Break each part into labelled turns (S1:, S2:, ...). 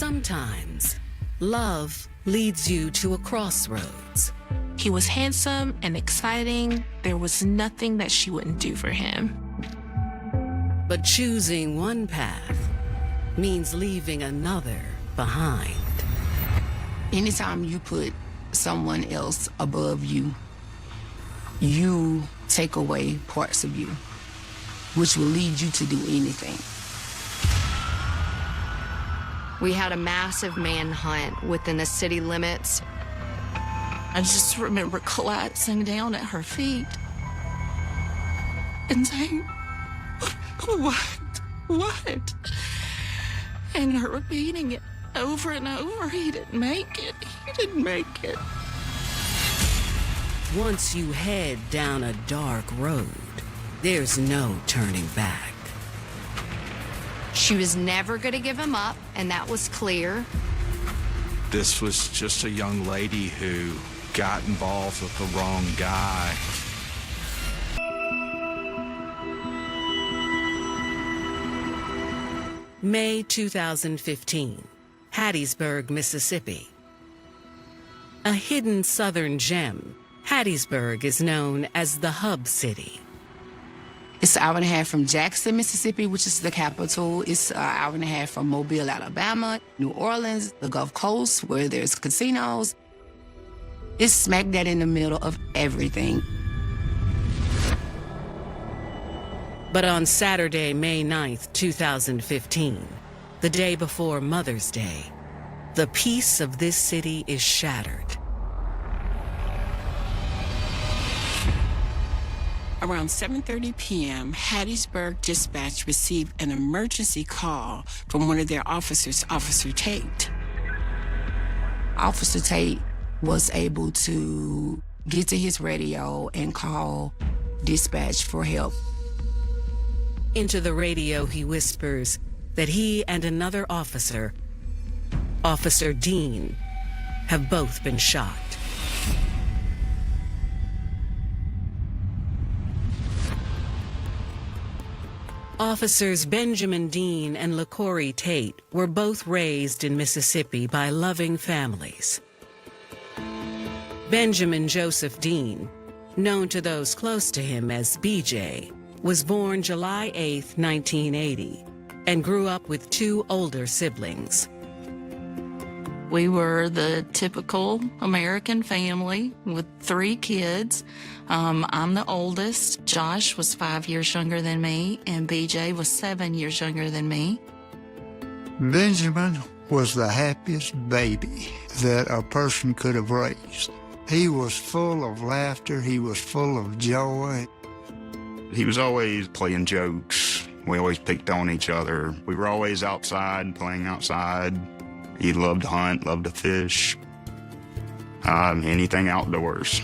S1: sometimes, love leads you to a crossroads.
S2: He was handsome and exciting. There was nothing that she wouldn't do for him.
S1: But choosing one path means leaving another behind.
S3: Anytime you put someone else above you, you take away parts of you, which will lead you to do anything.
S4: We had a massive manhunt within the city limits.
S2: I just remember collapsing down at her feet and saying, what? And her repeating it over and over, he didn't make it.
S1: Once you head down a dark road, there's no turning back.
S4: She was never going to give him up, and that was clear.
S5: This was just a young lady who got involved with the wrong guy.
S1: May 2015, Hattiesburg, Mississippi. A hidden southern gem, Hattiesburg is known as the Hub City.
S3: It's an hour and a half from Jackson, Mississippi, which is the capital. It's an hour and a half from Mobile, Alabama, New Orleans, the Gulf Coast, where there's casinos. It's smack dab in the middle of everything.
S1: But on Saturday, May 9th, 2015, the day before Mother's Day, the peace of this city is shattered.
S6: Around 7:30 p.m., Hattiesburg Dispatch received an emergency call from one of their officers, Officer Tate.
S3: Officer Tate was able to get to his radio and call dispatch for help.
S1: Into the radio, he whispers that he and another officer, Officer Dean, have both been shot. Officers Benjamin Dean and LaCorey Tate were both raised in Mississippi by loving families. Benjamin Joseph Dean, known to those close to him as BJ, was born July 8, 1980, and grew up with two older siblings.
S2: We were the typical American family with 3 kids. I'm the oldest. Josh was 5 years younger than me, and BJ was 7 years younger than me.
S7: Benjamin was the happiest baby that a person could have raised. He was full of laughter. He was full of joy.
S8: He was always playing jokes. We always picked on each other. We were always outside, playing outside. He loved to hunt, loved to fish, anything outdoors.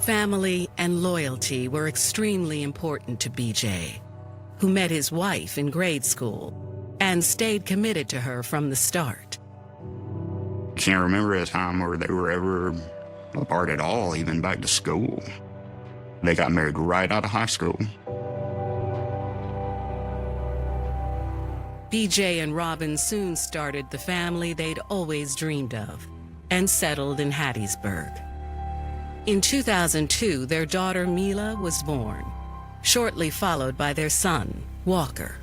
S1: Family and loyalty were extremely important to BJ, who met his wife in grade school and stayed committed to her from the start.
S8: Can't remember a time where they were ever apart at all, even back to school. They got married right out of high school.
S1: BJ and Robin soon started the family they'd always dreamed of and settled in Hattiesburg. In 2002, their daughter Mila was born, shortly followed by their son, Walker.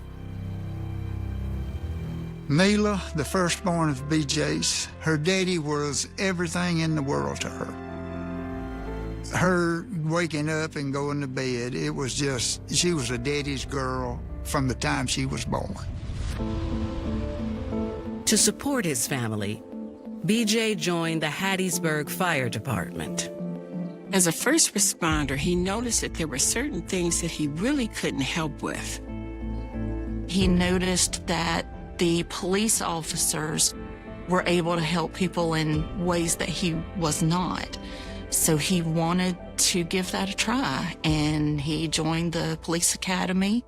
S7: Mila, the firstborn of BJ's, her daddy was everything in the world to her. Her waking up and going to bed, it was just, she was a daddy's girl from the time she was born.
S1: To support his family, BJ joined the Hattiesburg Fire Department.
S6: As a first responder, he noticed that there were certain things that he really couldn't help with.
S2: He noticed that the police officers were able to help people in ways that he was not. So he wanted to give that a try, and he joined the police academy.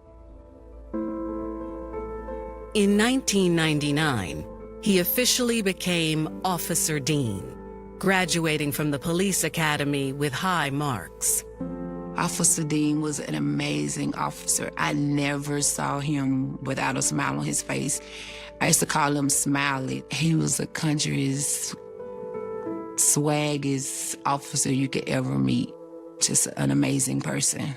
S1: In 1999, he officially became Officer Dean, graduating from the police academy with high marks.
S3: Officer Dean was an amazing officer. I never saw him without a smile on his face. I used to call him Smiley. He was the country's swaggiest officer you could ever meet. Just an amazing person.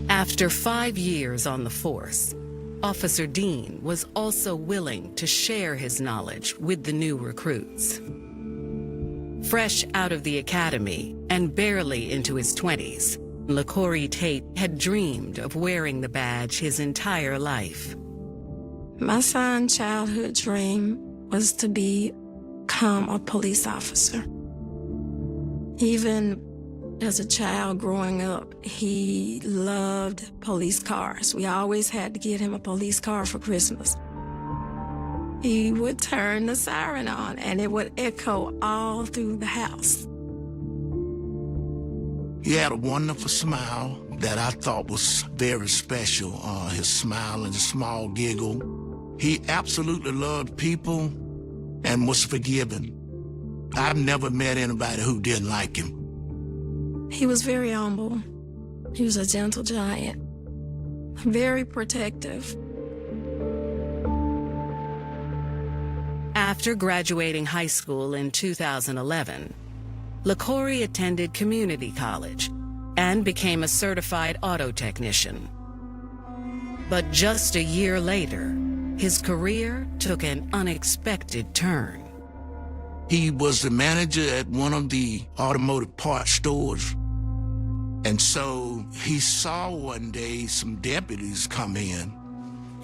S1: After 5 years on the force, Officer Dean was also willing to share his knowledge with the new recruits. Fresh out of the academy and barely into his 20s, LaCorey Tate had dreamed of wearing the badge his entire life.
S9: My son's childhood dream was to become a police officer. Even as a child growing up, he loved police cars. We always had to get him a police car for Christmas. He would turn the siren on and it would echo all through the house.
S10: He had a wonderful smile that I thought was very special. His smile and his small giggle. He absolutely loved people and was forgiving. I've never met anybody who didn't like him.
S9: He was very humble. He was a gentle giant, very protective.
S1: After graduating high school in 2011, LaCorey attended community college and became a certified auto technician. But just a year later, his career took an unexpected turn.
S10: He was the manager at one of the automotive parts stores. And so he saw one day some deputies come in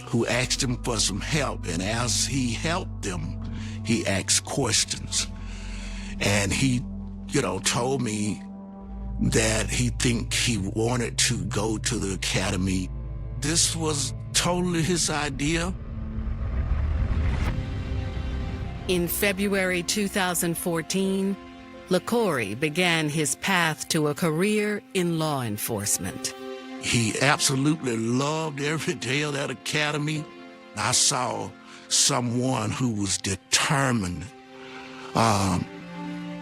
S10: who asked him for some help. And as he helped them, he asked questions. And he, told me that he wanted to go to the academy. This was totally his idea.
S1: In February 2014, LaCorey began his path to a career in law enforcement.
S10: He absolutely loved every day of that academy. I saw someone who was determined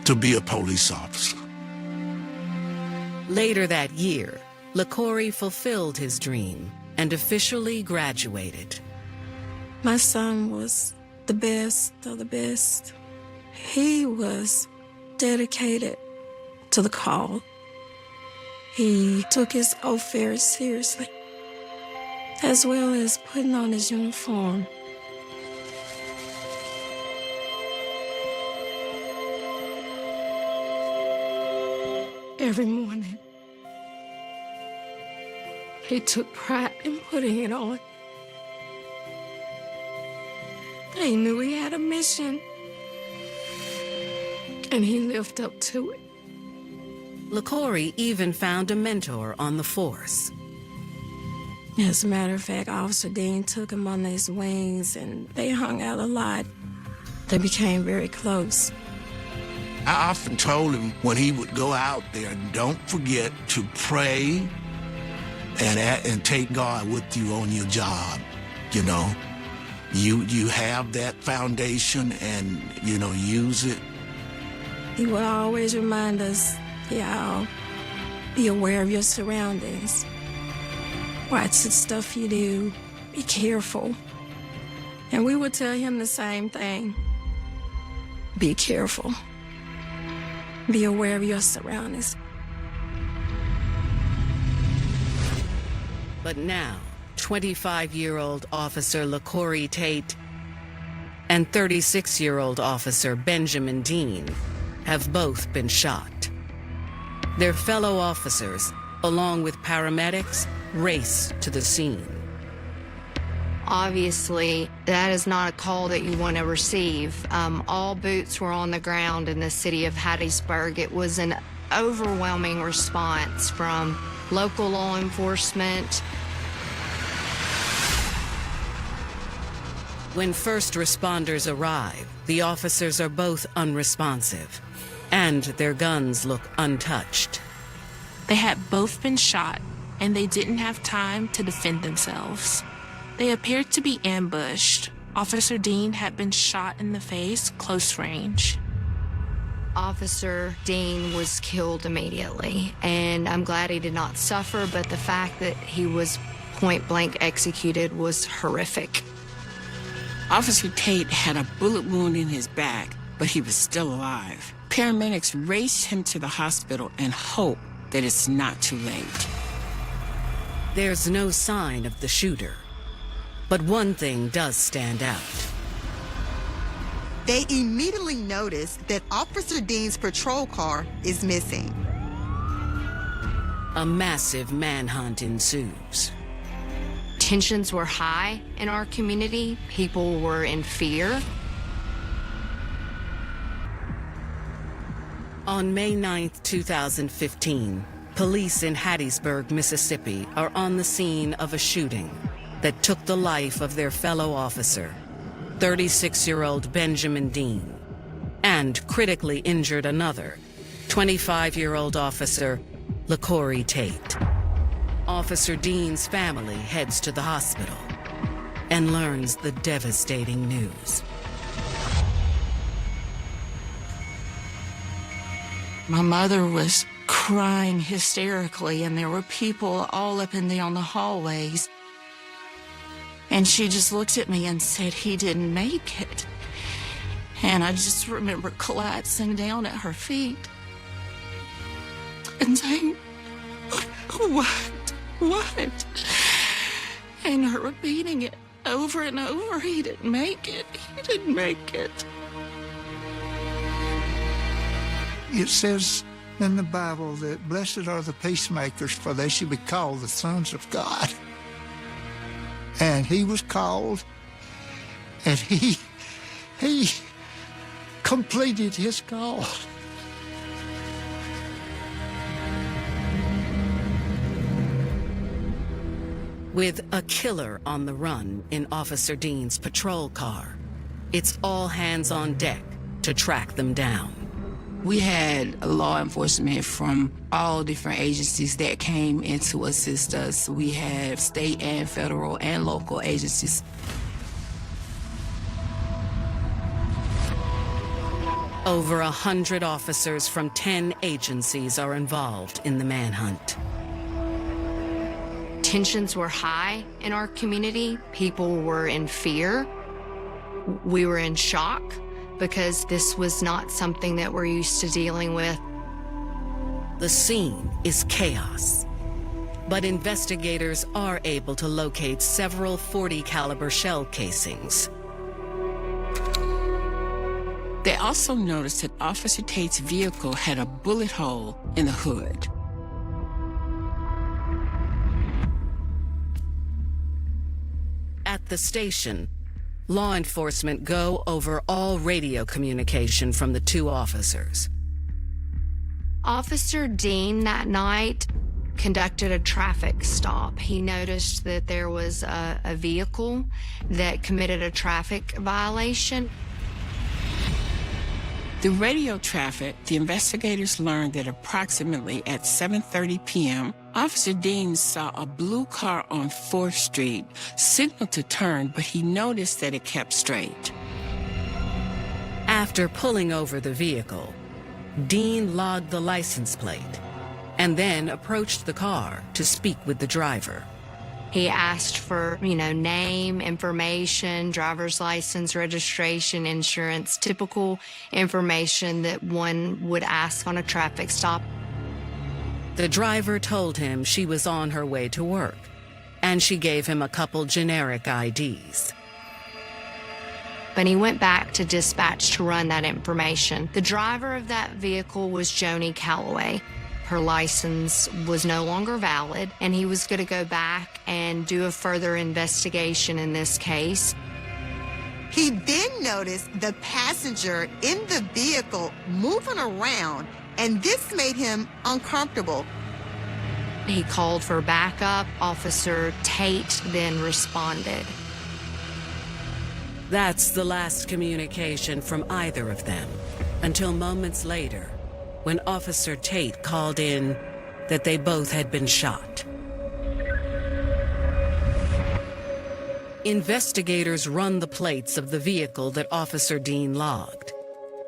S10: to be a police officer.
S1: Later that year, LaCorey fulfilled his dream and officially graduated.
S9: My son was the best of the best. He was dedicated to the call. He took his oath very seriously, as well as putting on his uniform. Every morning, he took pride in putting it on. He knew he had a mission, and he lived up to it.
S1: LaCorey even found a mentor on the force.
S9: As a matter of fact, Officer Dean took him under his wings, and they hung out a lot. They became very close.
S10: I often told him when he would go out there, don't forget to pray and take God with you on your job, You have that foundation and, use it.
S9: He would always remind us, be aware of your surroundings. Watch the stuff you do. Be careful. And we would tell him the same thing. Be careful. Be aware of your surroundings.
S1: But now, 25-year-old Officer LaCorey Tate and 36-year-old Officer Benjamin Dean have both been shot. Their fellow officers, along with paramedics, raced to the scene.
S4: Obviously, that is not a call that you want to receive. All boots were on the ground in the city of Hattiesburg. It was an overwhelming response from local law enforcement.
S1: When first responders arrive, the officers are both unresponsive, and their guns look untouched.
S11: They had both been shot, and they didn't have time to defend themselves. They appeared to be ambushed. Officer Dean had been shot in the face, close range.
S4: Officer Dean was killed immediately, and I'm glad he did not suffer, but the fact that he was point blank executed was horrific.
S6: Officer Tate had a bullet wound in his back, but he was still alive. Paramedics raced him to the hospital and hope that it's not too late.
S1: There's no sign of the shooter, but one thing does stand out.
S12: They immediately notice that Officer Dean's patrol car is missing.
S1: A massive manhunt ensues.
S4: Tensions were high in our community. People were in fear.
S1: On May 9th, 2015, police in Hattiesburg, Mississippi, are on the scene of a shooting that took the life of their fellow officer, 36-year-old Benjamin Dean, and critically injured another, 25-year-old officer, LaCorey Tate. Officer Dean's family heads to the hospital and learns the devastating news.
S2: My mother was crying hysterically, and there were people all up and down the hallways. And she just looked at me and said, "He didn't make it." And I just remember collapsing down at her feet and saying, What? And her repeating it over and over, "He didn't make it. He didn't make it."
S7: It says in the Bible that blessed are the peacemakers, for they shall be called the sons of God. And he was called, and he completed his call.
S1: With a killer on the run in Officer Dean's patrol car, it's all hands on deck to track them down.
S3: We had law enforcement from all different agencies that came in to assist us. We had state and federal and local agencies.
S1: Over 100 officers from 10 agencies are involved in the manhunt.
S4: Tensions were high in our community. People were in fear. We were in shock because this was not something that we're used to dealing with.
S1: The scene is chaos, but investigators are able to locate several .40 caliber shell casings.
S6: They also noticed that Officer Tate's vehicle had a bullet hole in the hood.
S1: At the station, law enforcement go over all radio communication from the two officers.
S4: Officer Dean that night conducted a traffic stop. He noticed that there was a vehicle that committed a traffic violation.
S6: The radio traffic, the investigators learned that approximately at 7:30 p.m., Officer Dean saw a blue car on 4th Street, signaled to turn, but he noticed that it kept straight.
S1: After pulling over the vehicle, Dean logged the license plate and then approached the car to speak with the driver.
S4: He asked for, name, information, driver's license, registration, insurance, typical information that one would ask on a traffic stop.
S1: The driver told him she was on her way to work, and she gave him a couple generic IDs.
S4: But he went back to dispatch to run that information. The driver of that vehicle was Joni Calloway. Her license was no longer valid, and he was going to go back and do a further investigation in this case.
S12: He then noticed the passenger in the vehicle moving around, and this made him uncomfortable.
S4: He called for backup. Officer Tate then responded.
S1: That's the last communication from either of them, until moments later, when Officer Tate called in that they both had been shot. Investigators run the plates of the vehicle that Officer Dean logged.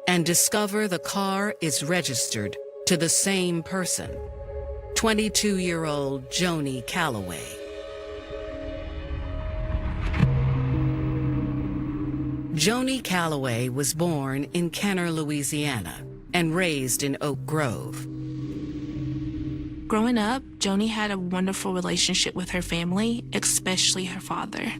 S1: and discover the car is registered to the same person, 22-year-old Joni Calloway. Joni Calloway was born in Kenner, Louisiana, and raised in Oak Grove.
S11: Growing up, Joni had a wonderful relationship with her family, especially her father.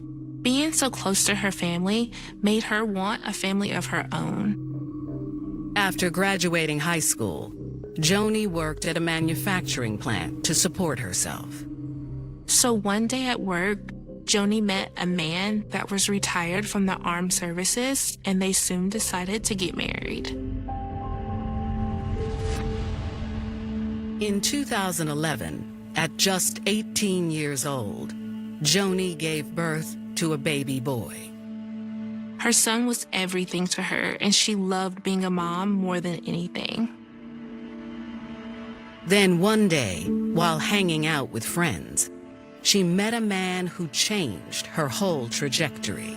S11: Being so close to her family made her want a family of her own.
S1: After graduating high school, Joni worked at a manufacturing plant to support herself.
S11: So one day at work, Joni met a man that was retired from the armed services, and they soon decided to get married.
S1: In 2011, at just 18 years old, Joni gave birth to a baby boy.
S11: Her son was everything to her, and she loved being a mom more than anything.
S1: Then one day, while hanging out with friends, she met a man who changed her whole trajectory.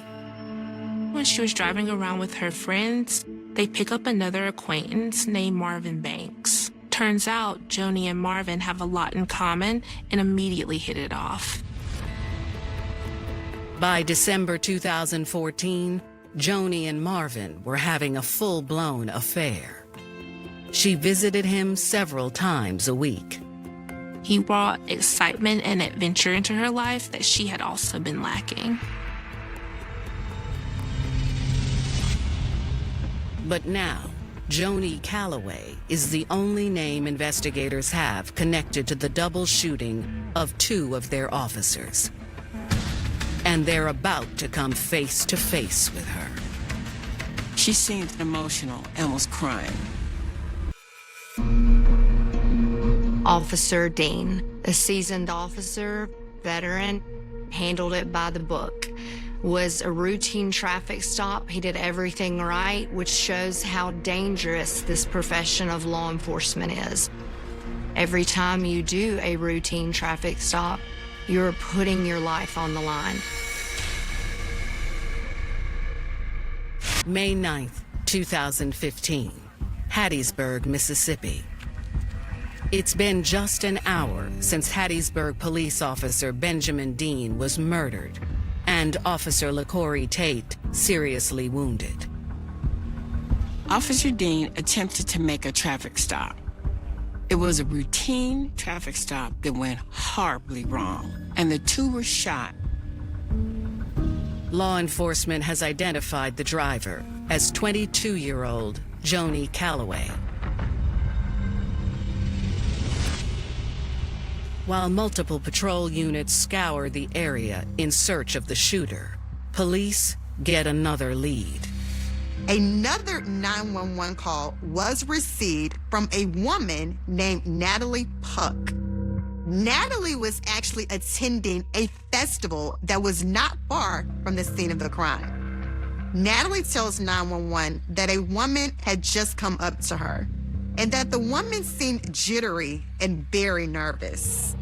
S11: When she was driving around with her friends, they pick up another acquaintance named Marvin Banks. Turns out Joni and Marvin have a lot in common and immediately hit it off.
S1: By December 2014, Joni and Marvin were having a full-blown affair. She visited him several times a week.
S11: He brought excitement and adventure into her life that she had also been lacking.
S1: But now, Joni Calloway is the only name investigators have connected to the double shooting of 2 of their officers. And they're about to come face to face with her.
S6: She seemed emotional and was crying.
S4: Officer Dean, a seasoned officer, veteran, handled it by the book. Was a routine traffic stop. He did everything right, which shows how dangerous this profession of law enforcement is. Every time you do a routine traffic stop, you're putting your life on the line.
S1: May 9th, 2015, Hattiesburg, Mississippi. It's been just an hour since Hattiesburg police officer Benjamin Dean was murdered and Officer LaCorey Tate seriously wounded.
S6: Officer Dean attempted to make a traffic stop. It was a routine traffic stop that went horribly wrong, and the 2 were shot.
S1: Law enforcement has identified the driver as 22-year-old Joni Calloway. While multiple patrol units scour the area in search of the shooter, police get another lead.
S12: Another 911 call was received from a woman named Natalie Puck. Natalie was actually attending a festival that was not far from the scene of the crime. Natalie tells 911 that a woman had just come up to her and that the woman seemed jittery and very nervous.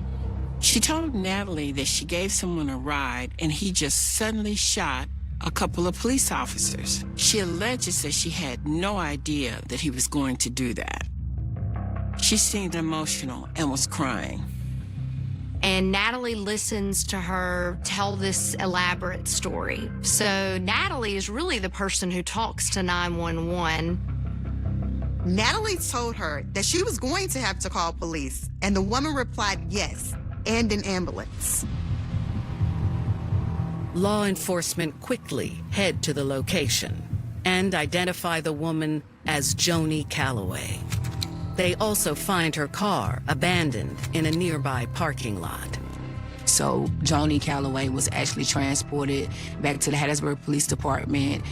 S6: She told Natalie that she gave someone a ride and he just suddenly shot a couple of police officers. She alleges that she had no idea that he was going to do that. She seemed emotional and was crying.
S4: And Natalie listens to her tell this elaborate story. So Natalie is really the person who talks to 911.
S12: Natalie told her that she was going to have to call police, and the woman replied yes, and an ambulance.
S1: Law enforcement quickly head to the location and identify the woman as Joni Calloway. They also find her car abandoned in a nearby parking lot.
S3: So Joni Calloway was actually transported back to the Hattiesburg Police Department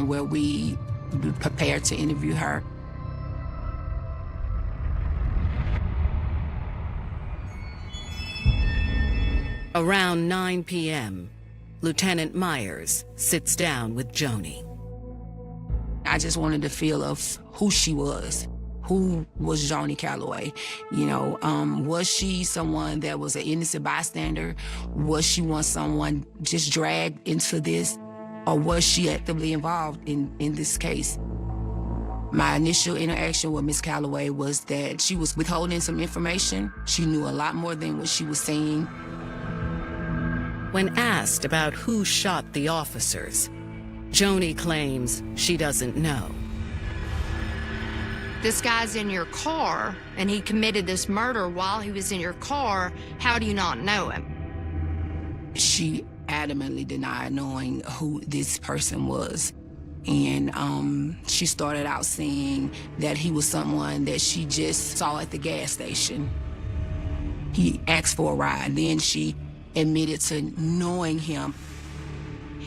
S3: where we prepared to interview her.
S1: Around 9 p.m., Lieutenant Myers sits down with Joni.
S3: I just wanted to feel of who she was. Who was Joni Calloway? You know, was she someone that was an innocent bystander? Was she someone just dragged into this? Or was she actively involved in this case? My initial interaction with Miss Calloway was that she was withholding some information. She knew a lot more than what she was saying.
S1: When asked about who shot the officers, Joni claims she doesn't know.
S4: This guy's in your car, and he committed this murder while he was in your car. How do you not know him?
S3: She adamantly denied knowing who this person was. And she started out saying that he was someone that she just saw at the gas station. He asked for a ride. Then she admitted to knowing him.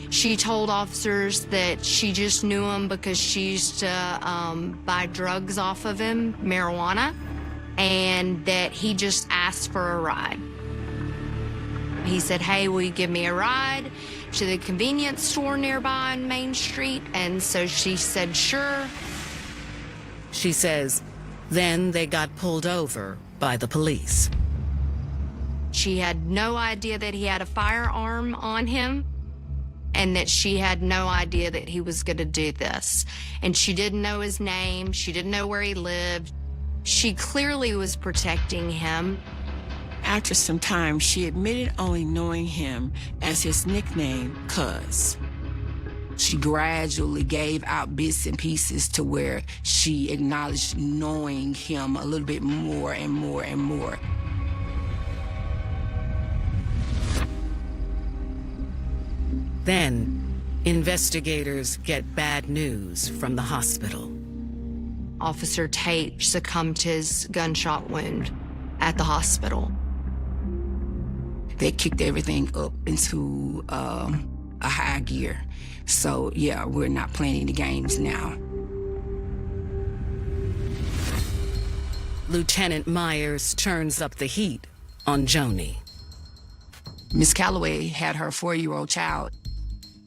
S4: She told officers that she just knew him because she used to buy drugs off of him, marijuana, and that he just asked for a ride. He said, "Hey, will you give me a ride to the convenience store nearby on Main Street?" And so she said, "Sure."
S1: She says, then they got pulled over by the police.
S4: She had no idea that he had a firearm on him, and that she had no idea that he was going to do this. And she didn't know his name. She didn't know where he lived. She clearly was protecting him.
S6: After some time, she admitted only knowing him as his nickname, Cuz.
S3: She gradually gave out bits and pieces to where she acknowledged knowing him a little bit more and more and more.
S1: Then, investigators get bad news from the hospital.
S4: Officer Tate succumbed to his gunshot wound at the hospital.
S3: They kicked everything up into a high gear. So, yeah, we're not playing any games now.
S1: Lieutenant Myers turns up the heat on Joni.
S3: Miss Calloway had her 4-year-old child.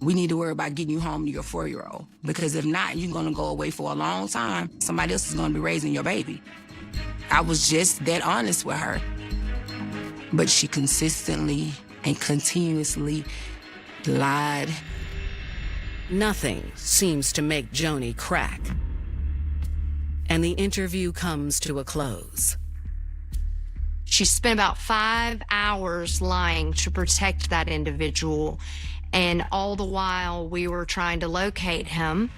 S3: We need to worry about getting you home to your 4-year-old, because if not, you're gonna go away for a long time. Somebody else is gonna be raising your baby. I was just that honest with her. But she consistently and continuously lied.
S1: Nothing seems to make Joni crack. And the interview comes to a close.
S4: She spent about 5 hours lying to protect that individual, and all the while we were trying to locate him.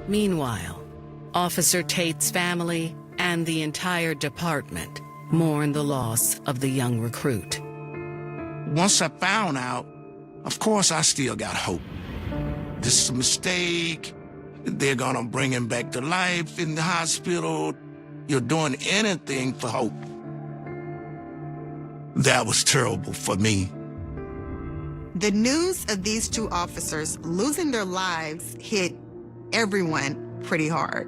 S1: Meanwhile, Officer Tate's family and the entire department mourn the loss of the young recruit.
S10: Once I found out, of course I still got hope. This is a mistake. They're gonna bring him back to life in the hospital. You're doing anything for hope. That was terrible for me.
S12: The news of these 2 officers losing their lives hit everyone pretty hard.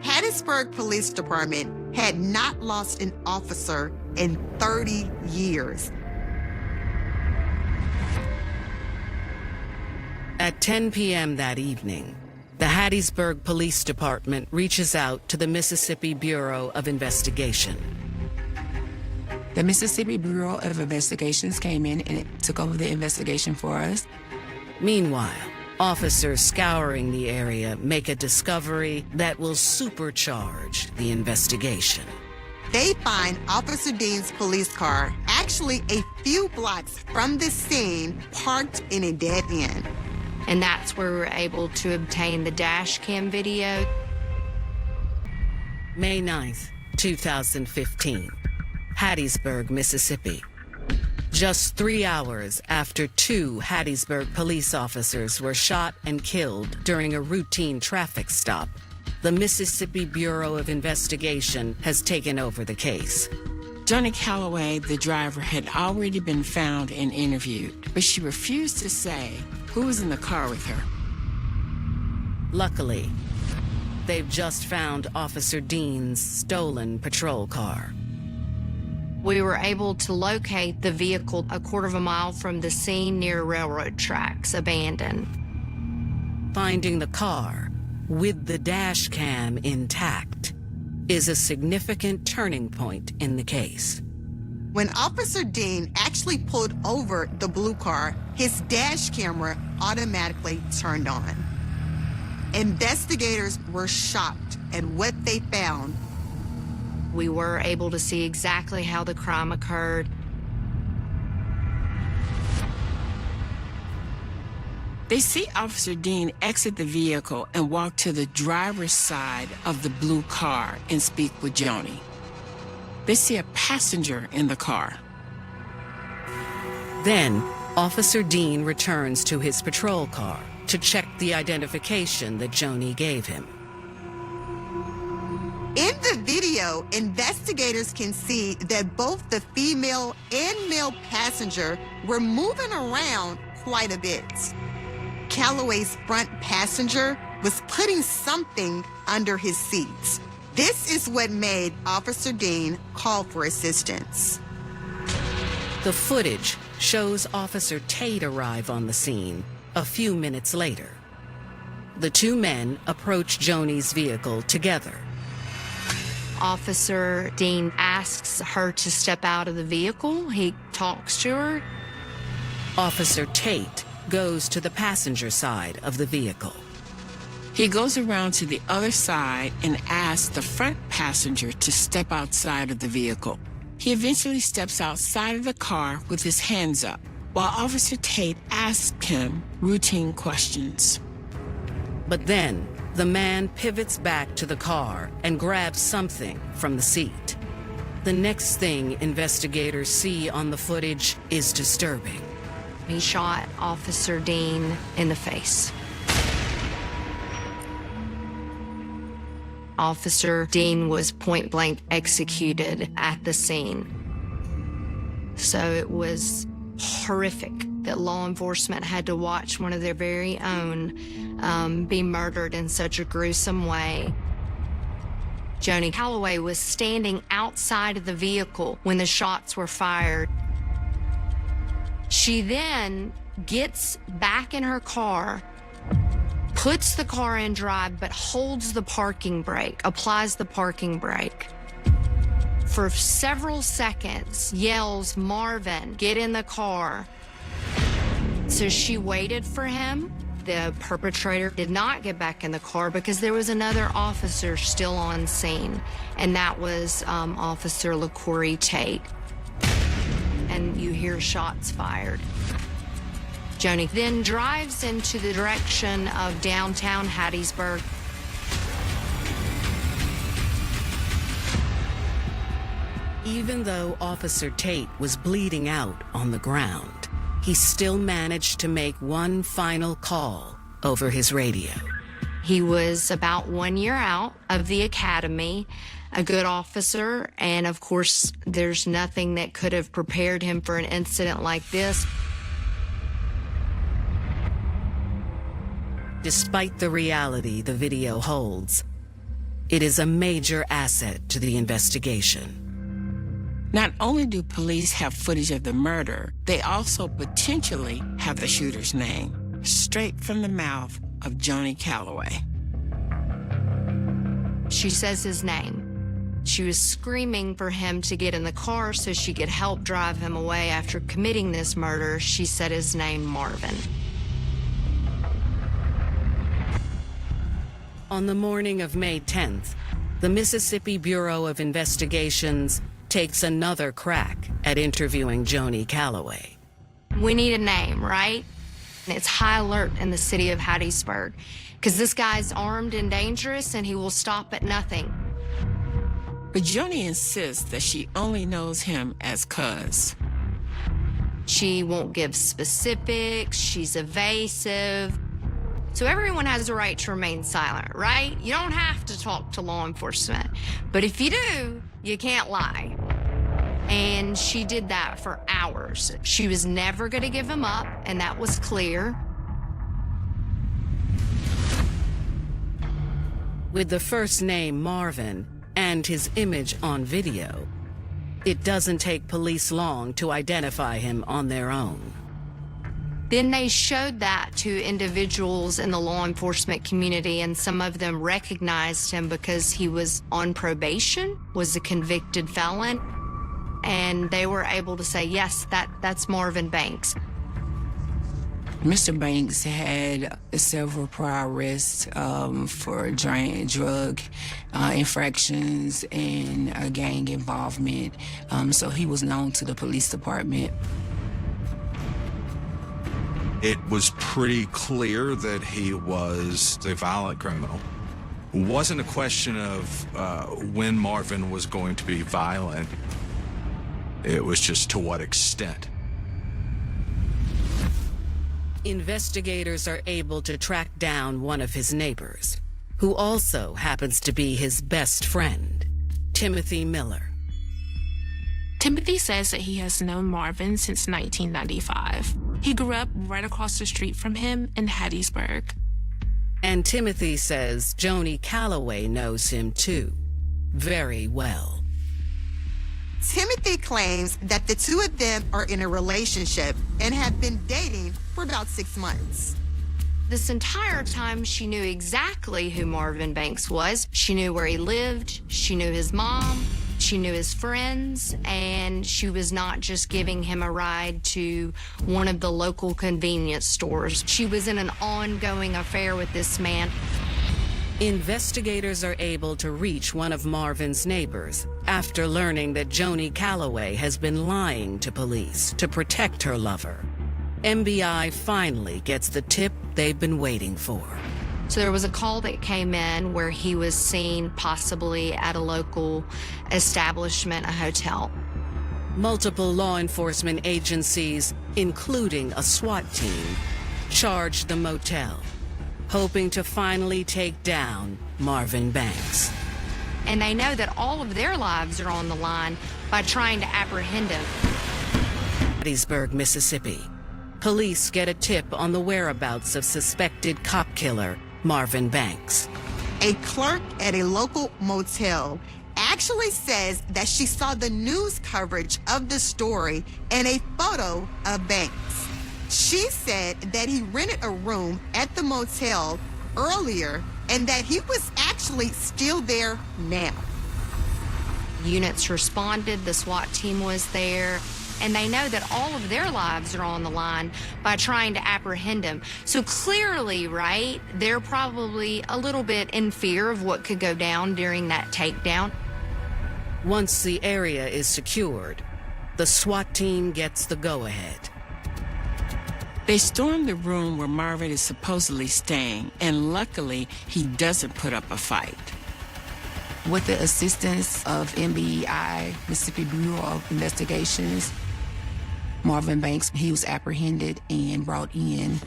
S12: Hattiesburg Police Department had not lost an officer in 30 years.
S1: At 10 p.m. that evening, the Hattiesburg Police Department reaches out to the Mississippi Bureau of Investigation.
S3: The Mississippi Bureau of Investigations came in and it took over the investigation for us.
S1: Meanwhile, officers scouring the area make a discovery that will supercharge the investigation.
S12: They find Officer Dean's police car actually a few blocks from the scene, parked in a dead end.
S4: And that's where we were able to obtain the dash cam video.
S1: May 9th, 2015, Hattiesburg, Mississippi. Just 3 hours after 2 Hattiesburg police officers were shot and killed during a routine traffic stop, the Mississippi Bureau of Investigation has taken over the case.
S6: Joni Calloway, the driver, had already been found and interviewed, but she refused to say who was in the car with her.
S1: Luckily, they've just found Officer Dean's stolen patrol car.
S4: We were able to locate the vehicle a quarter of a mile from the scene near railroad tracks, abandoned.
S1: Finding the car with the dash cam intact is a significant turning point in the case.
S12: When Officer Dean actually pulled over the blue car, his dash camera automatically turned on. Investigators were shocked at what they found.
S4: We were able to see exactly how the crime occurred.
S6: They see Officer Dean exit the vehicle and walk to the driver's side of the blue car and speak with Joni. They see a passenger in the car.
S1: Then, Officer Dean returns to his patrol car to check the identification that Joni gave him.
S12: In the video, investigators can see that both the female and male passenger were moving around quite a bit. Calloway's front passenger was putting something under his seats. This is what made Officer Dean call for assistance.
S1: The footage shows Officer Tate arrive on the scene a few minutes later. The two men approach Joni's vehicle together.
S4: Officer Dean asks her to step out of the vehicle. He talks to her.
S1: Officer Tate goes to the passenger side of the vehicle.
S6: He goes around to the other side and asks the front passenger to step outside of the vehicle. He eventually steps outside of the car with his hands up, while Officer Tate asks him routine questions.
S1: But then, the man pivots back to the car and grabs something from the seat. The next thing investigators see on the footage is disturbing.
S4: He shot Officer Dean in the face. Officer Dean was point-blank executed at the scene. So it was horrific that law enforcement had to watch one of their very own be murdered in such a gruesome way. Joni Calloway was standing outside of the vehicle when the shots were fired. She then gets back in her car, puts the car in drive, but holds the parking brake, applies the parking brake. For several seconds, yells, "Marvin, get in the car." So she waited for him. The perpetrator did not get back in the car because there was another officer still on scene, and that was Officer LaCorey Tate. And you hear shots fired. Joni then drives into the direction of downtown Hattiesburg.
S1: Even though Officer Tate was bleeding out on the ground, he still managed to make one final call over his radio.
S4: He was about 1 year out of the academy, a good officer, and of course, there's nothing that could have prepared him for an incident like this.
S1: Despite the reality the video holds, it is a major asset to the investigation.
S6: Not only do police have footage of the murder, they also potentially have the shooter's name, straight from the mouth of Joni Calloway.
S4: She says his name. She was screaming for him to get in the car so she could help drive him away after committing this murder. She said his name, Marvin.
S1: On the morning of May 10th, the Mississippi Bureau of Investigations takes another crack at interviewing Joni Calloway.
S4: We need a name, right? It's high alert in the city of Hattiesburg because this guy's armed and dangerous and he will stop at nothing.
S6: But Joni insists that she only knows him as Cuz.
S4: She won't give specifics, she's evasive. So everyone has the right to remain silent, right? You don't have to talk to law enforcement. But if you do, you can't lie. And she did that for hours. She was never going to give him up, and that was clear.
S1: With the first name Marvin and his image on video, it doesn't take police long to identify him on their own.
S4: Then they showed that to individuals in the law enforcement community, and some of them recognized him because he was on probation, was a convicted felon. and they were able to say, yes, that's Marvin Banks.
S3: Mr. Banks had several prior arrests for drug infractions and gang involvement, so he was known to the police department.
S5: It was pretty clear that he was a violent criminal. It wasn't a question of when Marvin was going to be violent. It was just to what extent.
S1: Investigators are able to track down one of his neighbors, who also happens to be his best friend, Timothy Miller.
S11: Timothy says that he has known Marvin since 1995. He grew up right across the street from him in Hattiesburg.
S1: And Timothy says Joni Calloway knows him too, very well.
S12: Timothy claims that the two of them are in a relationship and have been dating for about 6 months.
S4: This entire time, she knew exactly who Marvin Banks was. She knew where he lived. She knew his mom. She knew his friends. And she was not just giving him a ride to one of the local convenience stores. She was in an ongoing affair with this man.
S1: Investigators are able to reach one of Marvin's neighbors after learning that Joni Calloway has been lying to police to protect her lover. MBI finally gets the tip they've been waiting for.
S4: So there was a call that came in where he was seen possibly at a local establishment, a hotel.
S1: Multiple law enforcement agencies, including a SWAT team, charged the motel, hoping to finally take down Marvin Banks.
S4: And they know that all of their lives are on the line by trying to apprehend him.
S1: Hattiesburg, Mississippi. Police get a tip on the whereabouts of suspected cop killer Marvin Banks.
S12: A clerk at a local motel actually says that she saw the news coverage of the story and a photo of Banks. She said that he rented a room at the motel earlier and that he was actually still there now.
S4: Units responded, the SWAT team was there, and they know that all of their lives are on the line by trying to apprehend him. So clearly, right, they're probably a little bit in fear of what could go down during that takedown.
S1: Once the area is secured, the SWAT team gets the go-ahead.
S6: They storm the room where Marvin is supposedly staying, and luckily, he doesn't put up a fight.
S3: With the assistance of MBI, Mississippi Bureau of Investigations, Marvin Banks, he was apprehended and brought in.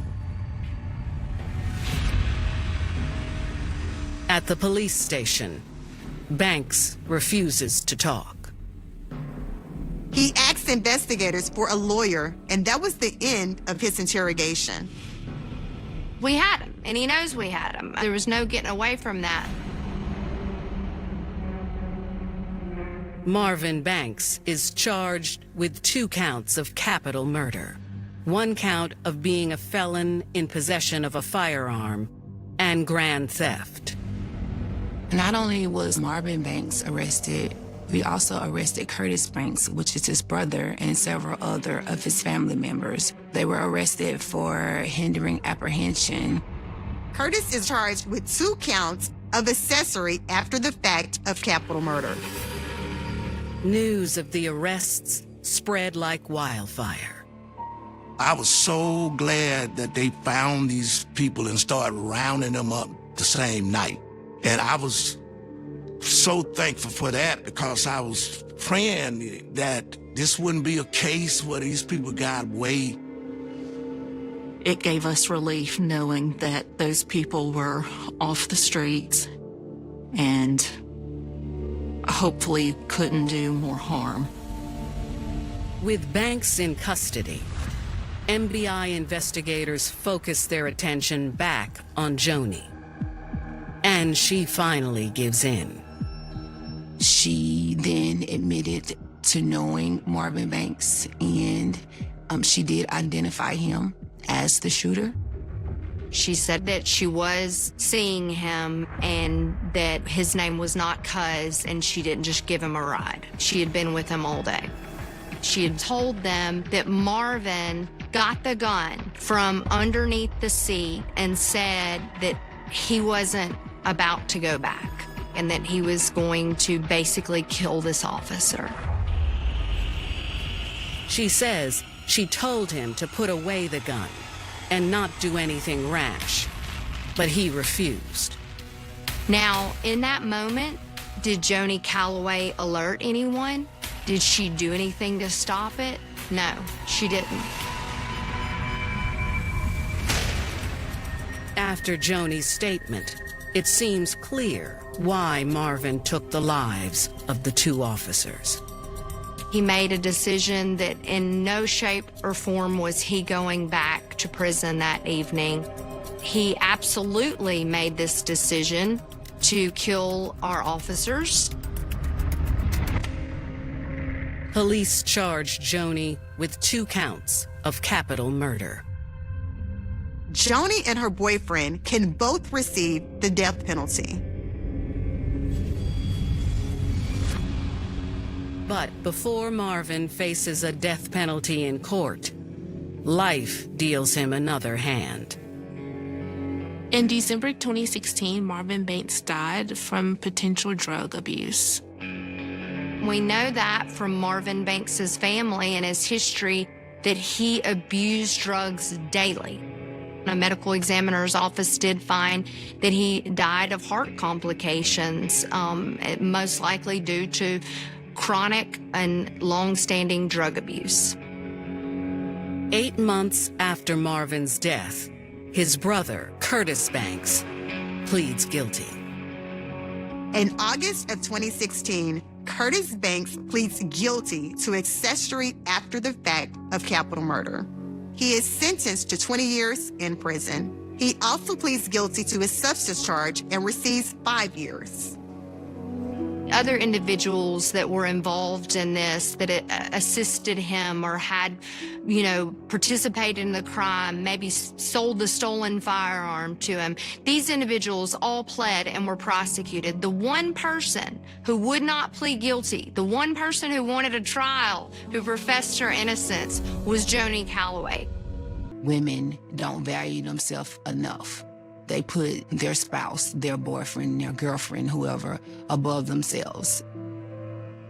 S1: At the police station, Banks refuses to talk.
S12: He asked investigators for a lawyer, and that was the end of his interrogation.
S4: We had him, and he knows we had him. There was no getting away from that.
S1: Marvin Banks is charged with 2 counts of capital murder, 1 count of being a felon in possession of a firearm, and grand theft.
S3: Not only was Marvin Banks arrested, we also arrested Curtis Banks, which is his brother, and several other of his family members. They were arrested for hindering apprehension.
S12: Curtis is charged with 2 counts of accessory after the fact of capital murder.
S1: News of the arrests spread like wildfire.
S10: I was so glad that they found these people and started rounding them up the same night. And I was so thankful for that because I was praying that this wouldn't be a case where these people got away.
S2: It gave us relief knowing that those people were off the streets and hopefully couldn't do more harm.
S1: With Banks in custody, MBI investigators focus their attention back on Joni. And she finally gives in.
S3: She then admitted to knowing Marvin Banks, and she did identify him as the shooter.
S4: She said that she was seeing him and that his name was not Cuz, and she didn't just give him a ride. She had been with him all day. She had told them that Marvin got the gun from underneath the seat and said that he wasn't about to go back and that he was going to basically kill this officer.
S1: She says she told him to put away the gun and not do anything rash, but he refused.
S4: Now, in that moment, did Joni Calloway alert anyone? Did she do anything to stop it? No, she didn't.
S1: After Joni's statement, it seems clear why Marvin took the lives of the two officers.
S4: He made a decision that in no shape or form was he going back to prison that evening. He absolutely made this decision to kill our officers.
S1: Police charged Joni with 2 counts of capital murder.
S12: Joni and her boyfriend can both receive the death penalty.
S1: But before Marvin faces a death penalty in court, life deals him another hand.
S11: In December 2016, Marvin Banks died from potential drug abuse.
S4: We know that from Marvin Banks's family and his history that he abused drugs daily. A medical examiner's office did find that he died of heart complications, most likely due to chronic and long-standing drug abuse.
S1: 8 months after Marvin's death, his brother, Curtis Banks, pleads guilty.
S12: In August of 2016, Curtis Banks pleads guilty to accessory after the fact of capital murder. He is sentenced to 20 years in prison. He also pleads guilty to a substance charge and receives 5 years.
S4: Other individuals that were involved in this, that assisted him or had, participated in the crime, maybe sold the stolen firearm to him. These individuals all pled and were prosecuted. The one person who would not plead guilty, the one person who wanted a trial, who professed her innocence, was Joni Calloway.
S3: Women don't value themselves enough. They put their spouse, their boyfriend, their girlfriend, whoever, above themselves.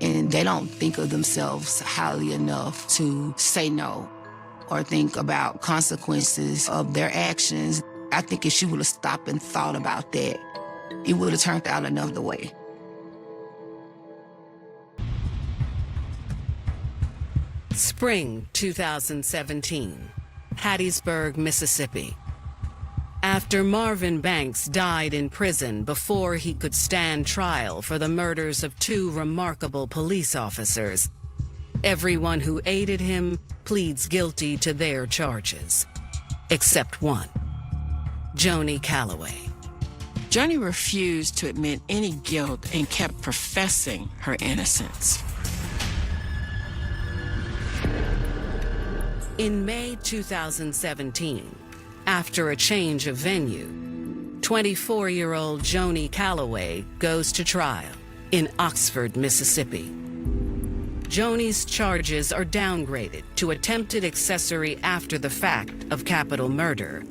S3: And they don't think of themselves highly enough to say no or think about consequences of their actions. I think if she would have stopped and thought about that, it would have turned out another way.
S1: Spring 2017, Hattiesburg, Mississippi. After Marvin Banks died in prison before he could stand trial for the murders of 2 remarkable police officers, everyone who aided him pleads guilty to their charges, except one, Joni Calloway.
S6: Joni refused to admit any guilt and kept professing her innocence.
S1: In May 2017, after a change of venue, 24-year-old Joni Calloway goes to trial in Oxford, Mississippi. Joni's charges are downgraded to attempted accessory after the fact of capital murder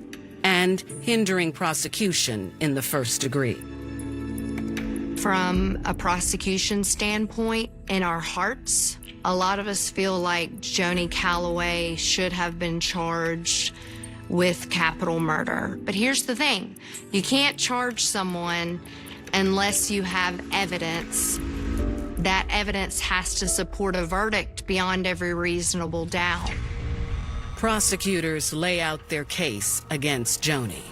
S1: and hindering prosecution in the first degree.
S4: From a prosecution standpoint, in our hearts, a lot of us feel like Joni Calloway should have been charged with capital murder. But here's the thing. You can't charge someone unless you have evidence. That evidence has to support a verdict beyond every reasonable doubt.
S1: Prosecutors lay out their case against Joni.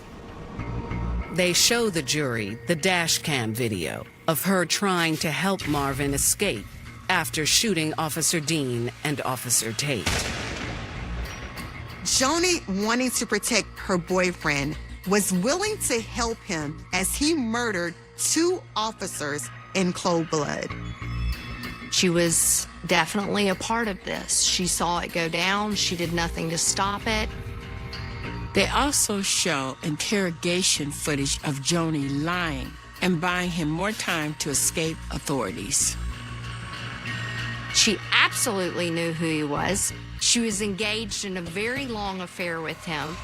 S1: They show the jury the dash cam video of her trying to help Marvin escape after shooting Officer Dean and Officer Tate.
S12: Joni, wanting to protect her boyfriend, was willing to help him as he murdered 2 officers in cold blood.
S4: She was definitely a part of this. She saw it go down. She did nothing to stop it.
S6: They also show interrogation footage of Joni lying and buying him more time to escape authorities.
S4: She absolutely knew who he was. She was engaged in a very long affair with him.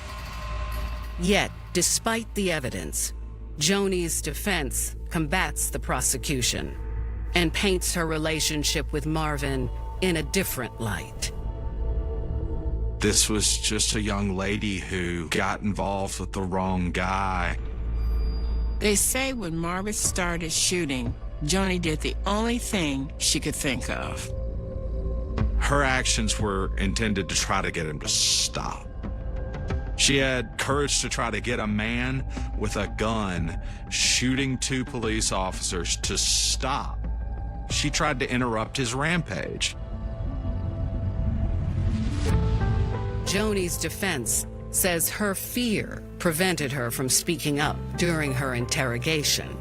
S1: Yet, despite the evidence, Joni's defense combats the prosecution and paints her relationship with Marvin in a different light.
S5: This was just a young lady who got involved with the wrong guy.
S6: They say when Marvin started shooting, Joni did the only thing she could think of.
S5: Her actions were intended to try to get him to stop. She had courage to try to get a man with a gun shooting 2 police officers to stop. She tried to interrupt his rampage.
S1: Joni's defense says her fear prevented her from speaking up during her interrogation.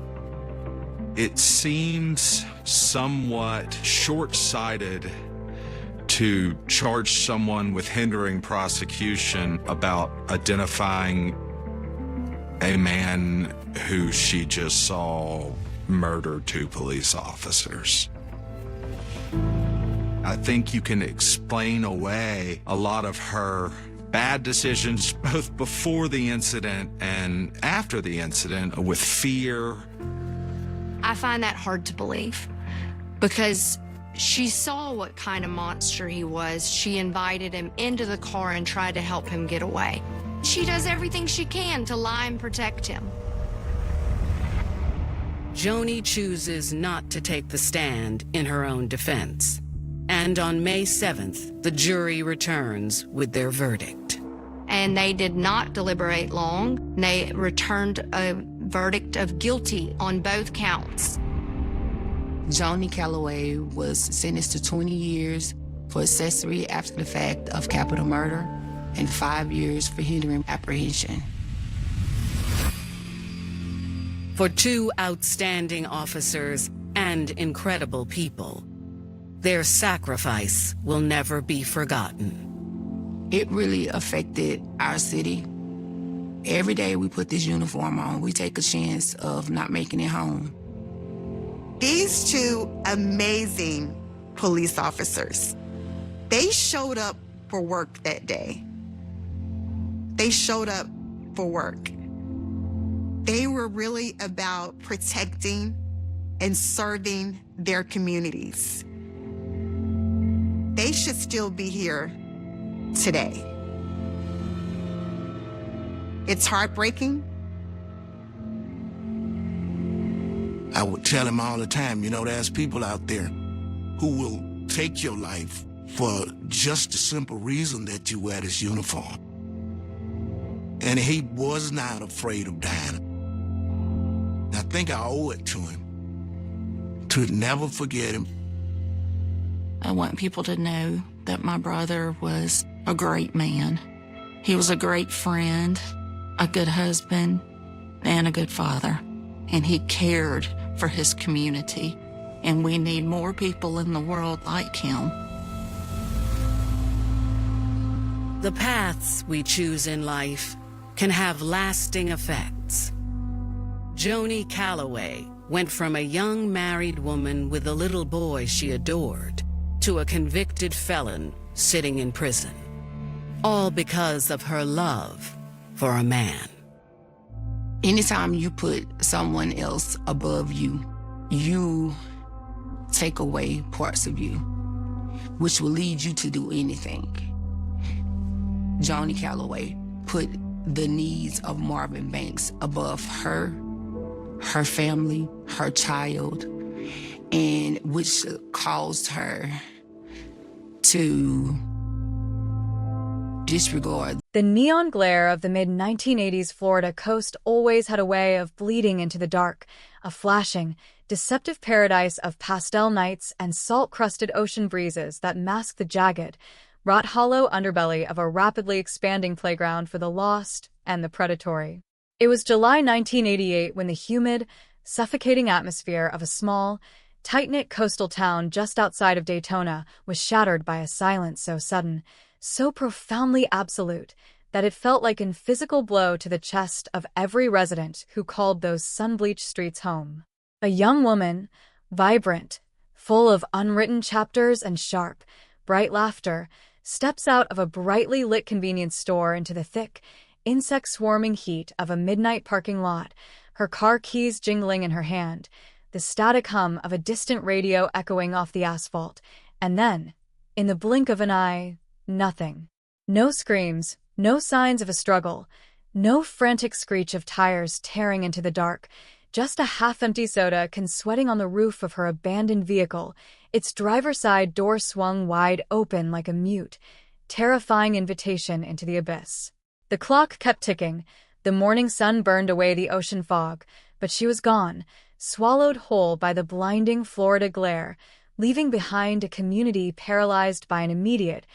S5: It seems somewhat short-sighted to charge someone with hindering prosecution about identifying a man who she just saw murder 2 police officers. I think you can explain away a lot of her bad decisions both before the incident and after the incident with fear.
S4: I find that hard to believe because she saw what kind of monster he was. She invited him into the car and tried to help him get away. She does everything she can to lie and protect him.
S1: Joni chooses not to take the stand in her own defense. And on May 7th, the jury returns with their verdict.
S4: And they did not deliberate long. They returned a verdict of guilty on both counts.
S3: Joni Calloway was sentenced to 20 years for accessory after the fact of capital murder and 5 years for hindering apprehension.
S1: For 2 outstanding officers and incredible people, their sacrifice will never be forgotten.
S3: It really affected our city. Every day we put this uniform on, we take a chance of not making it home.
S12: These 2 amazing police officers, they showed up for work that day. They showed up for work. They were really about protecting and serving their communities. They should still be here today. It's heartbreaking.
S10: I would tell him all the time, there's people out there who will take your life for just the simple reason that you wear this uniform. And he was not afraid of dying. I think I owe it to him to never forget him.
S2: I want people to know that my brother was a great man. He was a great friend, a good husband, and a good father. And he cared for his community. And we need more people in the world like him.
S1: The paths we choose in life can have lasting effects. Joni Calloway went from a young married woman with a little boy she adored to a convicted felon sitting in prison, all because of her love for a man.
S3: Anytime you put someone else above you, you take away parts of you, which will lead you to do anything. Joni Calloway put the needs of Marvin Banks above her family, her child, and which caused her to disregard.
S13: The neon glare of the mid-1980s Florida coast always had a way of bleeding into the dark, a flashing, deceptive paradise of pastel nights and salt-crusted ocean breezes that masked the jagged, rot-hollow underbelly of a rapidly expanding playground for the lost and the predatory. It was July 1988 when the humid, suffocating atmosphere of a small, tight-knit coastal town just outside of Daytona was shattered by a silence so sudden, so profoundly absolute, that it felt like a physical blow to the chest of every resident who called those sun-bleached streets home. A young woman, vibrant, full of unwritten chapters and sharp, bright laughter, steps out of a brightly lit convenience store into the thick, insect-swarming heat of a midnight parking lot, her car keys jingling in her hand, the static hum of a distant radio echoing off the asphalt, and then, in the blink of an eye, nothing. No screams, no signs of a struggle, no frantic screech of tires tearing into the dark, just a half-empty soda can sweating on the roof of her abandoned vehicle, its driver's side door swung wide open like a mute, terrifying invitation into the abyss. The clock kept ticking, the morning sun burned away the ocean fog, but she was gone, swallowed whole by the blinding Florida glare, leaving behind a community paralyzed by an immediate,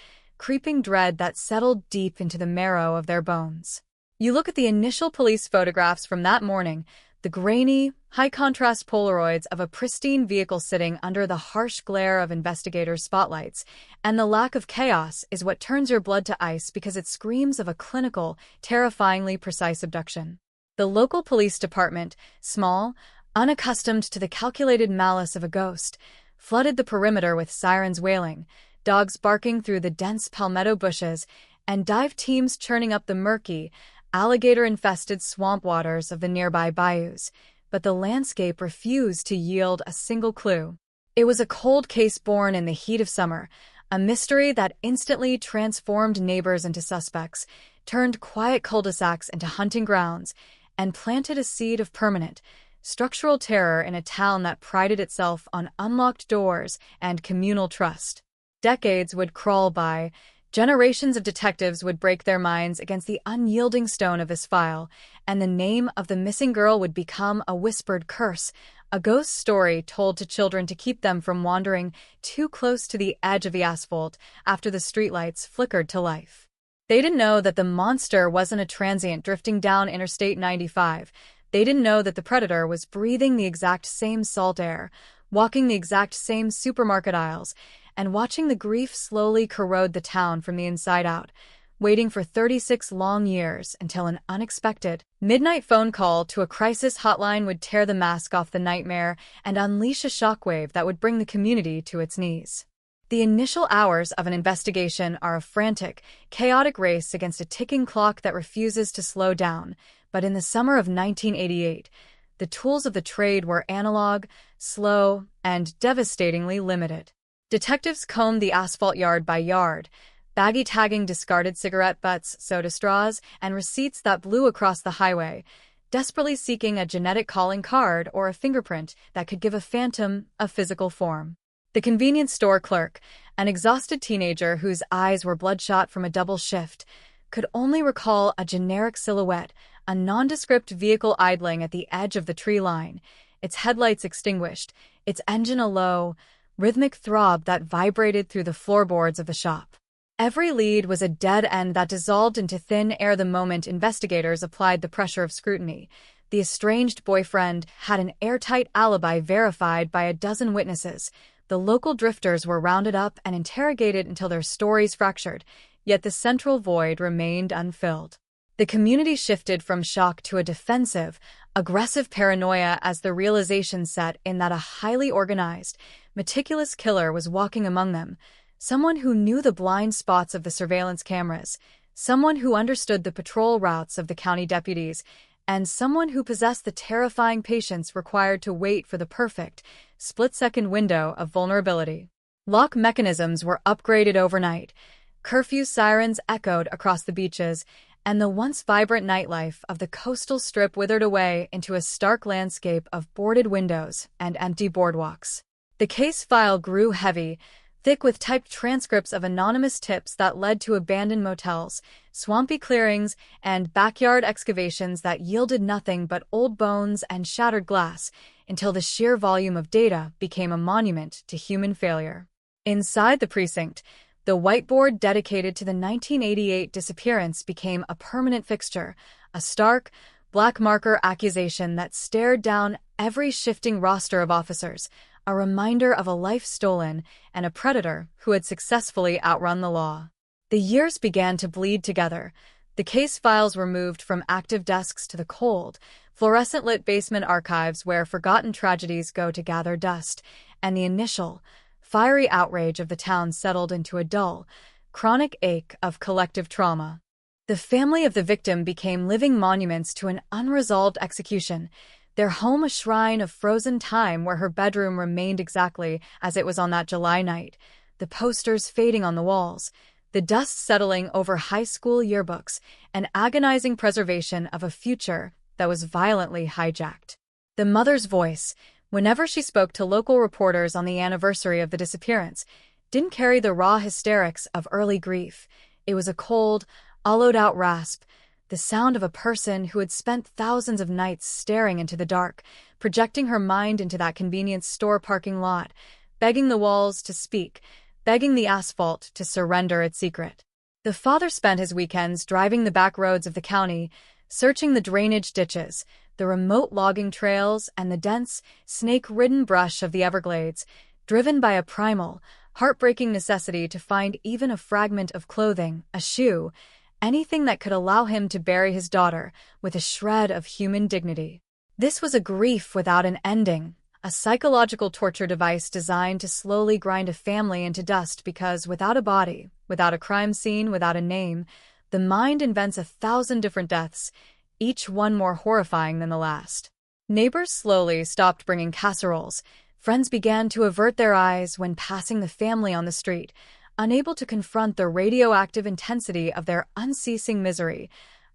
S13: creeping dread that settled deep into the marrow of their bones. You look at the initial police photographs from that morning, the grainy, high-contrast Polaroids of a pristine vehicle sitting under the harsh glare of investigators' spotlights, and the lack of chaos is what turns your blood to ice because it screams of a clinical, terrifyingly precise abduction. The local police department, small, unaccustomed to the calculated malice of a ghost, flooded the perimeter with sirens wailing, dogs barking through the dense palmetto bushes, and dive teams churning up the murky, alligator-infested swamp waters of the nearby bayous, but the landscape refused to yield a single clue. It was a cold case born in the heat of summer, a mystery that instantly transformed neighbors into suspects, turned quiet cul-de-sacs into hunting grounds, and planted a seed of permanent, structural terror in a town that prided itself on unlocked doors and communal trust. Decades would crawl by, generations of detectives would break their minds against the unyielding stone of this file, and the name of the missing girl would become a whispered curse, a ghost story told to children to keep them from wandering too close to the edge of the asphalt after the streetlights flickered to life. They didn't know that the monster wasn't a transient drifting down Interstate 95. They didn't know that the predator was breathing the exact same salt air, walking the exact same supermarket aisles, and watching the grief slowly corrode the town from the inside out, waiting for 36 long years until an unexpected midnight phone call to a crisis hotline would tear the mask off the nightmare and unleash a shockwave that would bring the community to its knees. The initial hours of an investigation are a frantic, chaotic race against a ticking clock that refuses to slow down, but in the summer of 1988, the tools of the trade were analog, slow, and devastatingly limited. Detectives combed the asphalt yard by yard, baggy tagging discarded cigarette butts, soda straws, and receipts that blew across the highway, desperately seeking a genetic calling card or a fingerprint that could give a phantom a physical form. The convenience store clerk, an exhausted teenager whose eyes were bloodshot from a double shift, could only recall a generic silhouette, a nondescript vehicle idling at the edge of the tree line, its headlights extinguished, its engine a low, rhythmic throb that vibrated through the floorboards of the shop. Every lead was a dead end that dissolved into thin air the moment investigators applied the pressure of scrutiny. The estranged boyfriend had an airtight alibi verified by a dozen witnesses. The local drifters were rounded up and interrogated until their stories fractured, yet the central void remained unfilled. The community shifted from shock to a defensive, aggressive paranoia as the realization set in that a highly organized, meticulous killer was walking among them, someone who knew the blind spots of the surveillance cameras, someone who understood the patrol routes of the county deputies, and someone who possessed the terrifying patience required to wait for the perfect, split-second window of vulnerability. Lock mechanisms were upgraded overnight, curfew sirens echoed across the beaches, and the once vibrant nightlife of the coastal strip withered away into a stark landscape of boarded windows and empty boardwalks. The case file grew heavy, thick with typed transcripts of anonymous tips that led to abandoned motels, swampy clearings, and backyard excavations that yielded nothing but old bones and shattered glass, until the sheer volume of data became a monument to human failure. Inside the precinct, the whiteboard dedicated to the 1988 disappearance became a permanent fixture, a stark, black marker accusation that stared down every shifting roster of officers, a reminder of a life stolen and a predator who had successfully outrun the law. The years began to bleed together. The case files were moved from active desks to the cold, fluorescent-lit basement archives where forgotten tragedies go to gather dust, and the initial, fiery outrage of the town settled into a dull, chronic ache of collective trauma. The family of the victim became living monuments to an unresolved execution, their home a shrine of frozen time where her bedroom remained exactly as it was on that July night, the posters fading on the walls, the dust settling over high school yearbooks, an agonizing preservation of a future that was violently hijacked. The mother's voice, whenever she spoke to local reporters on the anniversary of the disappearance, didn't carry the raw hysterics of early grief. It was a cold, hollowed-out rasp, the sound of a person who had spent thousands of nights staring into the dark, projecting her mind into that convenience store parking lot, begging the walls to speak, begging the asphalt to surrender its secret. The father spent his weekends driving the back roads of the county, searching the drainage ditches, the remote logging trails, and the dense, snake-ridden brush of the Everglades, driven by a primal, heartbreaking necessity to find even a fragment of clothing, a shoe, anything that could allow him to bury his daughter with a shred of human dignity. This was a grief without an ending, a psychological torture device designed to slowly grind a family into dust because without a body, without a crime scene, without a name, the mind invents 1,000 different deaths, each one more horrifying than the last. Neighbors slowly stopped bringing casseroles. Friends began to avert their eyes when passing the family on the street, unable to confront the radioactive intensity of their unceasing misery,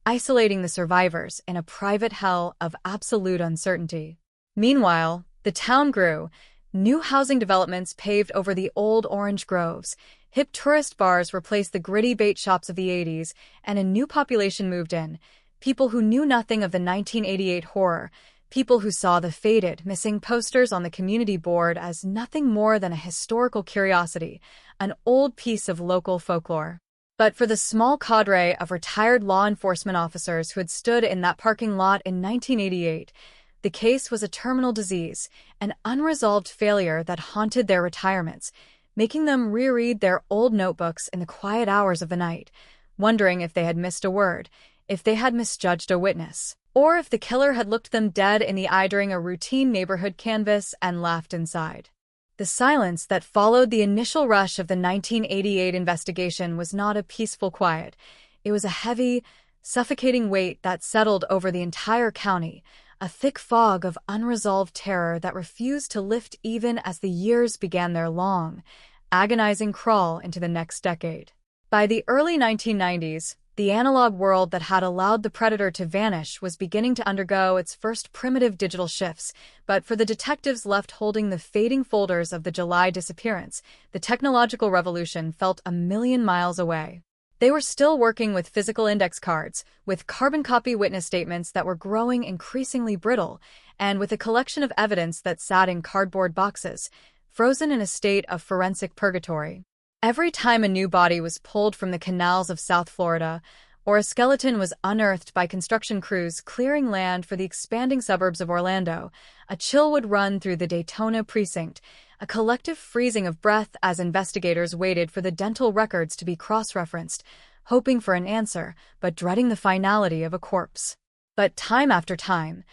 S13: isolating the survivors in a private hell of absolute uncertainty. Meanwhile, the town grew. New housing developments paved over the old orange groves, hip tourist bars replaced the gritty bait shops of the 80s, and a new population moved in, people who knew nothing of the 1988 horror, people who saw the faded, missing posters on the community board as nothing more than a historical curiosity, an old piece of local folklore. But for the small cadre of retired law enforcement officers who had stood in that parking lot in 1988, the case was a terminal disease, an unresolved failure that haunted their retirements, making them reread their old notebooks in the quiet hours of the night, wondering if they had missed a word, if they had misjudged a witness, or if the killer had looked them dead in the eye during a routine neighborhood canvass and laughed inside. The silence that followed the initial rush of the 1988 investigation was not a peaceful quiet. It was a heavy, suffocating weight that settled over the entire county, a thick fog of unresolved terror that refused to lift even as the years began their long, agonizing crawl into the next decade. By the early 1990s, the analog world that had allowed the predator to vanish was beginning to undergo its first primitive digital shifts, but for the detectives left holding the fading folders of the July disappearance, the technological revolution felt a million miles away. They were still working with physical index cards, with carbon copy witness statements that were growing increasingly brittle, and with a collection of evidence that sat in cardboard boxes, frozen in a state of forensic purgatory. Every time a new body was pulled from the canals of South Florida, or a skeleton was unearthed by construction crews clearing land for the expanding suburbs of Orlando, a chill would run through the Daytona precinct, a collective freezing of breath as investigators waited for the dental records to be cross-referenced, hoping for an answer, but dreading the finality of a corpse. But time after time,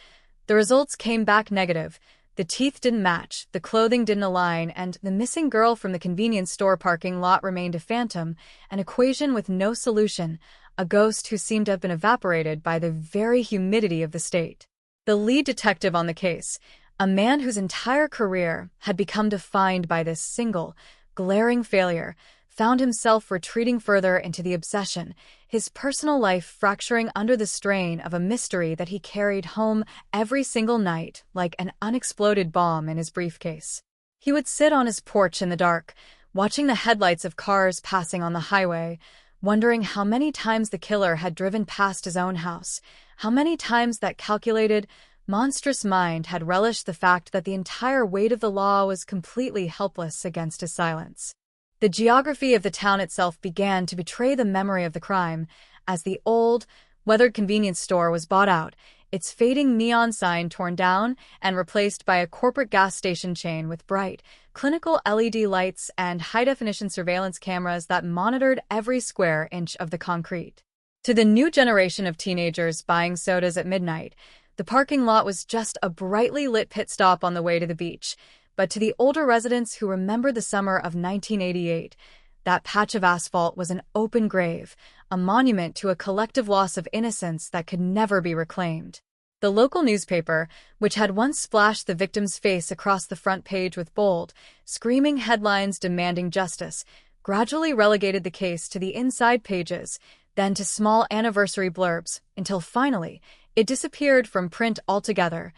S13: the results came back negative. The teeth didn't match, the clothing didn't align, and the missing girl from the convenience store parking lot remained a phantom, an equation with no solution, a ghost who seemed to have been evaporated by the very humidity of the state. The lead detective on the case, a man whose entire career had become defined by this single, glaring failure, found himself retreating further into the obsession, his personal life fracturing under the strain of a mystery that he carried home every single night like an unexploded bomb in his briefcase. He would sit on his porch in the dark, watching the headlights of cars passing on the highway, wondering how many times the killer had driven past his own house, how many times that calculated, monstrous mind had relished the fact that the entire weight of the law was completely helpless against his silence. The geography of the town itself began to betray the memory of the crime, as the old, weathered convenience store was bought out, its fading neon sign torn down and replaced by a corporate gas station chain with bright, clinical LED lights and high-definition surveillance cameras that monitored every square inch of the concrete. To the new generation of teenagers buying sodas at midnight, the parking lot was just a brightly lit pit stop on the way to the beach. But to the older residents who remember the summer of 1988, that patch of asphalt was an open grave, a monument to a collective loss of innocence that could never be reclaimed. The local newspaper, which had once splashed the victim's face across the front page with bold, screaming headlines demanding justice, gradually relegated the case to the inside pages, then to small anniversary blurbs, until finally it disappeared from print altogether,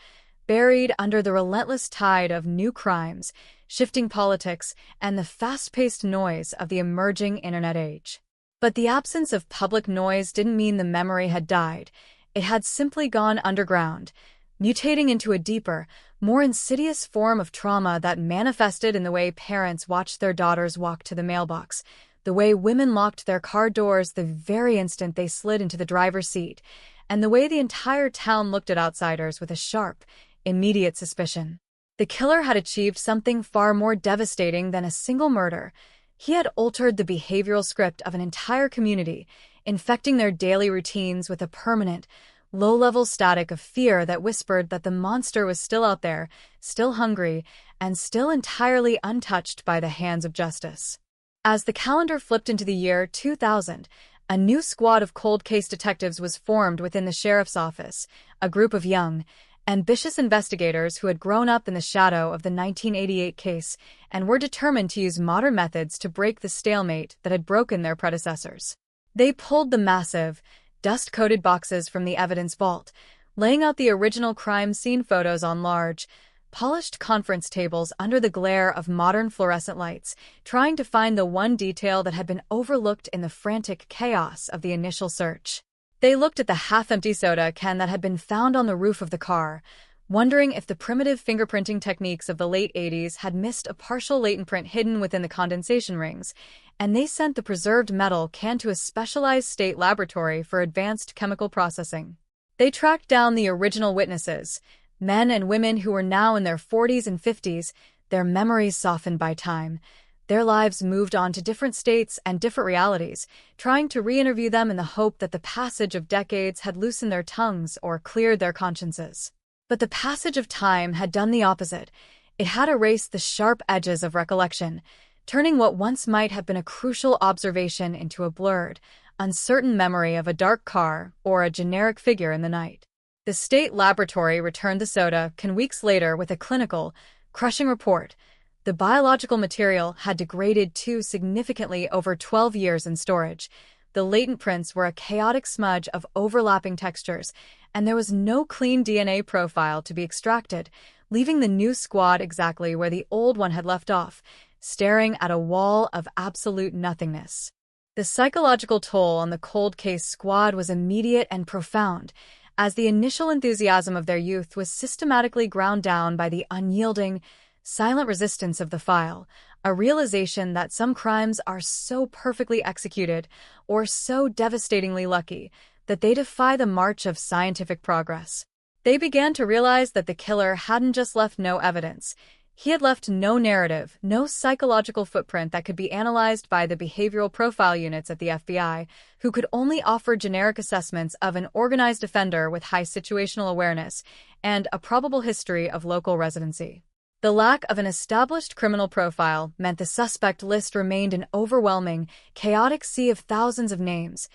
S13: buried under the relentless tide of new crimes, shifting politics, and the fast-paced noise of the emerging internet age. But the absence of public noise didn't mean the memory had died. It had simply gone underground, mutating into a deeper, more insidious form of trauma that manifested in the way parents watched their daughters walk to the mailbox, the way women locked their car doors the very instant they slid into the driver's seat, and the way the entire town looked at outsiders with a sharp, immediate suspicion. The killer had achieved something far more devastating than a single murder. He had altered the behavioral script of an entire community, infecting their daily routines with a permanent, low-level static of fear that whispered that the monster was still out there, still hungry, and still entirely untouched by the hands of justice. As the calendar flipped into the year 2000, a new squad of cold case detectives was formed within the sheriff's office, a group of young, ambitious investigators who had grown up in the shadow of the 1988 case and were determined to use modern methods to break the stalemate that had broken their predecessors. They pulled the massive, dust-coated boxes from the evidence vault, laying out the original crime scene photos on large, polished conference tables under the glare of modern fluorescent lights, trying to find the one detail that had been overlooked in the frantic chaos of the initial search. They looked at the half-empty soda can that had been found on the roof of the car, wondering if the primitive fingerprinting techniques of the late 80s had missed a partial latent print hidden within the condensation rings, and they sent the preserved metal can to a specialized state laboratory for advanced chemical processing. They tracked down the original witnesses, men and women who were now in their 40s and 50s, their memories softened by time. Their lives moved on to different states and different realities, trying to re-interview them in the hope that the passage of decades had loosened their tongues or cleared their consciences. But the passage of time had done the opposite. It had erased the sharp edges of recollection, turning what once might have been a crucial observation into a blurred, uncertain memory of a dark car or a generic figure in the night. The state laboratory returned the soda can weeks later with a clinical, crushing report. The biological material had degraded too significantly over 12 years in storage. The latent prints were a chaotic smudge of overlapping textures, and there was no clean DNA profile to be extracted, leaving the new squad exactly where the old one had left off, staring at a wall of absolute nothingness. The psychological toll on the cold case squad was immediate and profound, as the initial enthusiasm of their youth was systematically ground down by the unyielding, silent resistance of the file, a realization that some crimes are so perfectly executed or so devastatingly lucky that they defy the march of scientific progress. They began to realize that the killer hadn't just left no evidence. He had left no narrative, no psychological footprint that could be analyzed by the behavioral profile units at the FBI, who could only offer generic assessments of an organized offender with high situational awareness and a probable history of local residency. The lack of an established criminal profile meant the suspect list remained an overwhelming, chaotic sea of thousands of names.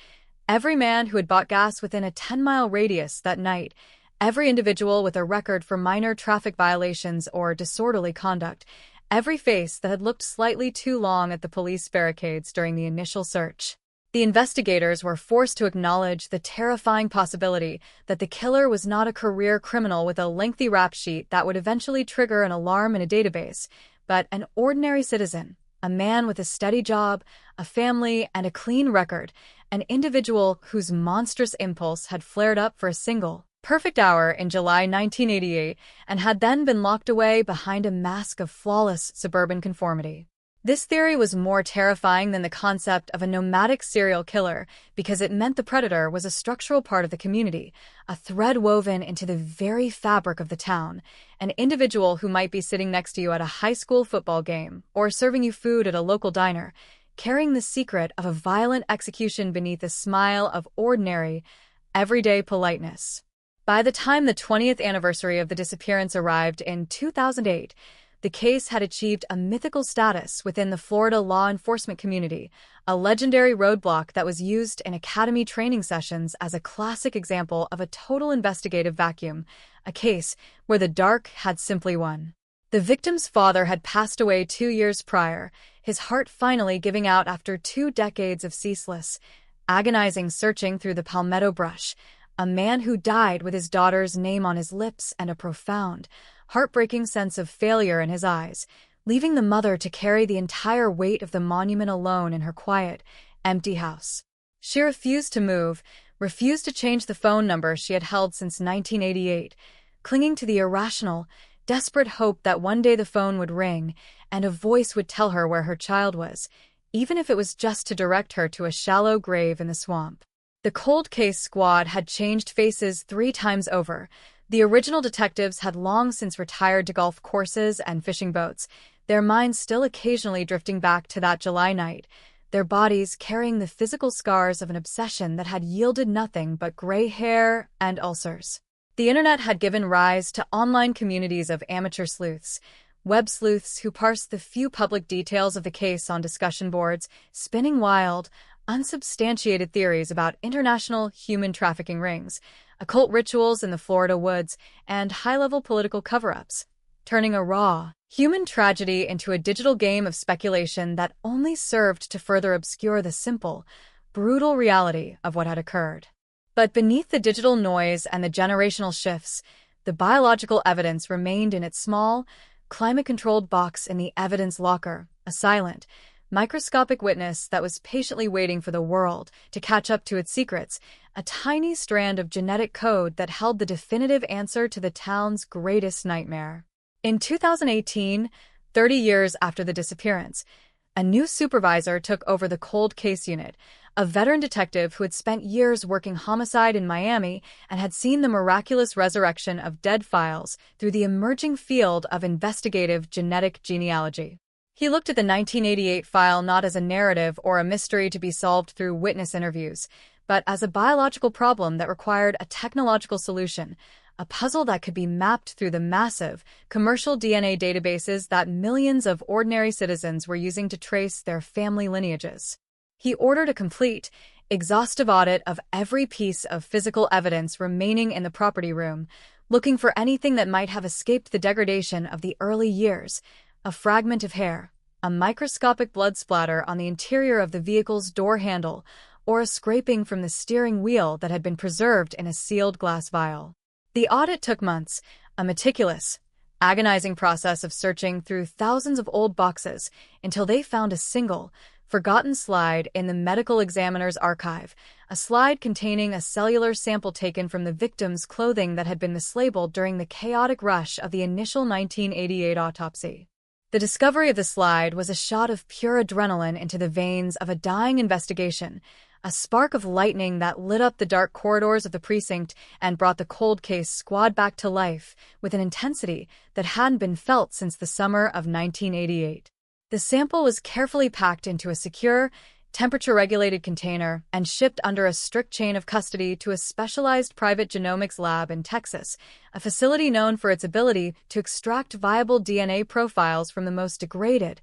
S13: Every man who had bought gas within a 10-mile radius that night, every individual with a record for minor traffic violations or disorderly conduct, every face that had looked slightly too long at the police barricades during the initial search. The investigators were forced to acknowledge the terrifying possibility that the killer was not a career criminal with a lengthy rap sheet that would eventually trigger an alarm in a database, but an ordinary citizen, a man with a steady job, a family, and a clean record, an individual whose monstrous impulse had flared up for a single, perfect hour in July 1988 and had then been locked away behind a mask of flawless suburban conformity. This theory was more terrifying than the concept of a nomadic serial killer because it meant the predator was a structural part of the community, a thread woven into the very fabric of the town, an individual who might be sitting next to you at a high school football game or serving you food at a local diner, carrying the secret of a violent execution beneath a smile of ordinary, everyday politeness. By the time the 20th anniversary of the disappearance arrived in 2008, the case had achieved a mythical status within the Florida law enforcement community, a legendary roadblock that was used in academy training sessions as a classic example of a total investigative vacuum, a case where the dark had simply won. The victim's father had passed away 2 years prior, his heart finally giving out after 2 decades of ceaseless, agonizing searching through the palmetto brush, a man who died with his daughter's name on his lips and a profound, heartbreaking sense of failure in his eyes, leaving the mother to carry the entire weight of the monument alone in her quiet, empty house. She refused to move, refused to change the phone number she had held since 1988, clinging to the irrational, desperate hope that one day the phone would ring and a voice would tell her where her child was, even if it was just to direct her to a shallow grave in the swamp. The cold case squad had changed faces 3 times over. The original detectives had long since retired to golf courses and fishing boats, their minds still occasionally drifting back to that July night, their bodies carrying the physical scars of an obsession that had yielded nothing but gray hair and ulcers. The internet had given rise to online communities of amateur sleuths, web sleuths who parsed the few public details of the case on discussion boards, spinning wild, unsubstantiated theories about international human trafficking rings, occult rituals in the Florida woods, and high-level political cover-ups, turning a raw, human tragedy into a digital game of speculation that only served to further obscure the simple, brutal reality of what had occurred. But beneath the digital noise and the generational shifts, the biological evidence remained in its small, climate-controlled box in the evidence locker, a silent, microscopic witness that was patiently waiting for the world to catch up to its secrets, a tiny strand of genetic code that held the definitive answer to the town's greatest nightmare. In 2018, 30 years after the disappearance, a new supervisor took over the cold case unit, a veteran detective who had spent years working homicide in Miami and had seen the miraculous resurrection of dead files through the emerging field of investigative genetic genealogy. He looked at the 1988 file not as a narrative or a mystery to be solved through witness interviews, but as a biological problem that required a technological solution, a puzzle that could be mapped through the massive, commercial DNA databases that millions of ordinary citizens were using to trace their family lineages. He ordered a complete, exhaustive audit of every piece of physical evidence remaining in the property room, looking for anything that might have escaped the degradation of the early years, a fragment of hair, a microscopic blood splatter on the interior of the vehicle's door handle, or a scraping from the steering wheel that had been preserved in a sealed glass vial. The audit took months, a meticulous, agonizing process of searching through thousands of old boxes until they found a single, forgotten slide in the medical examiner's archive, a slide containing a cellular sample taken from the victim's clothing that had been mislabeled during the chaotic rush of the initial 1988 autopsy. The discovery of the slide was a shot of pure adrenaline into the veins of a dying investigation, a spark of lightning that lit up the dark corridors of the precinct and brought the cold case squad back to life with an intensity that hadn't been felt since the summer of 1988. The sample was carefully packed into a secure, temperature-regulated container and shipped under a strict chain of custody to a specialized private genomics lab in Texas, a facility known for its ability to extract viable DNA profiles from the most degraded,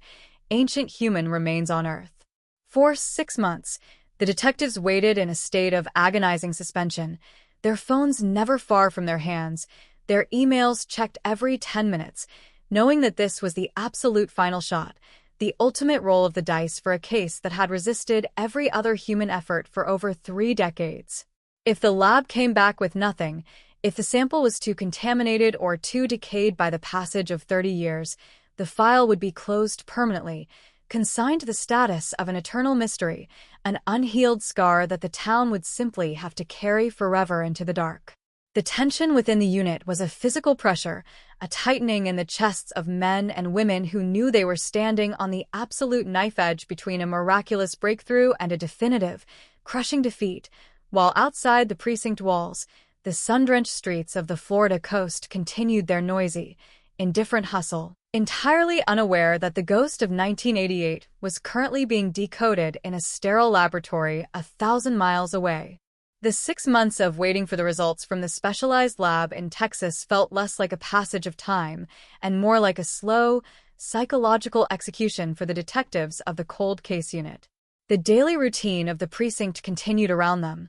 S13: ancient human remains on Earth. For 6 months, the detectives waited in a state of agonizing suspension, their phones never far from their hands, their emails checked every 10 minutes, knowing that this was the absolute final shot, the ultimate roll of the dice for a case that had resisted every other human effort for over 3 decades. If the lab came back with nothing, if the sample was too contaminated or too decayed by the passage of 30 years, the file would be closed permanently, consigned to the status of an eternal mystery, an unhealed scar that the town would simply have to carry forever into the dark. The tension within the unit was a physical pressure, a tightening in the chests of men and women who knew they were standing on the absolute knife edge between a miraculous breakthrough and a definitive, crushing defeat, while outside the precinct walls, the sun-drenched streets of the Florida coast continued their noisy, indifferent hustle, entirely unaware that the ghost of 1988 was currently being decoded in a sterile laboratory 1,000 miles away. The 6 months of waiting for the results from the specialized lab in Texas felt less like a passage of time and more like a slow, psychological execution for the detectives of the Cold Case Unit. The daily routine of the precinct continued around them.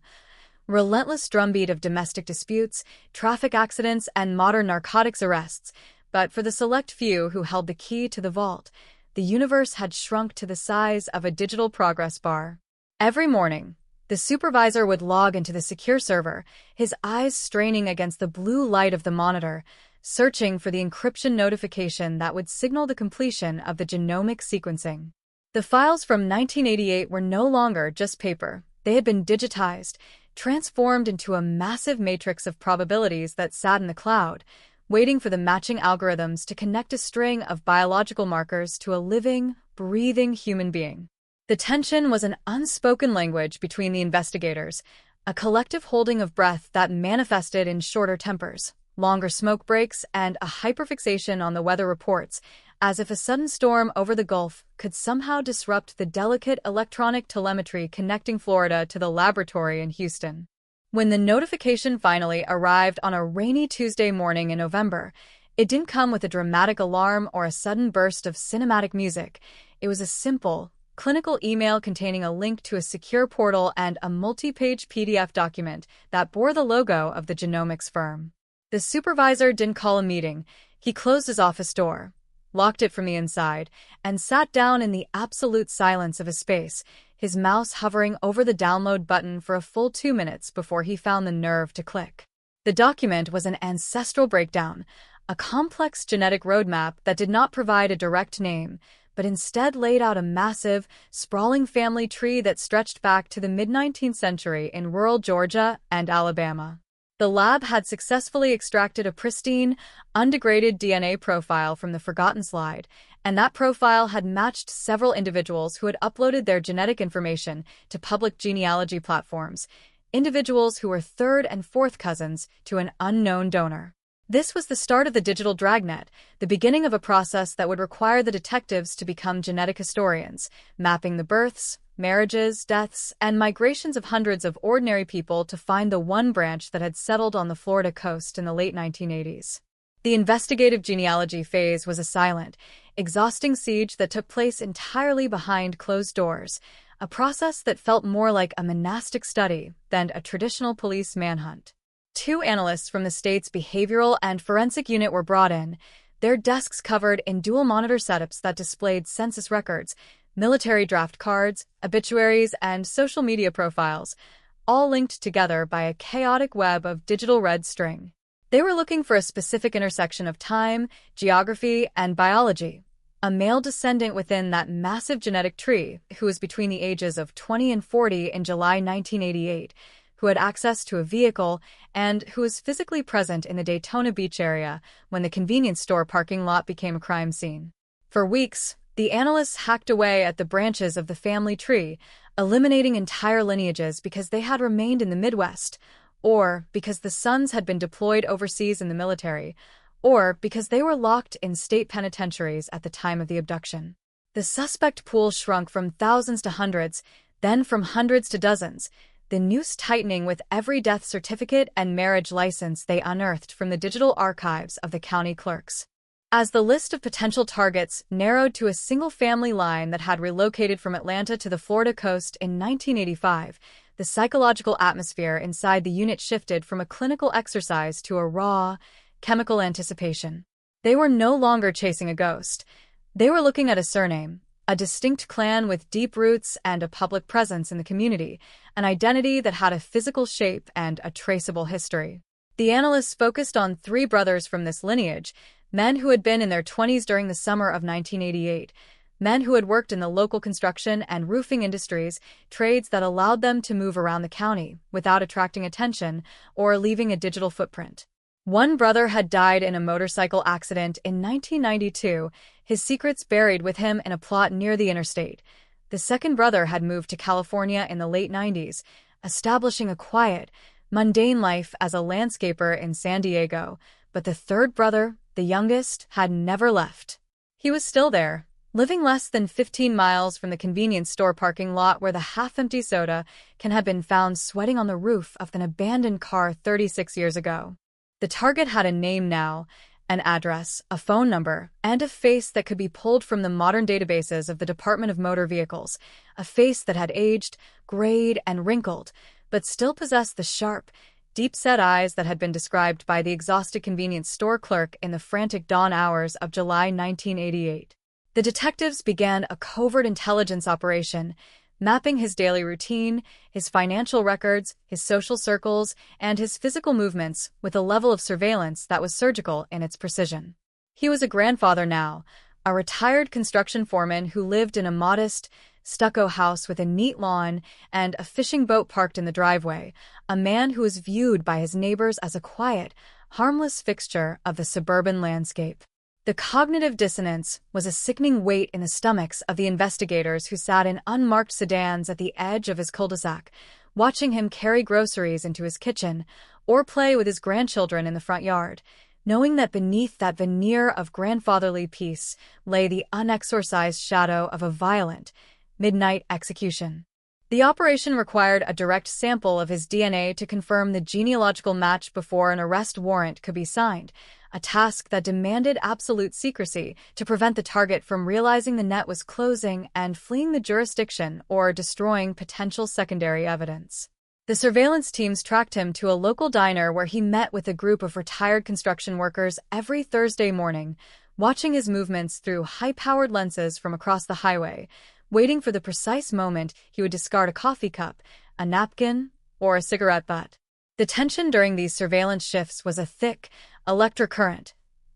S13: Relentless drumbeat of domestic disputes, traffic accidents, and modern narcotics arrests. But for the select few who held the key to the vault, the universe had shrunk to the size of a digital progress bar. Every morning, the supervisor would log into the secure server, his eyes straining against the blue light of the monitor, searching for the encryption notification that would signal the completion of the genomic sequencing. The files from 1988 were no longer just paper. They had been digitized, transformed into a massive matrix of probabilities that sat in the cloud, waiting for the matching algorithms to connect a string of biological markers to a living, breathing human being. The tension was an unspoken language between the investigators, a collective holding of breath that manifested in shorter tempers, longer smoke breaks, and a hyperfixation on the weather reports, as if a sudden storm over the Gulf could somehow disrupt the delicate electronic telemetry connecting Florida to the laboratory in Houston. When the notification finally arrived on a rainy Tuesday morning in November, it didn't come with a dramatic alarm or a sudden burst of cinematic music. It was a simple, clinical email containing a link to a secure portal and a multi-page PDF document that bore the logo of the genomics firm. The supervisor didn't call a meeting. He closed his office door, locked it from the inside, and sat down in the absolute silence of a space, his mouse hovering over the download button for a full 2 minutes before he found the nerve to click. The document was an ancestral breakdown, a complex genetic roadmap that did not provide a direct name, but instead laid out a massive, sprawling family tree that stretched back to the mid-19th century in rural Georgia and Alabama. The lab had successfully extracted a pristine, undegraded DNA profile from the forgotten slide, and that profile had matched several individuals who had uploaded their genetic information to public genealogy platforms, individuals who were third and fourth cousins to an unknown donor. This was the start of the digital dragnet, the beginning of a process that would require the detectives to become genetic historians, mapping the births, marriages, deaths, and migrations of hundreds of ordinary people to find the one branch that had settled on the Florida coast in the late 1980s. The investigative genealogy phase was a silent, exhausting siege that took place entirely behind closed doors, a process that felt more like a monastic study than a traditional police manhunt. 2 analysts from the state's behavioral and forensic unit were brought in, their desks covered in dual monitor setups that displayed census records, military draft cards, obituaries, and social media profiles, all linked together by a chaotic web of digital red string. They were looking for a specific intersection of time, geography, and biology, a male descendant within that massive genetic tree who was between the ages of 20 and 40 in July 1988, who had access to a vehicle, and who was physically present in the Daytona Beach area when the convenience store parking lot became a crime scene. For weeks, the analysts hacked away at the branches of the family tree, eliminating entire lineages because they had remained in the Midwest, or because the sons had been deployed overseas in the military, or because they were locked in state penitentiaries at the time of the abduction. The suspect pool shrunk from thousands to hundreds, then from hundreds to dozens, the noose tightening with every death certificate and marriage license they unearthed from the digital archives of the county clerks. As the list of potential targets narrowed to a single family line that had relocated from Atlanta to the Florida coast in 1985, the psychological atmosphere inside the unit shifted from a clinical exercise to a raw, chemical anticipation. They were no longer chasing a ghost. They were looking at a surname, a distinct clan with deep roots and a public presence in the community, an identity that had a physical shape and a traceable history. The analysts focused on 3 brothers from this lineage, men who had been in their 20s during the summer of 1988, men who had worked in the local construction and roofing industries, trades that allowed them to move around the county without attracting attention or leaving a digital footprint. One brother had died in a motorcycle accident in 1992, his secrets buried with him in a plot near the interstate. The second brother had moved to California in the late 90s, establishing a quiet, mundane life as a landscaper in San Diego. But the third brother, the youngest, had never left. He was still there, living less than 15 miles from the convenience store parking lot where the half-empty soda can have been found sweating on the roof of an abandoned car 36 years ago. The target had a name now, an address, a phone number, and a face that could be pulled from the modern databases of the Department of Motor Vehicles, a face that had aged, grayed, and wrinkled, but still possessed the sharp, deep-set eyes that had been described by the exhausted convenience store clerk in the frantic dawn hours of July 1988. The detectives began a covert intelligence operation, mapping his daily routine, his financial records, his social circles, and his physical movements with a level of surveillance that was surgical in its precision. He was a grandfather now, a retired construction foreman who lived in a modest, stucco house with a neat lawn and a fishing boat parked in the driveway, a man who was viewed by his neighbors as a quiet, harmless fixture of the suburban landscape. The cognitive dissonance was a sickening weight in the stomachs of the investigators who sat in unmarked sedans at the edge of his cul-de-sac, watching him carry groceries into his kitchen or play with his grandchildren in the front yard, knowing that beneath that veneer of grandfatherly peace lay the unexorcised shadow of a violent, midnight execution. The operation required a direct sample of his DNA to confirm the genealogical match before an arrest warrant could be signed, a task that demanded absolute secrecy to prevent the target from realizing the net was closing and fleeing the jurisdiction or destroying potential secondary evidence. The surveillance teams tracked him to a local diner where he met with a group of retired construction workers every Thursday morning, watching his movements through high-powered lenses from across the highway, waiting for the precise moment he would discard a coffee cup, a napkin, or a cigarette butt. The tension during these surveillance shifts was a thick, electric current.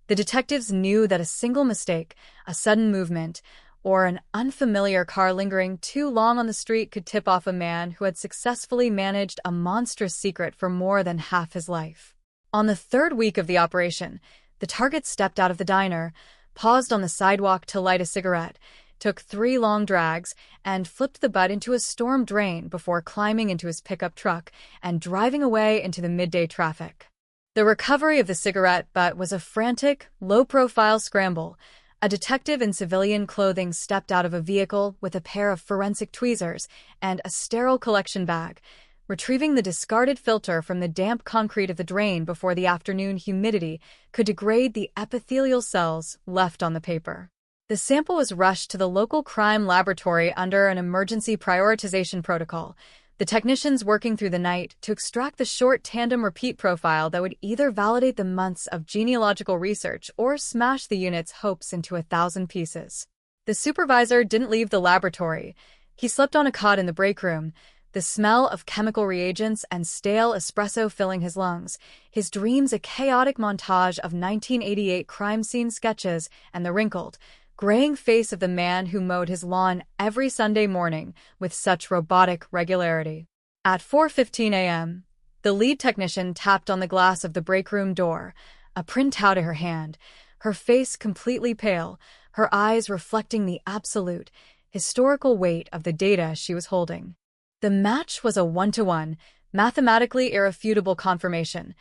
S13: The detectives knew that a single mistake, a sudden movement, or an unfamiliar car lingering too long on the street could tip off a man who had successfully managed a monstrous secret for more than half his life. On the third week of the operation, the target stepped out of the diner, paused on the sidewalk to light a cigarette, took 3 long drags, and flipped the butt into a storm drain before climbing into his pickup truck and driving away into the midday traffic. The recovery of the cigarette butt was a frantic, low-profile scramble. A detective in civilian clothing stepped out of a vehicle with a pair of forensic tweezers and a sterile collection bag, retrieving the discarded filter from the damp concrete of the drain before the afternoon humidity could degrade the epithelial cells left on the paper. The sample was rushed to the local crime laboratory under an emergency prioritization protocol, the technicians working through the night to extract the short tandem repeat profile that would either validate the months of genealogical research or smash the unit's hopes into 1,000 pieces. The supervisor didn't leave the laboratory. He slept on a cot in the break room, the smell of chemical reagents and stale espresso filling his lungs, his dreams a chaotic montage of 1988 crime scene sketches and the wrinkled, graying face of the man who mowed his lawn every Sunday morning with such robotic regularity. At 4:15 a.m., the lead technician tapped on the glass of the break room door, a printout in her hand, her face completely pale, her eyes reflecting the absolute, historical weight of the data she was holding. The match was a 1-to-1, mathematically irrefutable confirmation.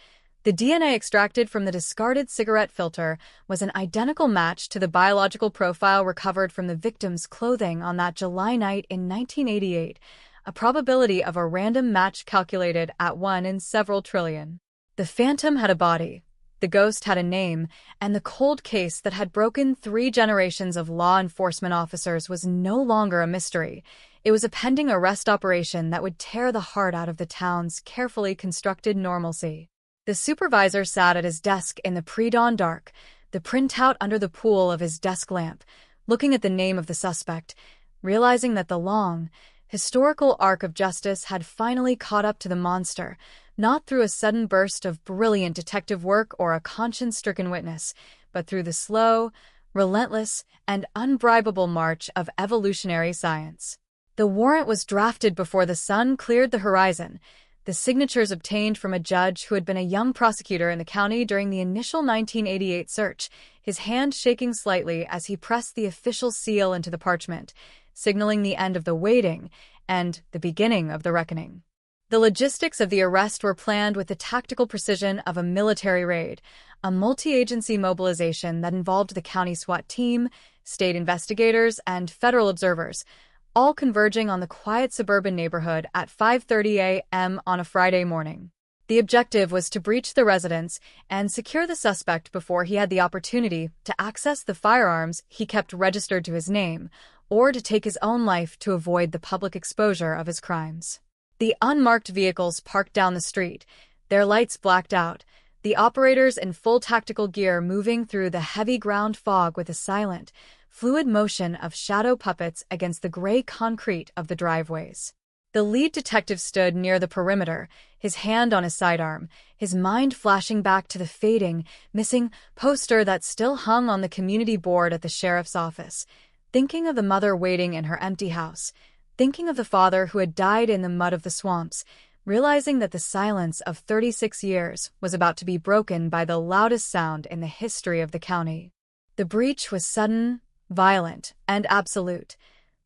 S13: The DNA extracted from the discarded cigarette filter was an identical match to the biological profile recovered from the victim's clothing on that July night in 1988, a probability of a random match calculated at 1 in several trillion. The phantom had a body, the ghost had a name, and the cold case that had broken 3 generations of law enforcement officers was no longer a mystery. It was a pending arrest operation that would tear the heart out of the town's carefully constructed normalcy. The supervisor sat at his desk in the pre-dawn dark, the printout under the pool of his desk lamp, looking at the name of the suspect, realizing that the long, historical arc of justice had finally caught up to the monster, not through a sudden burst of brilliant detective work or a conscience-stricken witness, but through the slow, relentless, and unbribable march of evolutionary science. The warrant was drafted before the sun cleared the horizon, the signatures obtained from a judge who had been a young prosecutor in the county during the initial 1988 search, his hand shaking slightly as he pressed the official seal into the parchment, signaling the end of the waiting and the beginning of the reckoning. The logistics of the arrest were planned with the tactical precision of a military raid, a multi-agency mobilization that involved the county SWAT team, state investigators, and federal observers, all converging on the quiet suburban neighborhood at 5:30 a.m. on a Friday morning. The objective was to breach the residence and secure the suspect before he had the opportunity to access the firearms he kept registered to his name, or to take his own life to avoid the public exposure of his crimes. The unmarked vehicles parked down the street, their lights blacked out, the operators in full tactical gear moving through the heavy ground fog with a silent, fluid motion of shadow puppets against the gray concrete of the driveways. The lead detective stood near the perimeter, his hand on his sidearm, his mind flashing back to the fading, missing poster that still hung on the community board at the sheriff's office, thinking of the mother waiting in her empty house, thinking of the father who had died in the mud of the swamps, realizing that the silence of 36 years was about to be broken by the loudest sound in the history of the county. The breach was sudden, violent, and absolute,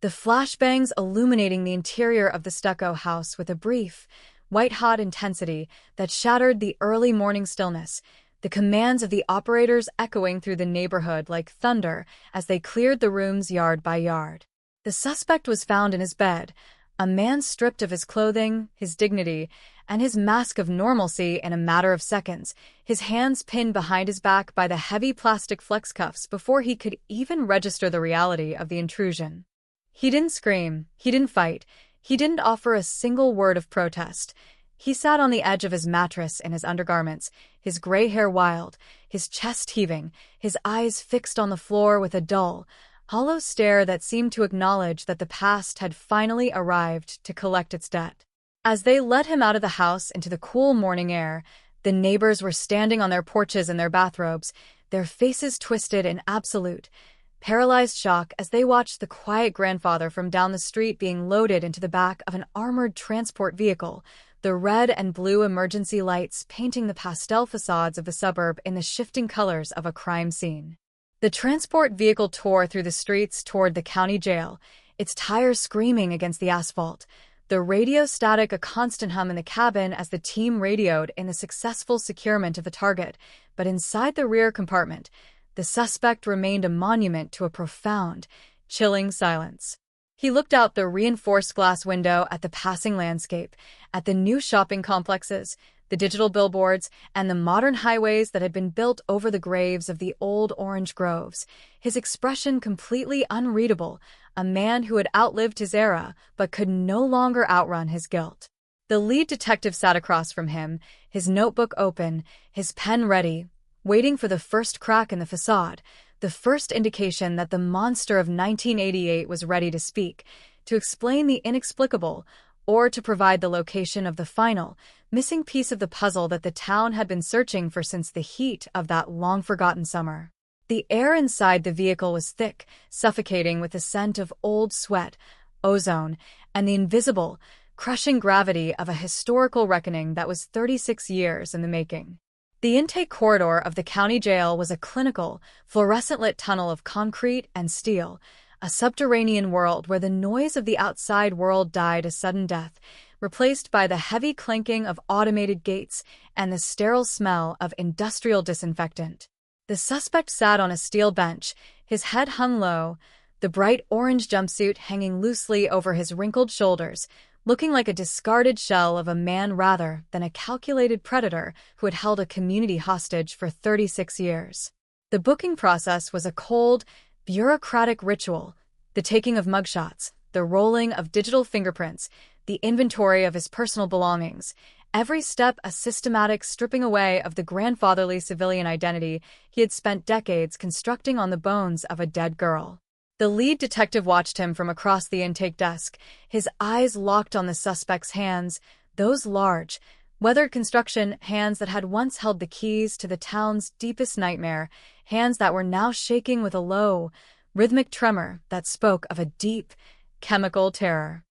S13: the flashbangs illuminating the interior of the stucco house with a brief, white-hot intensity that shattered the early morning stillness, the commands of the operators echoing through the neighborhood like thunder as they cleared the rooms yard by yard. The suspect was found in his bed, a man stripped of his clothing, his dignity, and his mask of normalcy in a matter of seconds, his hands pinned behind his back by the heavy plastic flex cuffs before he could even register the reality of the intrusion. He didn't scream, he didn't fight, he didn't offer a single word of protest. He sat on the edge of his mattress in his undergarments, his gray hair wild, his chest heaving, his eyes fixed on the floor with a dull, hollow stare that seemed to acknowledge that the past had finally arrived to collect its debt. As they led him out of the house into the cool morning air, the neighbors were standing on their porches in their bathrobes, their faces twisted in absolute, paralyzed shock as they watched the quiet grandfather from down the street being loaded into the back of an armored transport vehicle, the red and blue emergency lights painting the pastel facades of the suburb in the shifting colors of a crime scene. The transport vehicle tore through the streets toward the county jail, its tires screaming against the asphalt, the radio static a constant hum in the cabin as the team radioed in the successful securement of the target, but inside the rear compartment, the suspect remained a monument to a profound, chilling silence. He looked out the reinforced glass window at the passing landscape, at the new shopping complexes, the digital billboards, and the modern highways that had been built over the graves of the old orange groves, his expression completely unreadable, a man who had outlived his era but could no longer outrun his guilt. The lead detective sat across from him, his notebook open, his pen ready, waiting for the first crack in the facade, the first indication that the monster of 1988 was ready to speak, to explain the inexplicable, or to provide the location of the final, missing piece of the puzzle that the town had been searching for since the heat of that long-forgotten summer. The air inside the vehicle was thick, suffocating with the scent of old sweat, ozone, and the invisible, crushing gravity of a historical reckoning that was 36 years in the making. The intake corridor of the county jail was a clinical, fluorescent-lit tunnel of concrete and steel, a subterranean world where the noise of the outside world died a sudden death, replaced by the heavy clanking of automated gates and the sterile smell of industrial disinfectant. The suspect sat on a steel bench, his head hung low, the bright orange jumpsuit hanging loosely over his wrinkled shoulders, looking like a discarded shell of a man rather than a calculated predator who had held a community hostage for 36 years. The booking process was a cold, bureaucratic ritual, the taking of mugshots, the rolling of digital fingerprints, the inventory of his personal belongings, every step a systematic stripping away of the grandfatherly civilian identity he had spent decades constructing on the bones of a dead girl. The lead detective watched him from across the intake desk, his eyes locked on the suspect's hands, those large, weathered construction hands that had once held the keys to the town's deepest nightmare, hands that were now shaking with a low, rhythmic tremor that spoke of a deep, chemical terror.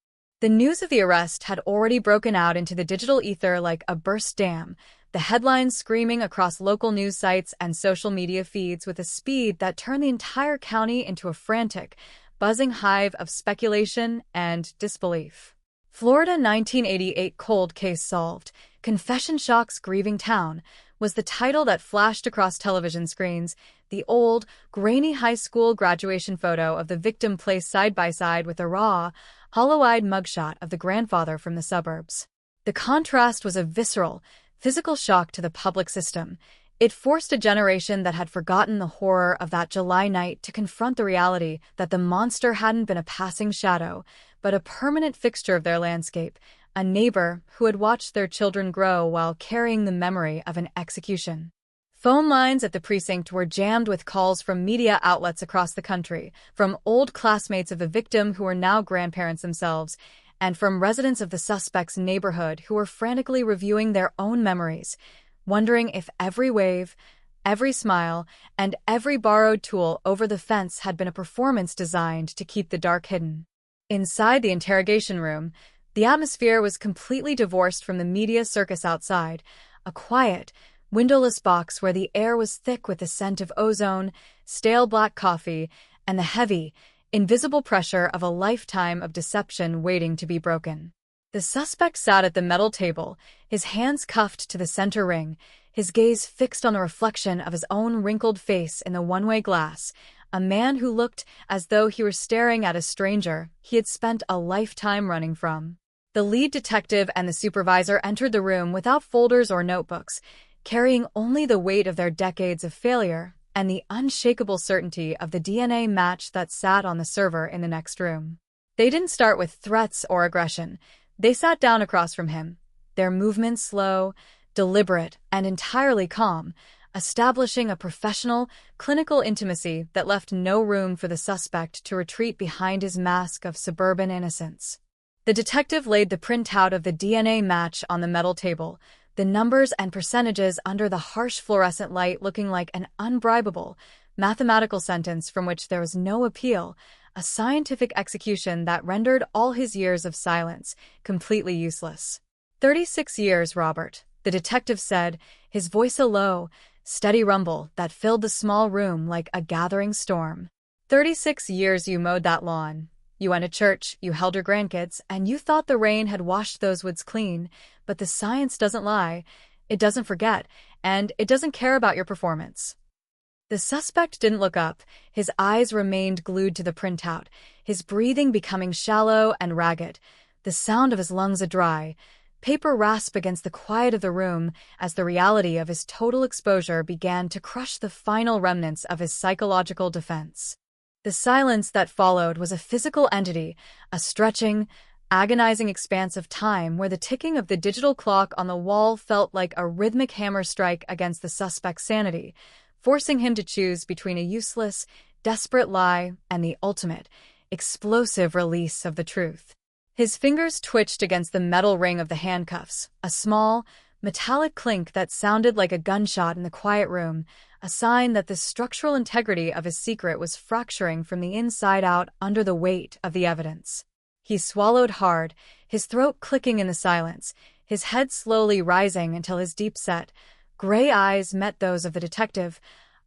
S13: The news of the arrest had already broken out into the digital ether like a burst dam, the headlines screaming across local news sites and social media feeds with a speed that turned the entire county into a frantic, buzzing hive of speculation and disbelief. Florida 1988 Cold Case Solved, Confession Shocks Grieving Town was the title that flashed across television screens. The old, grainy high school graduation photo of the victim placed side by side with a raw, hollow-eyed mugshot of the grandfather from the suburbs. The contrast was a visceral, physical shock to the public system. It forced a generation that had forgotten the horror of that July night to confront the reality that the monster hadn't been a passing shadow, but a permanent fixture of their landscape, a neighbor who had watched their children grow while carrying the memory of an execution. Phone lines at the precinct were jammed with calls from media outlets across the country, from old classmates of the victim who were now grandparents themselves, and from residents of the suspect's neighborhood who were frantically reviewing their own memories, wondering if every wave, every smile, and every borrowed tool over the fence had been a performance designed to keep the dark hidden. Inside the interrogation room, the atmosphere was completely divorced from the media circus outside, a quiet, windowless box where the air was thick with the scent of ozone, stale black coffee, and the heavy, invisible pressure of a lifetime of deception waiting to be broken. The suspect sat at the metal table, his hands cuffed to the center ring, his gaze fixed on the reflection of his own wrinkled face in the one-way glass, a man who looked as though he were staring at a stranger he had spent a lifetime running from. The lead detective and the supervisor entered the room without folders or notebooks, carrying only the weight of their decades of failure and the unshakable certainty of the DNA match that sat on the server in the next room. They didn't start with threats or aggression. They sat down across from him, their movements slow, deliberate, and entirely calm, establishing a professional, clinical intimacy that left no room for the suspect to retreat behind his mask of suburban innocence. The detective laid the printout of the DNA match on the metal table, the numbers and percentages under the harsh fluorescent light looking like an unbribable, mathematical sentence from which there was no appeal, a scientific execution that rendered all his years of silence completely useless. 36 years, Robert, the detective said, his voice a low, steady rumble that filled the small room like a gathering storm. 36 years you mowed that lawn. You went to church, you held your grandkids, and you thought the rain had washed those woods clean, but the science doesn't lie, it doesn't forget, and it doesn't care about your performance. The suspect didn't look up. His eyes remained glued to the printout, his breathing becoming shallow and ragged, the sound of his lungs a dry, paper rasp against the quiet of the room as the reality of his total exposure began to crush the final remnants of his psychological defense. The silence that followed was a physical entity, a stretching, agonizing expanse of time where the ticking of the digital clock on the wall felt like a rhythmic hammer strike against the suspect's sanity, forcing him to choose between a useless, desperate lie and the ultimate, explosive release of the truth. His fingers twitched against the metal ring of the handcuffs, a small, metallic clink that sounded like a gunshot in the quiet room, a sign that the structural integrity of his secret was fracturing from the inside out under the weight of the evidence. He swallowed hard, his throat clicking in the silence, his head slowly rising until his deep-set, gray eyes met those of the detective,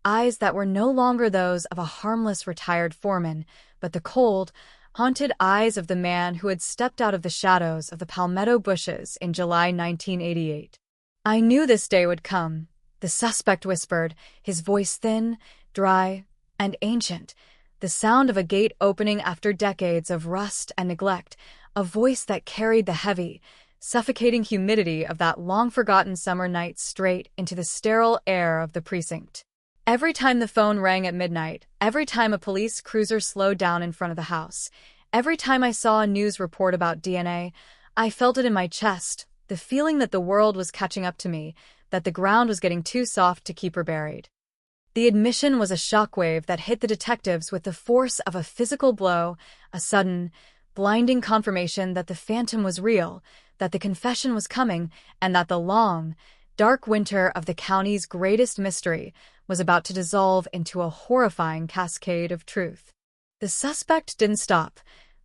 S13: eyes that were no longer those of a harmless retired foreman, but the cold, haunted eyes of the man who had stepped out of the shadows of the palmetto bushes in July 1988. I knew this day would come, the suspect whispered, his voice thin, dry, and ancient, the sound of a gate opening after decades of rust and neglect, a voice that carried the heavy, suffocating humidity of that long-forgotten summer night straight into the sterile air of the precinct. Every time the phone rang at midnight, every time a police cruiser slowed down in front of the house, every time I saw a news report about DNA, I felt it in my chest, the feeling that the world was catching up to me, that the ground was getting too soft to keep her buried. The admission was a shockwave that hit the detectives with the force of a physical blow, a sudden, blinding confirmation that the phantom was real, that the confession was coming, and that the long, dark winter of the county's greatest mystery was about to dissolve into a horrifying cascade of truth. The suspect didn't stop.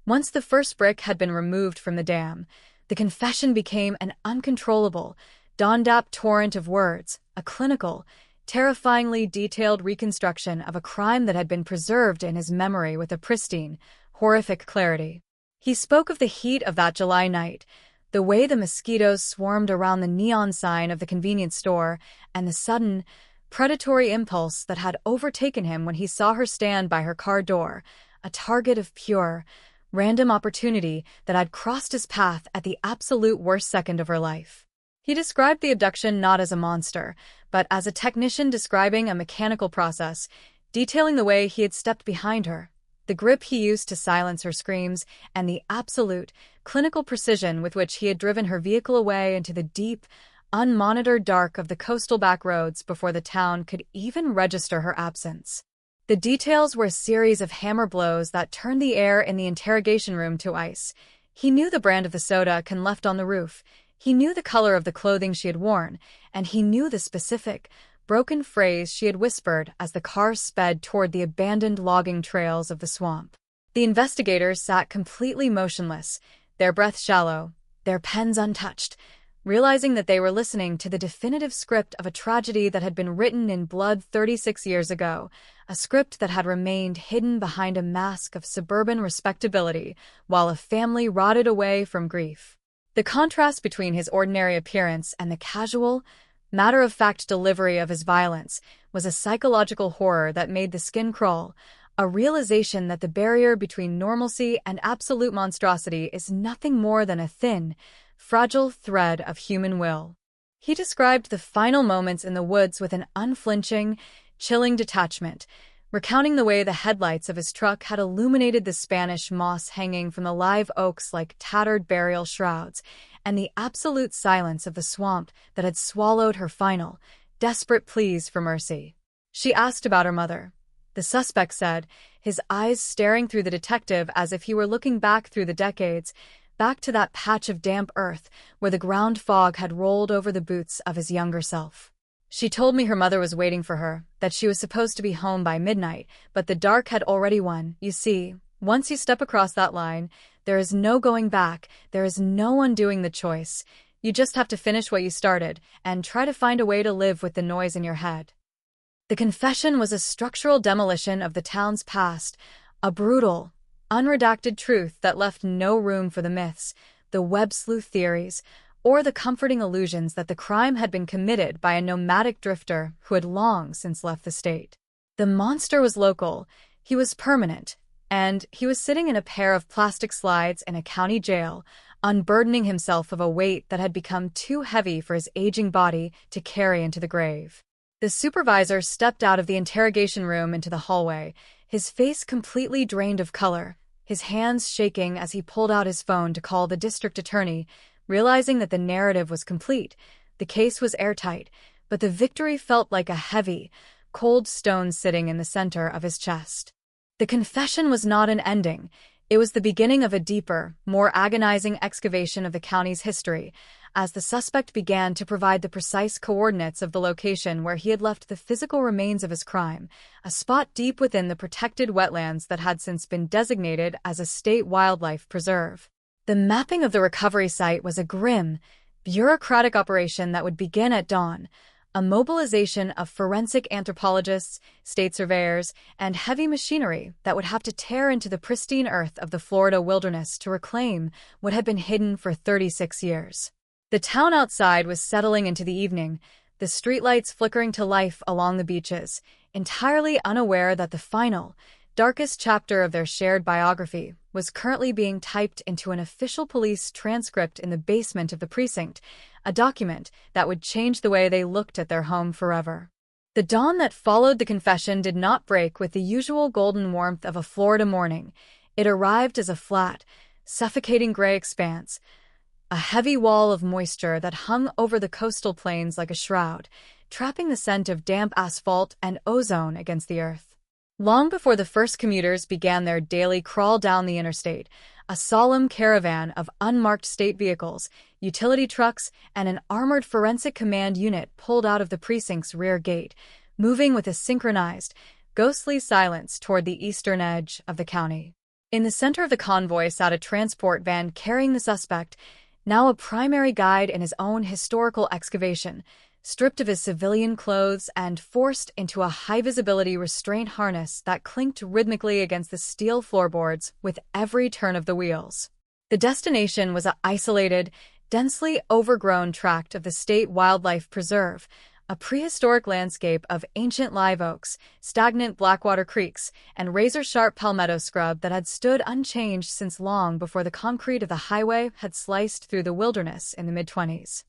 S13: Once the first brick had been removed from the dam, the confession became an uncontrollable, dawn-dap torrent of words, a clinical, terrifyingly detailed reconstruction of a crime that had been preserved in his memory with a pristine, horrific clarity. He spoke of the heat of that July night, the way the mosquitoes swarmed around the neon sign of the convenience store, and the sudden, predatory impulse that had overtaken him when he saw her stand by her car door, a target of pure, random opportunity that had crossed his path at the absolute worst second of her life. He described the abduction not as a monster, but as a technician describing a mechanical process, detailing the way he had stepped behind her, the grip he used to silence her screams, and the absolute, clinical precision with which he had driven her vehicle away into the deep, unmonitored dark of the coastal back roads before the town could even register her absence. The details were a series of hammer blows that turned the air in the interrogation room to ice. He knew the brand of the soda Ken left on the roof. He knew the color of the clothing she had worn, and he knew the specific, broken phrase she had whispered as the car sped toward the abandoned logging trails of the swamp. The investigators sat completely motionless, their breath shallow, their pens untouched, realizing that they were listening to the definitive script of a tragedy that had been written in blood 36 years ago, a script that had remained hidden behind a mask of suburban respectability while a family rotted away from grief. The contrast between his ordinary appearance and the casual, matter-of-fact delivery of his violence was a psychological horror that made the skin crawl, a realization that the barrier between normalcy and absolute monstrosity is nothing more than a thin, fragile thread of human will. He described the final moments in the woods with an unflinching, chilling detachment, recounting the way the headlights of his truck had illuminated the Spanish moss hanging from the live oaks like tattered burial shrouds, and the absolute silence of the swamp that had swallowed her final, desperate pleas for mercy. She asked about her mother. The suspect said, his eyes staring through the detective as if he were looking back through the decades, back to that patch of damp earth where the ground fog had rolled over the boots of his younger self. She told me her mother was waiting for her, that she was supposed to be home by midnight, but the dark had already won. You see, once you step across that line, there is no going back, there is no undoing the choice. You just have to finish what you started, and try to find a way to live with the noise in your head. The confession was a structural demolition of the town's past, a brutal, unredacted truth that left no room for the myths, the web sleuth theories, or the comforting illusions that the crime had been committed by a nomadic drifter who had long since left the state. The monster was local, he was permanent, and he was sitting in a pair of plastic slides in a county jail, unburdening himself of a weight that had become too heavy for his aging body to carry into the grave. The supervisor stepped out of the interrogation room into the hallway, his face completely drained of color, his hands shaking as he pulled out his phone to call the district attorney, realizing that the narrative was complete, the case was airtight, but the victory felt like a heavy, cold stone sitting in the center of his chest. The confession was not an ending. It was the beginning of a deeper, more agonizing excavation of the county's history, as the suspect began to provide the precise coordinates of the location where he had left the physical remains of his crime, a spot deep within the protected wetlands that had since been designated as a state wildlife preserve. The mapping of the recovery site was a grim, bureaucratic operation that would begin at dawn, a mobilization of forensic anthropologists, state surveyors, and heavy machinery that would have to tear into the pristine earth of the Florida wilderness to reclaim what had been hidden for 36 years. The town outside was settling into the evening, the streetlights flickering to life along the beaches, entirely unaware that the final, darkest chapter of their shared biography was currently being typed into an official police transcript in the basement of the precinct, a document that would change the way they looked at their home forever. The dawn that followed the confession did not break with the usual golden warmth of a Florida morning. It arrived as a flat, suffocating gray expanse, a heavy wall of moisture that hung over the coastal plains like a shroud, trapping the scent of damp asphalt and ozone against the earth. Long before the first commuters began their daily crawl down the interstate, a solemn caravan of unmarked state vehicles, utility trucks, and an armored forensic command unit pulled out of the precinct's rear gate, moving with a synchronized, ghostly silence toward the eastern edge of the county. In the center of the convoy sat a transport van carrying the suspect, now a primary guide in his own historical excavation, stripped of his civilian clothes and forced into a high-visibility restraint harness that clinked rhythmically against the steel floorboards with every turn of the wheels. The destination was an isolated, densely overgrown tract of the State Wildlife Preserve, a prehistoric landscape of ancient live oaks, stagnant blackwater creeks, and razor-sharp palmetto scrub that had stood unchanged since long before the concrete of the highway had sliced through the wilderness in the mid-20s.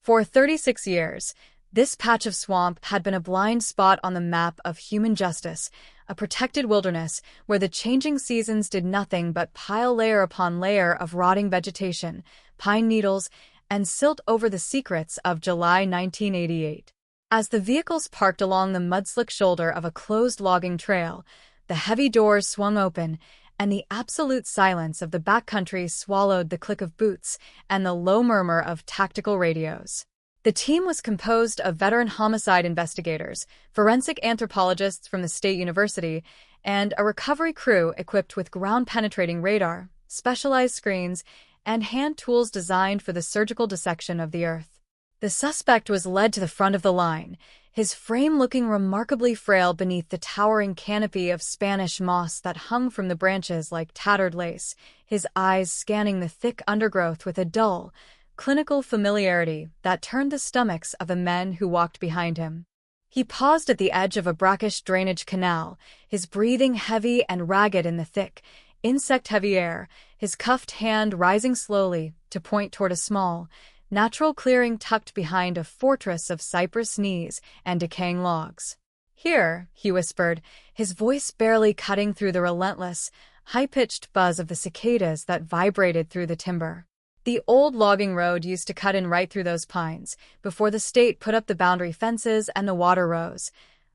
S13: For 36 years, this patch of swamp had been a blind spot on the map of human justice, a protected wilderness where the changing seasons did nothing but pile layer upon layer of rotting vegetation, pine needles, and silt over the secrets of July 1988. As the vehicles parked along the mudslick shoulder of a closed logging trail, the heavy doors swung open, and the absolute silence of the backcountry swallowed the click of boots and the low murmur of tactical radios. The team was composed of veteran homicide investigators, forensic anthropologists from the State University, and a recovery crew equipped with ground-penetrating radar, specialized screens, and hand tools designed for the surgical dissection of the earth. The suspect was led to the front of the line, his frame looking remarkably frail beneath the towering canopy of Spanish moss that hung from the branches like tattered lace, his eyes scanning the thick undergrowth with a dull, clinical familiarity that turned the stomachs of the men who walked behind him. He paused at the edge of a brackish drainage canal, his breathing heavy and ragged in the thick, insect-heavy air, his cuffed hand rising slowly to point toward a small, natural clearing tucked behind a fortress of cypress knees and decaying logs. "Here," he whispered, his voice barely cutting through the relentless, high-pitched buzz of the cicadas that vibrated through the timber. The old logging road used to cut in right through those pines, before the state put up the boundary fences and the water rose.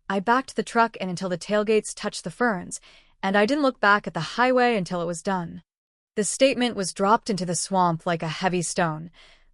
S13: I backed the truck in until the tailgates touched the ferns, and I didn't look back at the highway until it was done. The statement was dropped into the swamp like a heavy stone,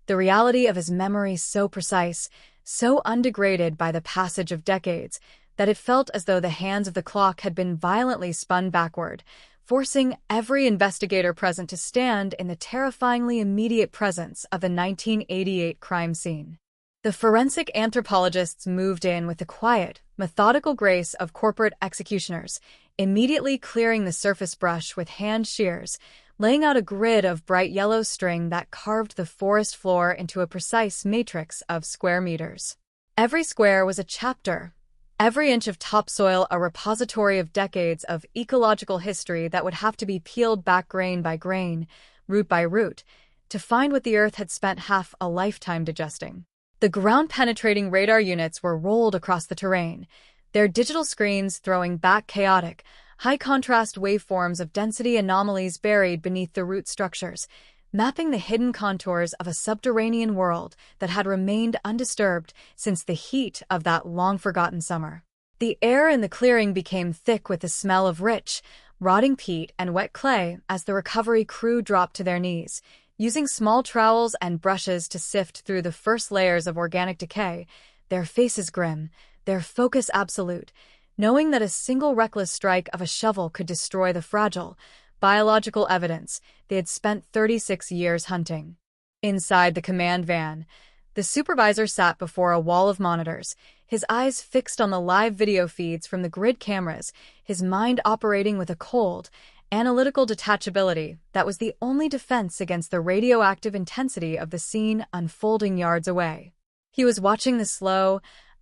S13: the reality of his memory so precise, so undegraded by the passage of decades, that it felt as though the hands of the clock had been violently spun backward, forcing every investigator present to stand in the terrifyingly immediate presence of the 1988 crime scene. The forensic anthropologists moved in with the quiet, methodical grace of corporate executioners, immediately clearing the surface brush with hand shears, laying out a grid of bright yellow string that carved the forest floor into a precise matrix of square meters. Every square was a chapter, every inch of topsoil a repository of decades of ecological history that would have to be peeled back grain by grain, root by root, to find what the Earth had spent half a lifetime digesting. The ground-penetrating radar units were rolled across the terrain, their digital screens throwing back chaotic, high-contrast waveforms of density anomalies buried beneath the root structures, mapping the hidden contours of a subterranean world that had remained undisturbed since the heat of that long-forgotten summer. The air in the clearing became thick with the smell of rich, rotting peat and wet clay as the recovery crew dropped to their knees, using small trowels and brushes to sift through the first layers of organic decay, their faces grim, their focus absolute, knowing that a single reckless strike of a shovel could destroy the fragile, biological evidence they had spent 36 years hunting. Inside the command van, the supervisor sat before a wall of monitors, his eyes fixed on the live video feeds from the grid cameras, his mind operating with a cold, analytical detachability that was the only defense against the radioactive intensity of the scene unfolding yards away. He was watching the slow,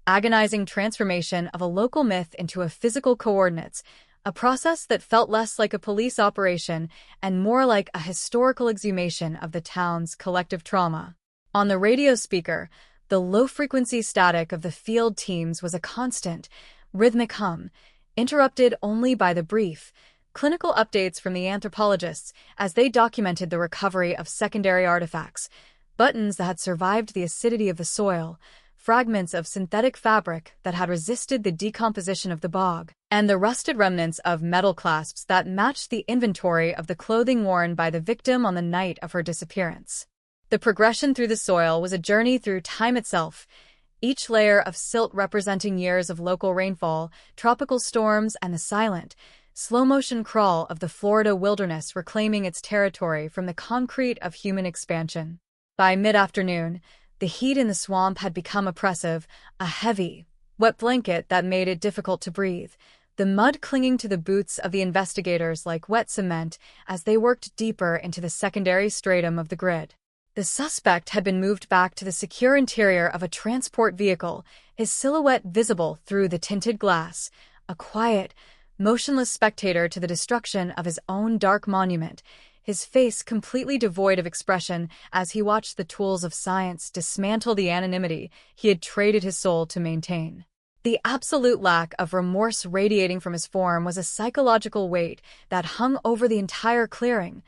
S13: agonizing transformation of a local myth into a physical coordinates, a process that felt less like a police operation and more like a historical exhumation of the town's collective trauma. On the radio speaker, the low-frequency static of the field teams was a constant, rhythmic hum, interrupted only by the brief, clinical updates from the anthropologists as they documented the recovery of secondary artifacts, buttons that had survived the acidity of the soil, fragments of synthetic fabric that had resisted the decomposition of the bog, and the rusted remnants of metal clasps that matched the inventory of the clothing worn by the victim on the night of her disappearance. The progression through the soil was a journey through time itself, each layer of silt representing years of local rainfall, tropical storms, and the silent, slow-motion crawl of the Florida wilderness reclaiming its territory from the concrete of human expansion. By mid-afternoon, The heat in the swamp had become oppressive, a heavy, wet blanket that made it difficult to breathe, the mud clinging to the boots of the investigators like wet cement as they worked deeper into the secondary stratum of the grid. The suspect had been moved back to the secure interior of a transport vehicle, his silhouette visible through the tinted glass, a quiet, motionless spectator to the destruction of his own dark monument, his face completely devoid of expression as he watched the tools of science dismantle the anonymity he had traded his soul to maintain. The absolute lack of remorse radiating from his form was a psychological weight that hung over the entire clearing,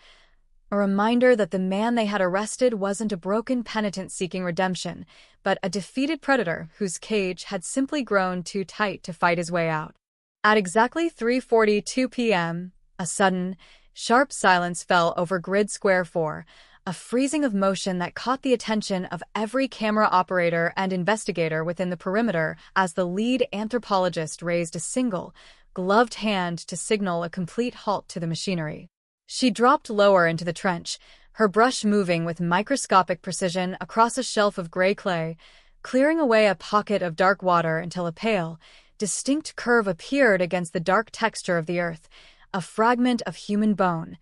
S13: a reminder that the man they had arrested wasn't a broken penitent seeking redemption, but a defeated predator whose cage had simply grown too tight to fight his way out. At exactly 3:42 p.m., a sudden, sharp silence fell over Grid Square 4, a freezing of motion that caught the attention of every camera operator and investigator within the perimeter as the lead anthropologist raised a single, gloved hand to signal a complete halt to the machinery. She dropped lower into the trench, her brush moving with microscopic precision across a shelf of gray clay, clearing away a pocket of dark water until a pale, distinct curve appeared against the dark texture of the earth, a fragment of human bone,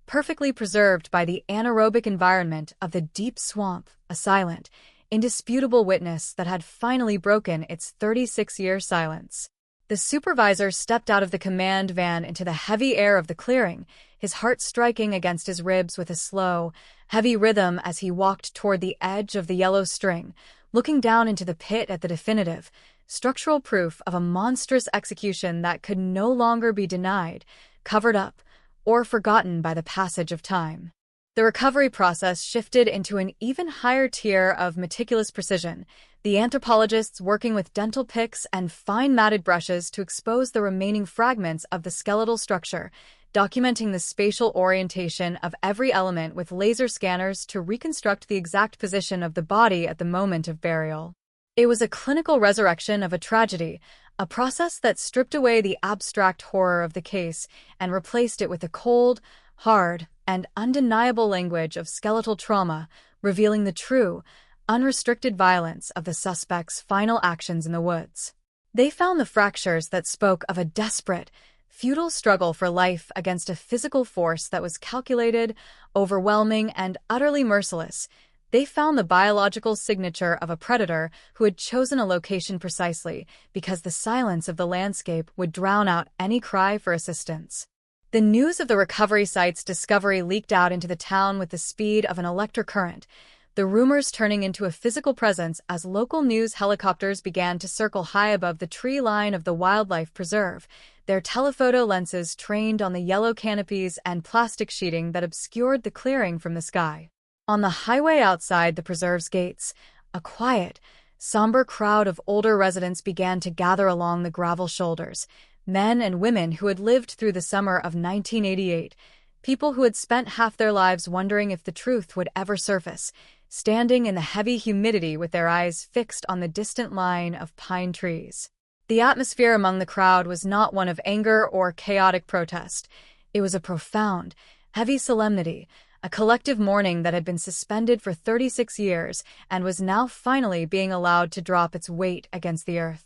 S13: perfectly preserved by the anaerobic environment of the deep swamp, a silent, indisputable witness that had finally broken its 36-year silence. The supervisor stepped out of the command van into the heavy air of the clearing, his heart striking against his ribs with a slow, heavy rhythm as he walked toward the edge of the yellow string, looking down into the pit at the definitive, structural proof of a monstrous execution that could no longer be denied, covered up, or forgotten by the passage of time. The recovery process shifted into an even higher tier of meticulous precision, the anthropologists working with dental picks and fine matted brushes to expose the remaining fragments of the skeletal structure, documenting the spatial orientation of every element with laser scanners to reconstruct the exact position of the body at the moment of burial. It was a clinical resurrection of a tragedy, a process that stripped away the abstract horror of the case and replaced it with a cold, hard, and undeniable language of skeletal trauma, revealing the true, unrestricted violence of the suspect's final actions in the woods. They found the fractures that spoke of a desperate, futile struggle for life against a physical force that was calculated, overwhelming, and utterly merciless. They found the biological signature of a predator who had chosen a location precisely because the silence of the landscape would drown out any cry for assistance. The news of the recovery site's discovery leaked out into the town with the speed of an electric current, the rumors turning into a physical presence as local news helicopters began to circle high above the tree line of the wildlife preserve, their telephoto lenses trained on the yellow canopies and plastic sheeting that obscured the clearing from the sky. On the highway outside the preserve's gates, a quiet, somber crowd of older residents began to gather along the gravel shoulders, men and women who had lived through the summer of 1988, people who had spent half their lives wondering if the truth would ever surface, standing in the heavy humidity with their eyes fixed on the distant line of pine trees. The atmosphere among the crowd was not one of anger or chaotic protest. It was a profound, heavy solemnity, a collective mourning that had been suspended for 36 years and was now finally being allowed to drop its weight against the earth.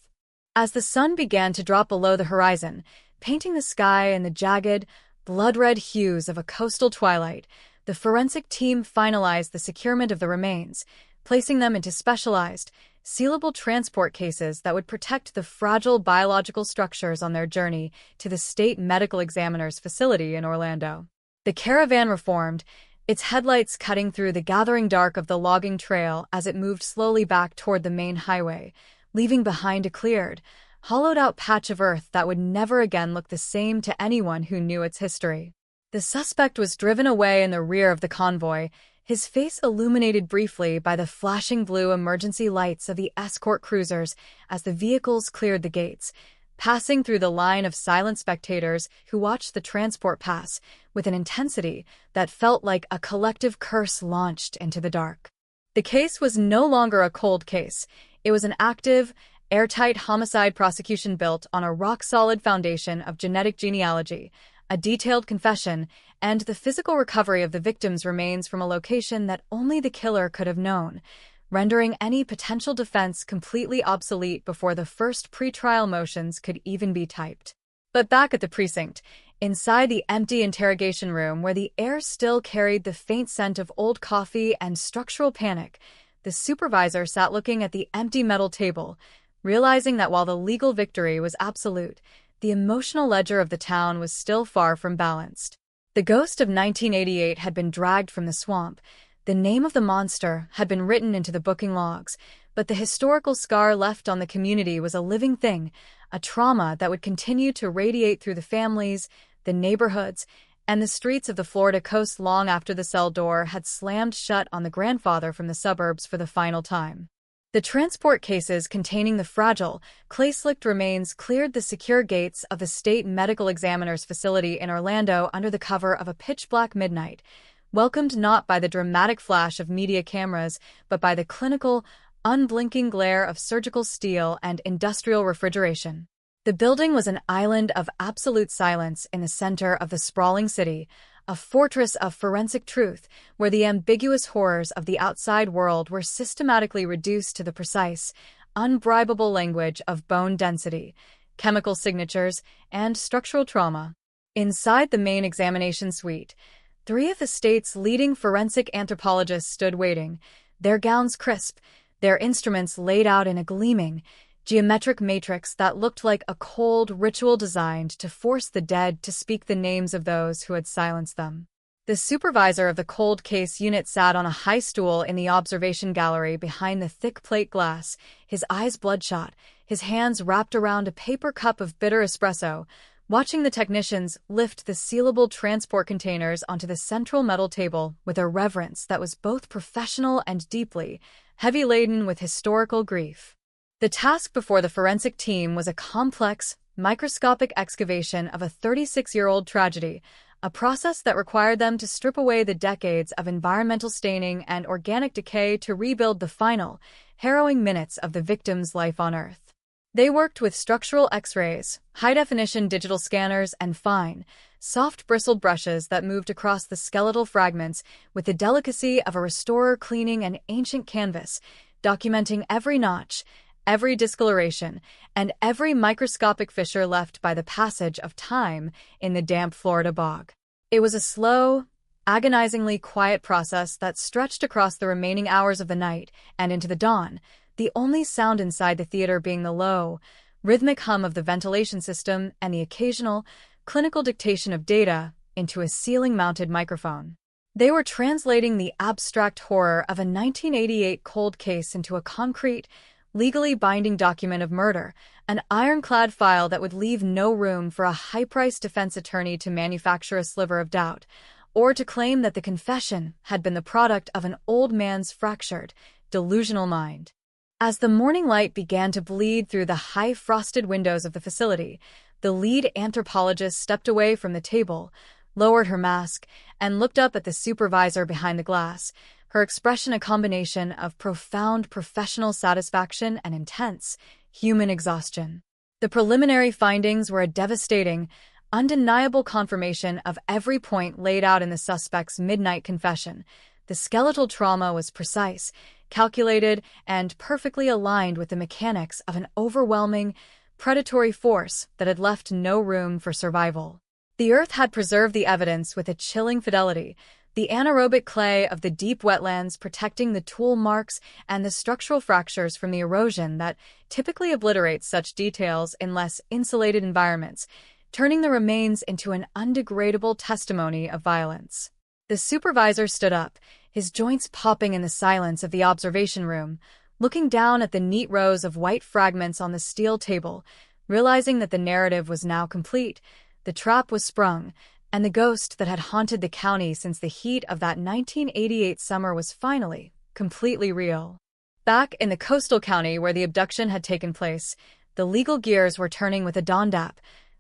S13: As the sun began to drop below the horizon, painting the sky in the jagged, blood-red hues of a coastal twilight, the forensic team finalized the securement of the remains, placing them into specialized, sealable transport cases that would protect the fragile biological structures on their journey to the state medical examiner's facility in Orlando. The caravan reformed, its headlights cutting through the gathering dark of the logging trail as it moved slowly back toward the main highway, leaving behind a cleared, hollowed-out patch of earth that would never again look the same to anyone who knew its history. The suspect was driven away in the rear of the convoy, his face illuminated briefly by the flashing blue emergency lights of the escort cruisers as the vehicles cleared the gates, passing through the line of silent spectators who watched the transport pass with an intensity that felt like a collective curse launched into the dark. The case was no longer a cold case. It was an active, airtight homicide prosecution built on a rock-solid foundation of genetic genealogy, a detailed confession, and the physical recovery of the victim's remains from a location that only the killer could have known, rendering any potential defense completely obsolete before the first pretrial motions could even be typed. But back at the precinct, inside the empty interrogation room where the air still carried the faint scent of old coffee and structural panic, the supervisor sat looking at the empty metal table, realizing that while the legal victory was absolute, the emotional ledger of the town was still far from balanced. The ghost of 1988 had been dragged from the swamp. The name of the monster had been written into the booking logs, but the historical scar left on the community was a living thing, a trauma that would continue to radiate through the families, the neighborhoods, and the streets of the Florida coast long after the cell door had slammed shut on the grandfather from the suburbs for the final time. The transport cases containing the fragile, clay-slicked remains cleared the secure gates of the state medical examiner's facility in Orlando under the cover of a pitch-black midnight, welcomed not by the dramatic flash of media cameras, but by the clinical, unblinking glare of surgical steel and industrial refrigeration. The building was an island of absolute silence in the center of the sprawling city, a fortress of forensic truth where the ambiguous horrors of the outside world were systematically reduced to the precise, unbribable language of bone density, chemical signatures, and structural trauma. Inside the main examination suite, 3 of the state's leading forensic anthropologists stood waiting, their gowns crisp, their instruments laid out in a gleaming, geometric matrix that looked like a cold ritual designed to force the dead to speak the names of those who had silenced them. The supervisor of the cold case unit sat on a high stool in the observation gallery behind the thick plate glass, his eyes bloodshot, his hands wrapped around a paper cup of bitter espresso, watching the technicians lift the sealable transport containers onto the central metal table with a reverence that was both professional and deeply, heavy-laden with historical grief. The task before the forensic team was a complex, microscopic excavation of a 36-year-old tragedy, a process that required them to strip away the decades of environmental staining and organic decay to rebuild the final, harrowing minutes of the victim's life on Earth. They worked with structural X-rays, high-definition digital scanners, and fine, soft bristled brushes that moved across the skeletal fragments with the delicacy of a restorer cleaning an ancient canvas, documenting every notch, every discoloration, and every microscopic fissure left by the passage of time in the damp Florida bog. It was a slow, agonizingly quiet process that stretched across the remaining hours of the night and into the dawn, the only sound inside the theater being the low, rhythmic hum of the ventilation system and the occasional, clinical dictation of data into a ceiling-mounted microphone. They were translating the abstract horror of a 1988 cold case into a concrete, legally binding document of murder, an ironclad file that would leave no room for a high-priced defense attorney to manufacture a sliver of doubt, or to claim that the confession had been the product of an old man's fractured, delusional mind. As the morning light began to bleed through the high-frosted windows of the facility, the lead anthropologist stepped away from the table, lowered her mask, and looked up at the supervisor behind the glass, her expression a combination of profound professional satisfaction and intense human exhaustion. The preliminary findings were a devastating, undeniable confirmation of every point laid out in the suspect's midnight confession. The skeletal trauma was precise, calculated, and perfectly aligned with the mechanics of an overwhelming, predatory force that had left no room for survival. The earth had preserved the evidence with a chilling fidelity, the anaerobic clay of the deep wetlands protecting the tool marks and the structural fractures from the erosion that typically obliterates such details in less insulated environments, turning the remains into an undegradable testimony of violence. The supervisor stood up, his joints popping in the silence of the observation room, looking down at the neat rows of white fragments on the steel table, realizing that the narrative was now complete, the trap was sprung, and the ghost that had haunted the county since the heat of that 1988 summer was finally, completely real. Back in the coastal county where the abduction had taken place, the legal gears were turning with a dondap,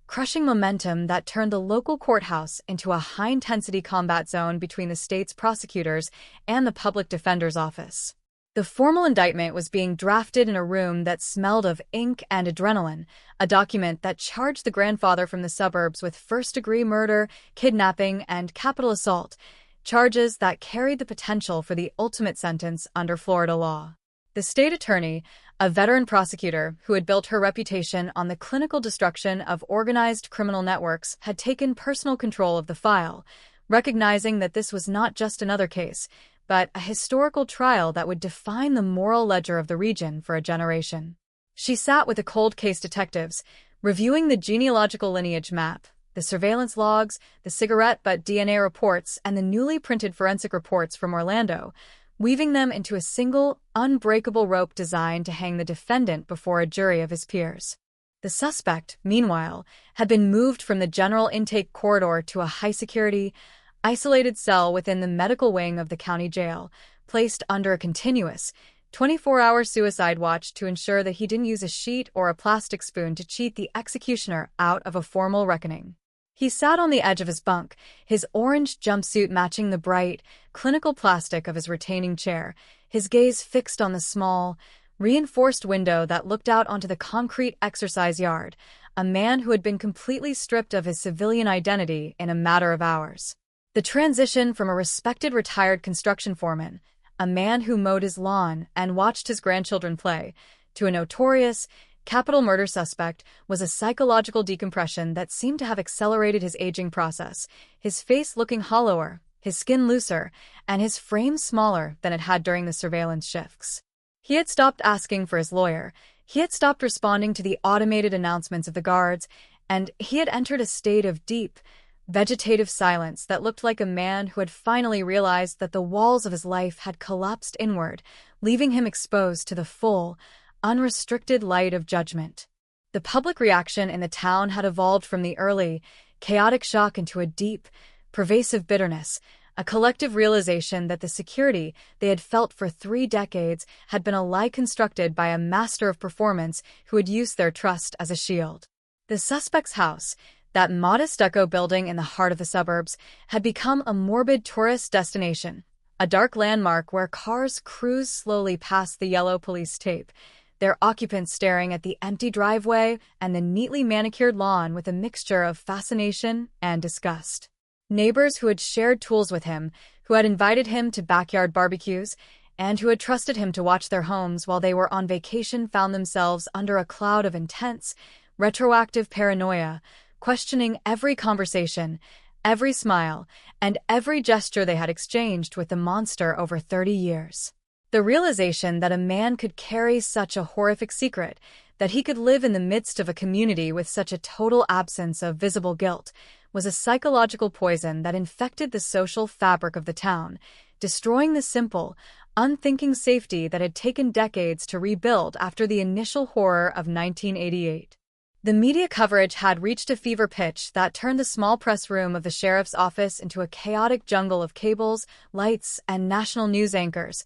S13: crushing momentum that turned the local courthouse into a high-intensity combat zone between the state's prosecutors and the public defender's office. The formal indictment was being drafted in a room that smelled of ink and adrenaline, a document that charged the grandfather from the suburbs with first-degree murder, kidnapping, and capital assault, charges that carried the potential for the ultimate sentence under Florida law. The state attorney, a veteran prosecutor who had built her reputation on the clinical destruction of organized criminal networks, had taken personal control of the file, recognizing that this was not just another case, but a historical trial that would define the moral ledger of the region for a generation. She sat with the cold case detectives, reviewing the genealogical lineage map, the surveillance logs, the cigarette butt DNA reports, and the newly printed forensic reports from Orlando, weaving them into a single, unbreakable rope designed to hang the defendant before a jury of his peers. The suspect, meanwhile, had been moved from the general intake corridor to a high-security, isolated cell within the medical wing of the county jail, placed under a continuous, 24-hour suicide watch to ensure that he didn't use a sheet or a plastic spoon to cheat the executioner out of a formal reckoning. He sat on the edge of his bunk, his orange jumpsuit matching the bright, clinical plastic of his retaining chair, his gaze fixed on the small, reinforced window that looked out onto the concrete exercise yard, a man who had been completely stripped of his civilian identity in a matter of hours. The transition from a respected retired construction foreman, a man who mowed his lawn and watched his grandchildren play, to a notorious, capital murder suspect was a psychological decompression that seemed to have accelerated his aging process, his face looking hollower, his skin looser, and his frame smaller than it had during the surveillance shifts. He had stopped asking for his lawyer, he had stopped responding to the automated announcements of the guards, and he had entered a state of deep, vegetative silence that looked like a man who had finally realized that the walls of his life had collapsed inward, leaving him exposed to the full, unrestricted light of judgment. The public reaction in the town had evolved from the early, chaotic shock into a deep, pervasive bitterness, a collective realization that the security they had felt for 3 decades had been a lie constructed by a master of performance who had used their trust as a shield. The suspect's house, that modest deco building in the heart of the suburbs, had become a morbid tourist destination, a dark landmark where cars cruised slowly past the yellow police tape, their occupants staring at the empty driveway and the neatly manicured lawn with a mixture of fascination and disgust. Neighbors who had shared tools with him, who had invited him to backyard barbecues, and who had trusted him to watch their homes while they were on vacation found themselves under a cloud of intense, retroactive paranoia, questioning every conversation, every smile, and every gesture they had exchanged with the monster over 30 years. The realization that a man could carry such a horrific secret, that he could live in the midst of a community with such a total absence of visible guilt, was a psychological poison that infected the social fabric of the town, destroying the simple, unthinking safety that had taken decades to rebuild after the initial horror of 1988. The media coverage had reached a fever pitch that turned the small press room of the sheriff's office into a chaotic jungle of cables, lights, and national news anchors,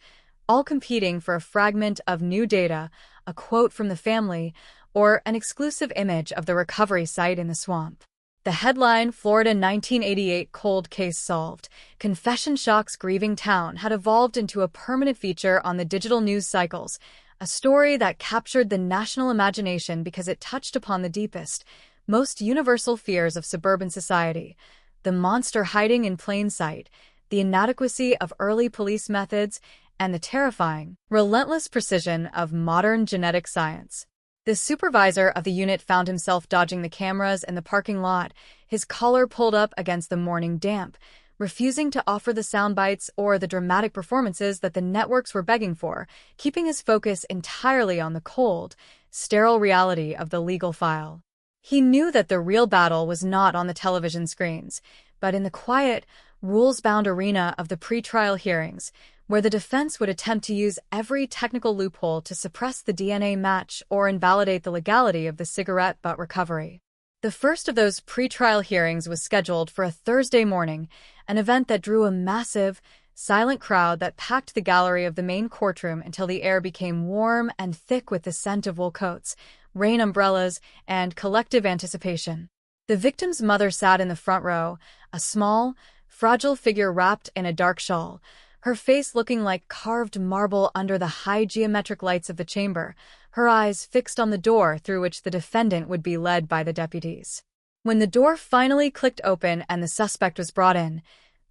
S13: all competing for a fragment of new data, a quote from the family, or an exclusive image of the recovery site in the swamp. The headline, Florida 1988 Cold Case Solved, Confession Shocks Grieving Town, had evolved into a permanent feature on the digital news cycles, a story that captured the national imagination because it touched upon the deepest, most universal fears of suburban society, the monster hiding in plain sight, the inadequacy of early police methods, and the terrifying, relentless precision of modern genetic science. The supervisor of the unit found himself dodging the cameras in the parking lot, his collar pulled up against the morning damp, refusing to offer the sound bites or the dramatic performances that the networks were begging for, keeping his focus entirely on the cold, sterile reality of the legal file. He knew that the real battle was not on the television screens, but in the quiet, rules-bound arena of the pretrial hearings, where the defense would attempt to use every technical loophole to suppress the DNA match or invalidate the legality of the cigarette butt recovery. The first of those pretrial hearings was scheduled for a Thursday morning, an event that drew a massive, silent crowd that packed the gallery of the main courtroom until the air became warm and thick with the scent of wool coats, rain umbrellas, and collective anticipation. The victim's mother sat in the front row, a small, fragile figure wrapped in a dark shawl, her face looking like carved marble under the high geometric lights of the chamber, her eyes fixed on the door through which the defendant would be led by the deputies. When the door finally clicked open and the suspect was brought in,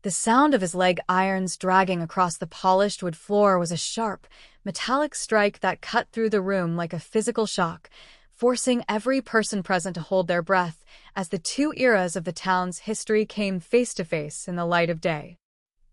S13: The sound of his leg irons dragging across the polished wood floor was a sharp, metallic strike that cut through the room like a physical shock, forcing every person present to hold their breath as the two eras of the town's history came face to face in the light of day.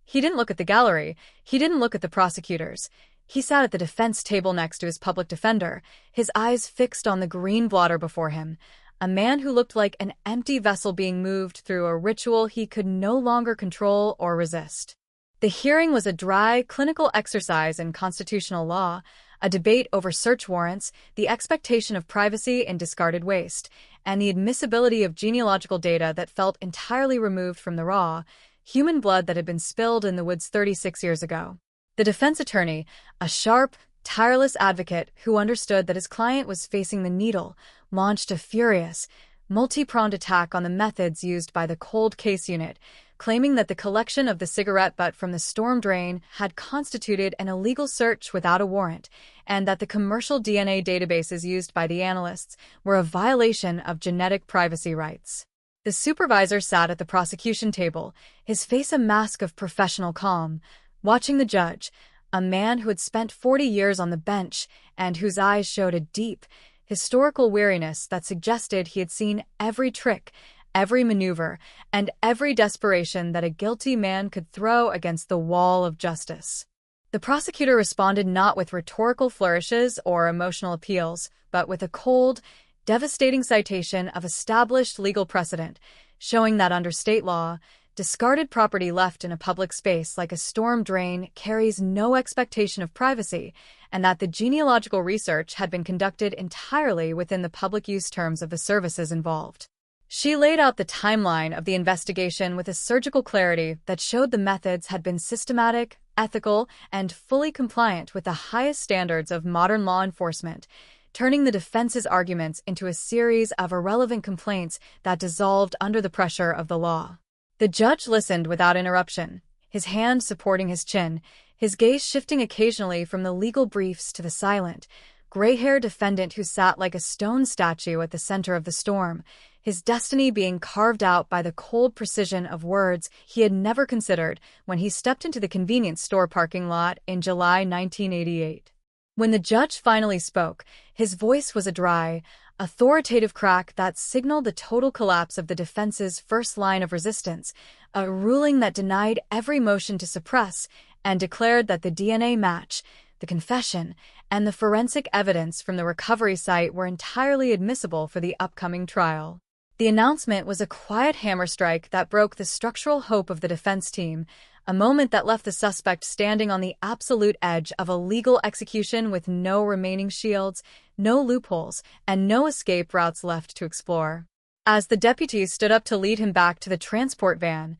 S13: He didn't look at the gallery. He didn't look at the prosecutors. He sat at the defense table next to his public defender, his eyes fixed on the green blotter before him, a man who looked like an empty vessel being moved through a ritual he could no longer control or resist. The hearing was a dry, clinical exercise in constitutional law, a debate over search warrants, the expectation of privacy in discarded waste, and the admissibility of genealogical data that felt entirely removed from the raw, human blood that had been spilled in the woods 36 years ago. The defense attorney, a sharp, tireless advocate who understood that his client was facing the needle, launched a furious, multi-pronged attack on the methods used by the cold case unit, claiming that the collection of the cigarette butt from the storm drain had constituted an illegal search without a warrant, and that the commercial DNA databases used by the analysts were a violation of genetic privacy rights. The supervisor sat at the prosecution table, his face a mask of professional calm, watching the judge, a man who had spent 40 years on the bench and whose eyes showed a deep, historical weariness that suggested he had seen every trick, every maneuver, and every desperation that a guilty man could throw against the wall of justice. The prosecutor responded not with rhetorical flourishes or emotional appeals, but with a cold, devastating citation of established legal precedent, showing that under state law, discarded property left in a public space like a storm drain carries no expectation of privacy, and that the genealogical research had been conducted entirely within the public use terms of the services involved. She laid out the timeline of the investigation with a surgical clarity that showed the methods had been systematic, ethical, and fully compliant with the highest standards of modern law enforcement, turning the defense's arguments into a series of irrelevant complaints that dissolved under the pressure of the law. The judge listened without interruption, his hand supporting his chin, his gaze shifting occasionally from the legal briefs to the silent, gray-haired defendant who sat like a stone statue at the center of the storm, his destiny being carved out by the cold precision of words he had never considered when he stepped into the convenience store parking lot in July 1988. When the judge finally spoke, his voice was a dry, authoritative crack that signaled the total collapse of the defense's first line of resistance, a ruling that denied every motion to suppress and declared that the DNA match, the confession, and the forensic evidence from the recovery site were entirely admissible for the upcoming trial. The announcement was a quiet hammer strike that broke the structural hope of the defense team, a moment that left the suspect standing on the absolute edge of a legal execution with no remaining shields, no loopholes, and no escape routes left to explore. As the deputies stood up to lead him back to the transport van,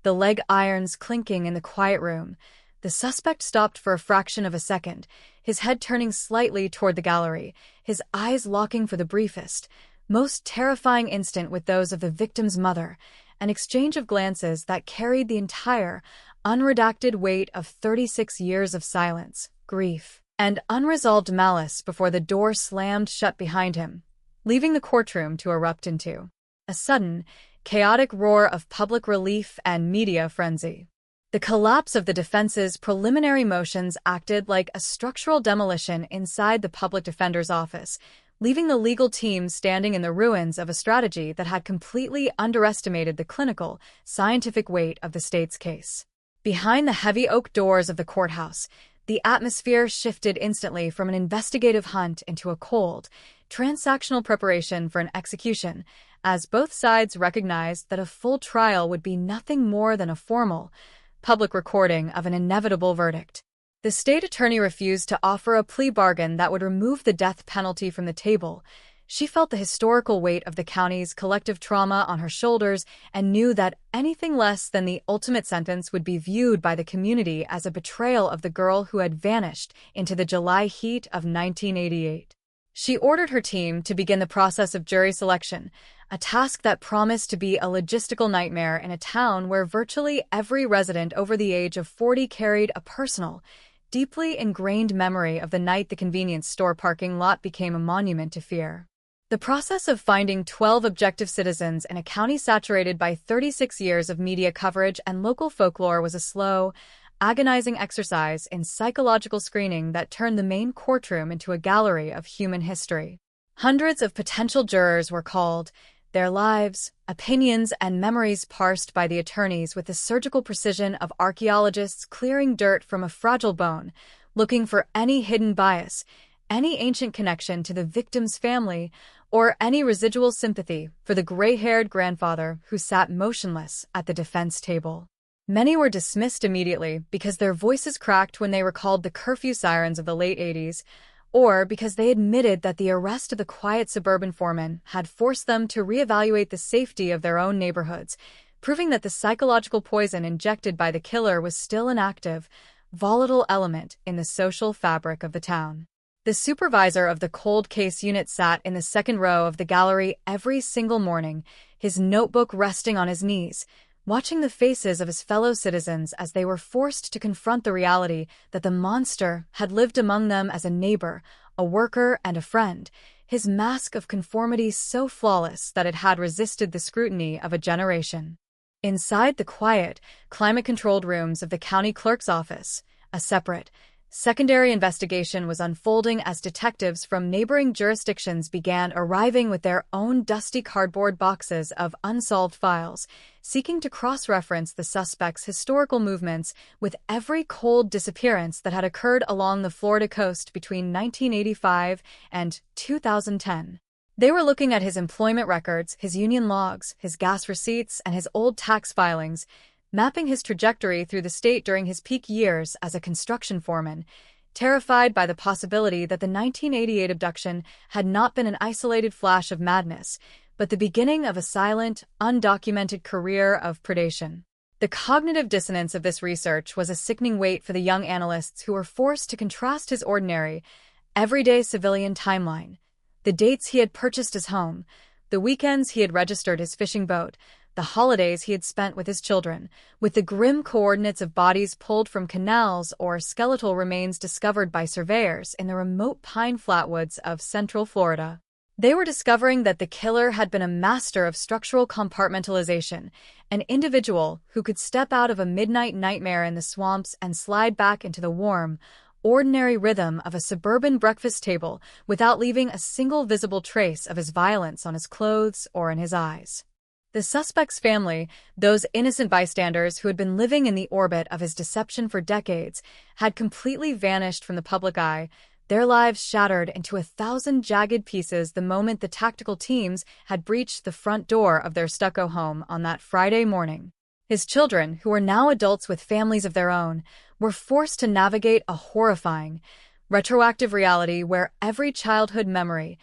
S13: the leg irons clinking in the quiet room, the suspect stopped for a fraction of a second, his head turning slightly toward the gallery, his eyes locking for the briefest, most terrifying instant with those of the victim's mother, an exchange of glances that carried the entire, unredacted weight of 36 years of silence, grief, and unresolved malice before the door slammed shut behind him, leaving the courtroom to erupt into a sudden, chaotic roar of public relief and media frenzy. The collapse of the defense's preliminary motions acted like a structural demolition inside the public defender's office, leaving the legal team standing in the ruins of a strategy that had completely underestimated the clinical, scientific weight of the state's case. Behind the heavy oak doors of the courthouse, the atmosphere shifted instantly from an investigative hunt into a cold, transactional preparation for an execution, as both sides recognized that a full trial would be nothing more than a formal, public recording of an inevitable verdict. The state attorney refused to offer a plea bargain that would remove the death penalty from the table. She felt the historical weight of the county's collective trauma on her shoulders and knew that anything less than the ultimate sentence would be viewed by the community as a betrayal of the girl who had vanished into the July heat of 1988. She ordered her team to begin the process of jury selection, a task that promised to be a logistical nightmare in a town where virtually every resident over the age of 40 carried a personal, deeply ingrained memory of the night the convenience store parking lot became a monument to fear. The process of finding 12 objective citizens in a county saturated by 36 years of media coverage and local folklore was a slow, agonizing exercise in psychological screening that turned the main courtroom into a gallery of human history. Hundreds of potential jurors were called, their lives, opinions, and memories parsed by the attorneys with the surgical precision of archaeologists clearing dirt from a fragile bone, looking for any hidden bias, any ancient connection to the victim's family, or any residual sympathy for the gray-haired grandfather who sat motionless at the defense table. Many were dismissed immediately because their voices cracked when they recalled the curfew sirens of the late 80s, or because they admitted that the arrest of the quiet suburban foreman had forced them to reevaluate the safety of their own neighborhoods, proving that the psychological poison injected by the killer was still an active, volatile element in the social fabric of the town. The supervisor of the cold case unit sat in the second row of the gallery every single morning, his notebook resting on his knees, watching the faces of his fellow citizens as they were forced to confront the reality that the monster had lived among them as a neighbor, a worker, and a friend, his mask of conformity so flawless that it had resisted the scrutiny of a generation. Inside the quiet, climate-controlled rooms of the county clerk's office, a separate, secondary investigation was unfolding as detectives from neighboring jurisdictions began arriving with their own dusty cardboard boxes of unsolved files, seeking to cross-reference the suspect's historical movements with every cold disappearance that had occurred along the Florida coast between 1985 and 2010. They were looking at his employment records, his union logs, his gas receipts, and his old tax filings, mapping his trajectory through the state during his peak years as a construction foreman, terrified by the possibility that the 1988 abduction had not been an isolated flash of madness, but the beginning of a silent, undocumented career of predation. The cognitive dissonance of this research was a sickening weight for the young analysts who were forced to contrast his ordinary, everyday civilian timeline, the dates he had purchased his home, the weekends he had registered his fishing boat, the holidays he had spent with his children, with the grim coordinates of bodies pulled from canals or skeletal remains discovered by surveyors in the remote pine flatwoods of central Florida. They were discovering that the killer had been a master of structural compartmentalization, an individual who could step out of a midnight nightmare in the swamps and slide back into the warm, ordinary rhythm of a suburban breakfast table without leaving a single visible trace of his violence on his clothes or in his eyes. The suspect's family, those innocent bystanders who had been living in the orbit of his deception for decades, had completely vanished from the public eye, their lives shattered into 1,000 jagged pieces the moment the tactical teams had breached the front door of their stucco home on that Friday morning. His children, who were now adults with families of their own, were forced to navigate a horrifying, retroactive reality where every childhood memory,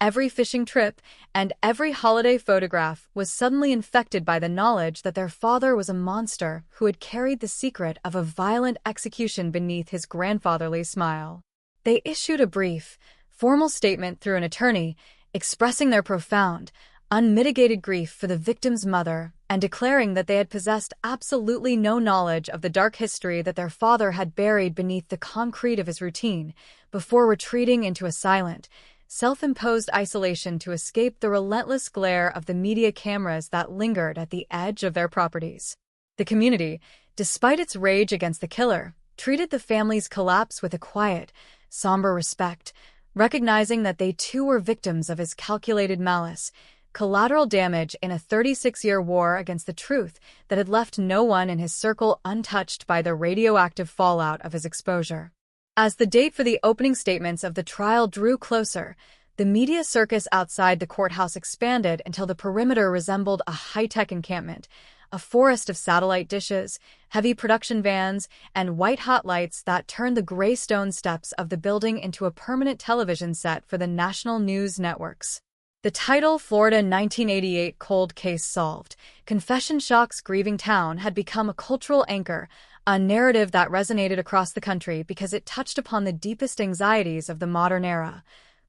S13: every fishing trip, and every holiday photograph was suddenly infected by the knowledge that their father was a monster who had carried the secret of a violent execution beneath his grandfatherly smile. They issued a brief, formal statement through an attorney, expressing their profound, unmitigated grief for the victim's mother and declaring that they had possessed absolutely no knowledge of the dark history that their father had buried beneath the concrete of his routine before retreating into a silent, self-imposed isolation to escape the relentless glare of the media cameras that lingered at the edge of their properties. The community, despite its rage against the killer, treated the family's collapse with a quiet, somber respect, recognizing that they too were victims of his calculated malice, collateral damage in a 36-year war against the truth that had left no one in his circle untouched by the radioactive fallout of his exposure. As the date for the opening statements of the trial drew closer, the media circus outside the courthouse expanded until the perimeter resembled a high-tech encampment, a forest of satellite dishes, heavy production vans, and white-hot lights that turned the gray stone steps of the building into a permanent television set for the national news networks. The title Florida 1988 Cold Case Solved, Confession Shock's grieving town had become a cultural anchor, a narrative that resonated across the country because it touched upon the deepest anxieties of the modern era.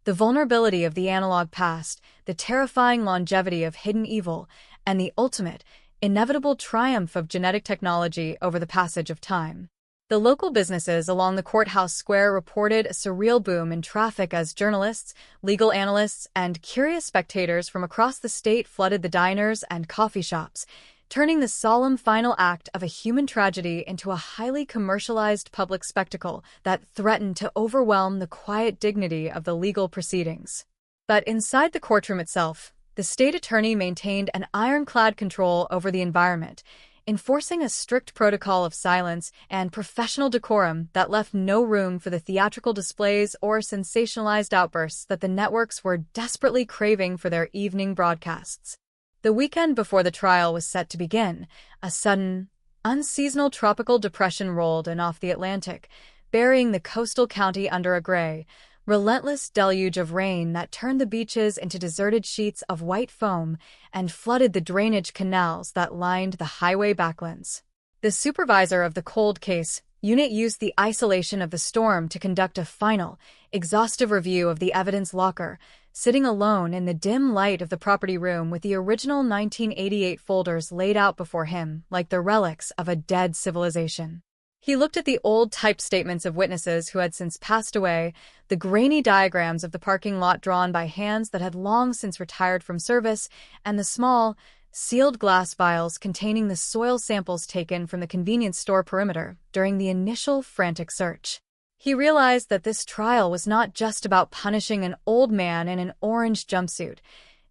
S13: The vulnerability of the analog past, the terrifying longevity of hidden evil, and the ultimate, inevitable triumph of genetic technology over the passage of time. The local businesses along the courthouse square reported a surreal boom in traffic as journalists, legal analysts, and curious spectators from across the state flooded the diners and coffee shops, turning the solemn final act of a human tragedy into a highly commercialized public spectacle that threatened to overwhelm the quiet dignity of the legal proceedings. But inside the courtroom itself, the state attorney maintained an ironclad control over the environment, enforcing a strict protocol of silence and professional decorum that left no room for the theatrical displays or sensationalized outbursts that the networks were desperately craving for their evening broadcasts. The weekend before the trial was set to begin, a sudden, unseasonal tropical depression rolled in off the Atlantic, burying the coastal county under a gray, relentless deluge of rain that turned the beaches into deserted sheets of white foam and flooded the drainage canals that lined the highway backlands. The supervisor of the cold case unit used the isolation of the storm to conduct a final, exhaustive review of the evidence locker, sitting alone in the dim light of the property room with the original 1988 folders laid out before him like the relics of a dead civilization. He looked at the old typed statements of witnesses who had since passed away, the grainy diagrams of the parking lot drawn by hands that had long since retired from service, and the small, sealed glass vials containing the soil samples taken from the convenience store perimeter during the initial frantic search. He realized that this trial was not just about punishing an old man in an orange jumpsuit.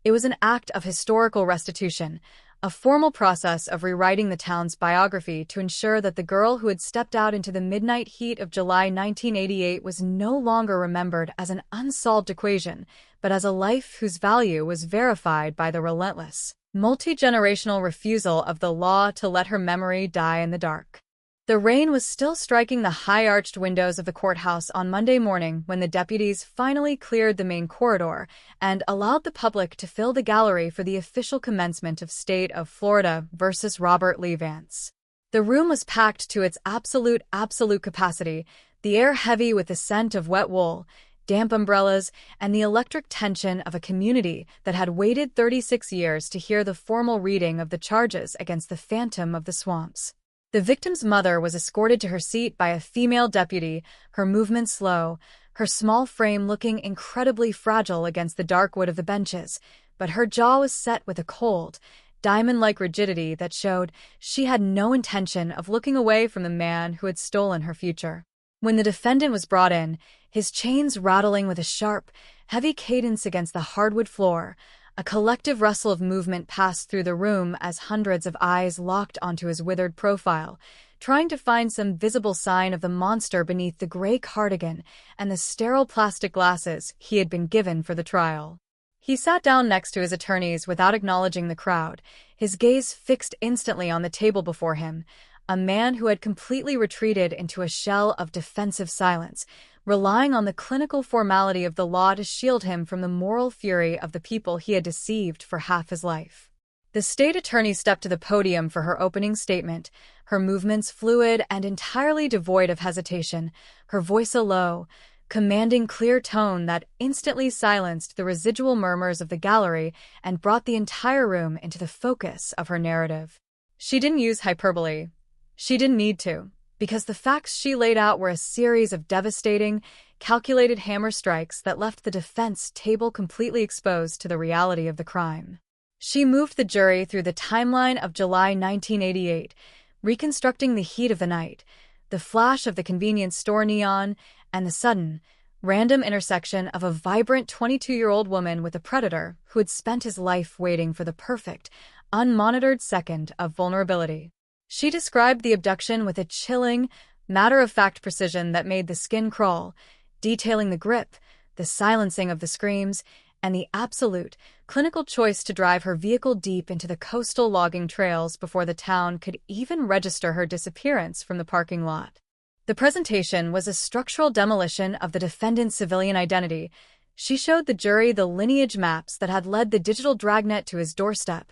S13: It was an act of historical restitution, a formal process of rewriting the town's biography to ensure that the girl who had stepped out into the midnight heat of July 1988 was no longer remembered as an unsolved equation, but as a life whose value was verified by the relentless, multi-generational refusal of the law to let her memory die in the dark. The rain was still striking the high-arched windows of the courthouse on Monday morning when the deputies finally cleared the main corridor and allowed the public to fill the gallery for the official commencement of State of Florida versus Robert Lee Vance. The room was packed to its absolute capacity, the air heavy with the scent of wet wool, damp umbrellas, and the electric tension of a community that had waited 36 years to hear the formal reading of the charges against the Phantom of the Swamps. The victim's mother was escorted to her seat by a female deputy, her movements slow, her small frame looking incredibly fragile against the dark wood of the benches, but her jaw was set with a cold, diamond-like rigidity that showed she had no intention of looking away from the man who had stolen her future. When the defendant was brought in, his chains rattling with a sharp, heavy cadence against the hardwood floor, a collective rustle of movement passed through the room as hundreds of eyes locked onto his withered profile, trying to find some visible sign of the monster beneath the gray cardigan and the sterile plastic glasses he had been given for the trial. He sat down next to his attorneys without acknowledging the crowd, his gaze fixed instantly on the table before him, a man who had completely retreated into a shell of defensive silence, relying on the clinical formality of the law to shield him from the moral fury of the people he had deceived for half his life. The state attorney stepped to the podium for her opening statement, her movements fluid and entirely devoid of hesitation, her voice a low, commanding clear tone that instantly silenced the residual murmurs of the gallery and brought the entire room into the focus of her narrative. She didn't use hyperbole. She didn't need to, because the facts she laid out were a series of devastating, calculated hammer strikes that left the defense table completely exposed to the reality of the crime. She moved the jury through the timeline of July 1988, reconstructing the heat of the night, the flash of the convenience store neon, and the sudden, random intersection of a vibrant 22-year-old woman with a predator who had spent his life waiting for the perfect, unmonitored second of vulnerability. She described the abduction with a chilling, matter-of-fact precision that made the skin crawl, detailing the grip, the silencing of the screams, and the absolute, clinical choice to drive her vehicle deep into the coastal logging trails before the town could even register her disappearance from the parking lot. The presentation was a structural demolition of the defendant's civilian identity. She showed the jury the lineage maps that had led the digital dragnet to his doorstep.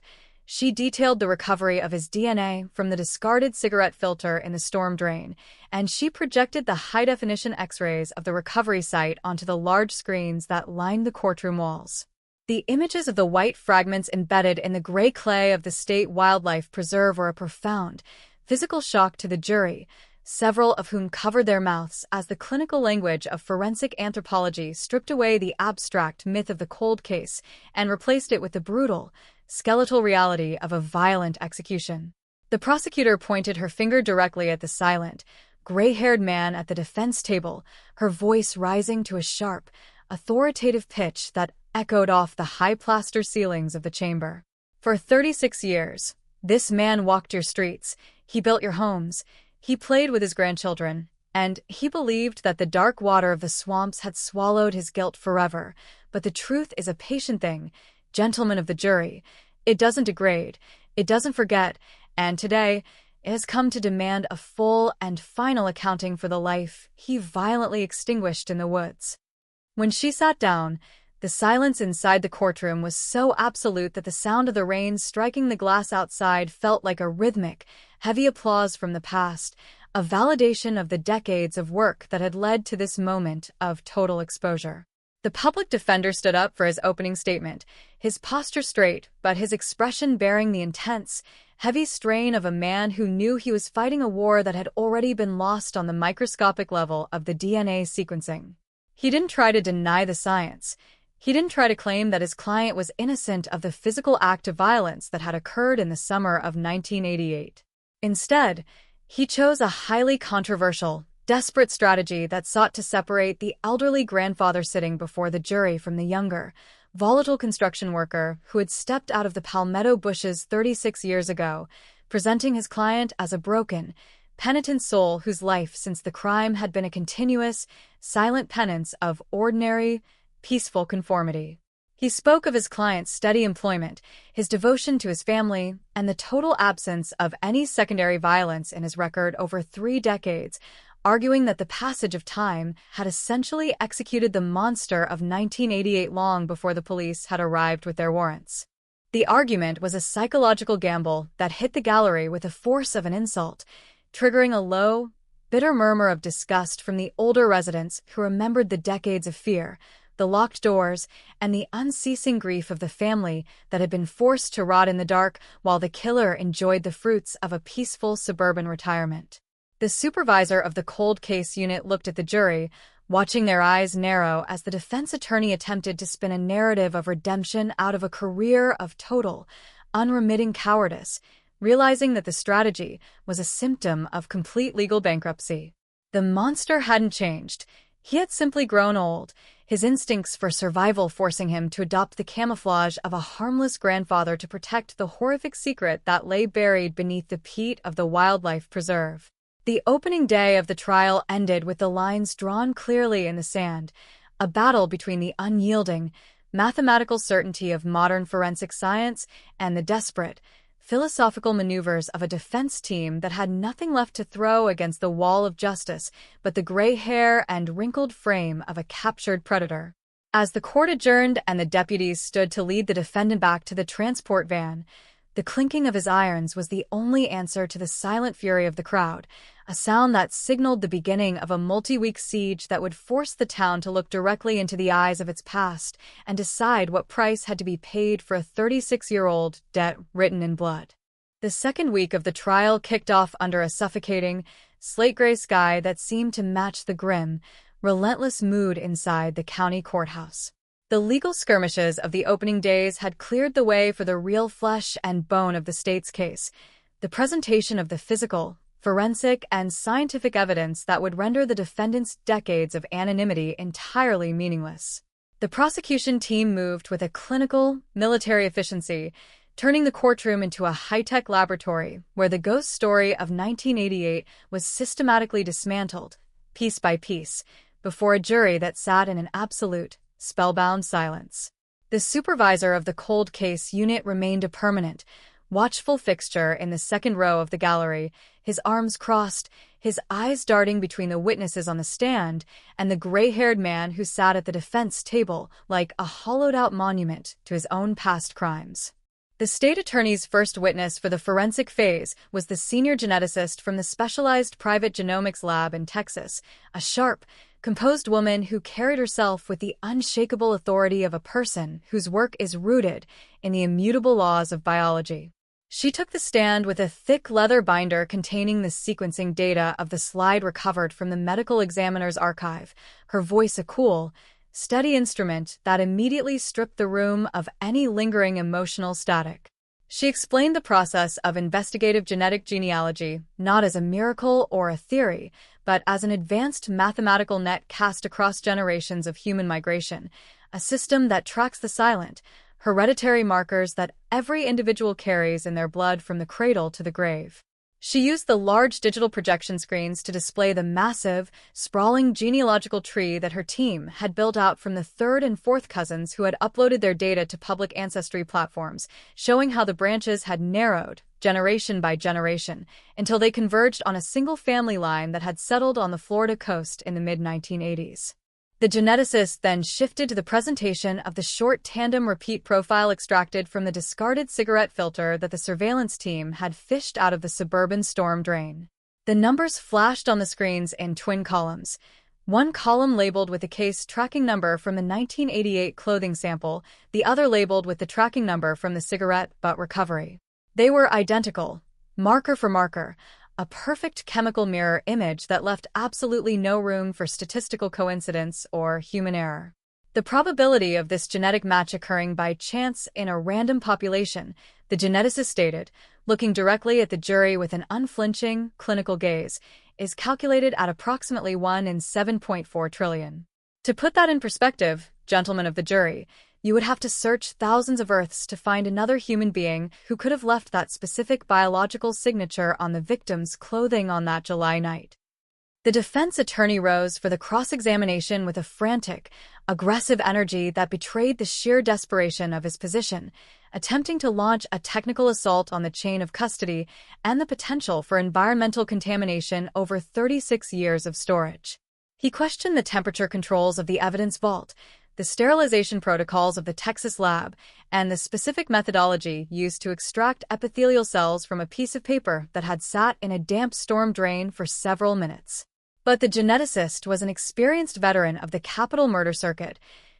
S13: She detailed the recovery of his DNA from the discarded cigarette filter in the storm drain, and she projected the high-definition X-rays of the recovery site onto the large screens that lined the courtroom walls. The images of the white fragments embedded in the gray clay of the State Wildlife Preserve were a profound, physical shock to the jury, several of whom covered their mouths as the clinical language of forensic anthropology stripped away the abstract myth of the cold case and replaced it with the brutal, skeletal reality of a violent execution. The prosecutor pointed her finger directly at the silent, gray-haired man at the defense table, her voice rising to a sharp, authoritative pitch that echoed off the high plaster ceilings of the chamber. For 36 years, this man walked your streets, he built your homes, he played with his grandchildren, and he believed that the dark water of the swamps had swallowed his guilt forever. But the truth is a patient thing, gentlemen of the jury. It doesn't degrade, it doesn't forget, and today, it has come to demand a full and final accounting for the life he violently extinguished in the woods. When she sat down, the silence inside the courtroom was so absolute that the sound of the rain striking the glass outside felt like a rhythmic, heavy applause from the past, a validation of the decades of work that had led to this moment of total exposure. The public defender stood up for his opening statement, his posture straight, but his expression bearing the intense, heavy strain of a man who knew he was fighting a war that had already been lost on the microscopic level of the DNA sequencing. He didn't try to deny the science. He didn't try to claim that his client was innocent of the physical act of violence that had occurred in the summer of 1988. Instead, he chose a highly controversial, desperate strategy that sought to separate the elderly grandfather sitting before the jury from the younger, volatile construction worker who had stepped out of the palmetto bushes 36 years ago, presenting his client as a broken, penitent soul whose life since the crime had been a continuous, silent penance of ordinary, peaceful conformity. He spoke of his client's steady employment, his devotion to his family, and the total absence of any secondary violence in his record over 3 decades, arguing that the passage of time had essentially executed the monster of 1988 long before the police had arrived with their warrants. The argument was a psychological gamble that hit the gallery with the force of an insult, triggering a low, bitter murmur of disgust from the older residents who remembered the decades of fear, the locked doors, and the unceasing grief of the family that had been forced to rot in the dark while the killer enjoyed the fruits of a peaceful suburban retirement. The supervisor of the cold case unit looked at the jury, watching their eyes narrow as the defense attorney attempted to spin a narrative of redemption out of a career of total, unremitting cowardice, realizing that the strategy was a symptom of complete legal bankruptcy. The monster hadn't changed. He had simply grown old, his instincts for survival forcing him to adopt the camouflage of a harmless grandfather to protect the horrific secret that lay buried beneath the peat of the wildlife preserve. The opening day of the trial ended with the lines drawn clearly in the sand, a battle between the unyielding, mathematical certainty of modern forensic science and the desperate, philosophical maneuvers of a defense team that had nothing left to throw against the wall of justice but the gray hair and wrinkled frame of a captured predator. As the court adjourned and the deputies stood to lead the defendant back to the transport van, the clinking of his irons was the only answer to the silent fury of the crowd, a sound that signaled the beginning of a multi-week siege that would force the town to look directly into the eyes of its past and decide what price had to be paid for a 36-year-old debt written in blood. The second week of the trial kicked off under a suffocating, slate-gray sky that seemed to match the grim, relentless mood inside the county courthouse. The legal skirmishes of the opening days had cleared the way for the real flesh and bone of the state's case, the presentation of the physical, forensic, and scientific evidence that would render the defendant's decades of anonymity entirely meaningless. The prosecution team moved with a clinical, military efficiency, turning the courtroom into a high-tech laboratory where the ghost story of 1988 was systematically dismantled, piece by piece, before a jury that sat in an absolute, spellbound silence. The supervisor of the cold case unit remained a permanent, watchful fixture in the second row of the gallery, his arms crossed, his eyes darting between the witnesses on the stand and the gray-haired man who sat at the defense table like a hollowed-out monument to his own past crimes. The state attorney's first witness for the forensic phase was the senior geneticist from the specialized private genomics lab in Texas, a sharp, composed woman who carried herself with the unshakable authority of a person whose work is rooted in the immutable laws of biology. She took the stand with a thick leather binder containing the sequencing data of the slide recovered from the medical examiner's archive, her voice a cool, steady instrument that immediately stripped the room of any lingering emotional static. She explained the process of investigative genetic genealogy not as a miracle or a theory, but as an advanced mathematical net cast across generations of human migration, a system that tracks the silent, hereditary markers that every individual carries in their blood from the cradle to the grave. She used the large digital projection screens to display the massive, sprawling genealogical tree that her team had built out from the third and fourth cousins who had uploaded their data to public ancestry platforms, showing how the branches had narrowed, generation by generation, until they converged on a single family line that had settled on the Florida coast in the mid-1980s. The geneticist then shifted to the presentation of the short tandem repeat profile extracted from the discarded cigarette filter that the surveillance team had fished out of the suburban storm drain. The numbers flashed on the screens in twin columns, one column labeled with the case tracking number from the 1988 clothing sample, the other labeled with the tracking number from the cigarette butt recovery. They were identical, marker for marker, a perfect chemical mirror image that left absolutely no room for statistical coincidence or human error. The probability of this genetic match occurring by chance in a random population, the geneticist stated, looking directly at the jury with an unflinching, clinical gaze, is calculated at approximately 1 in 7.4 trillion. To put that in perspective, gentlemen of the jury, you would have to search thousands of Earths to find another human being who could have left that specific biological signature on the victim's clothing on that July night. The defense attorney rose for the cross-examination with a frantic, aggressive energy that betrayed the sheer desperation of his position, attempting to launch a technical assault on the chain of custody and the potential for environmental contamination over 36 years of storage. He questioned the temperature controls of the evidence vault, the sterilization protocols of the Texas lab, and the specific methodology used to extract epithelial cells from a piece of paper that had sat in a damp storm drain for several minutes. But the geneticist was an experienced veteran of the capital murder circuit.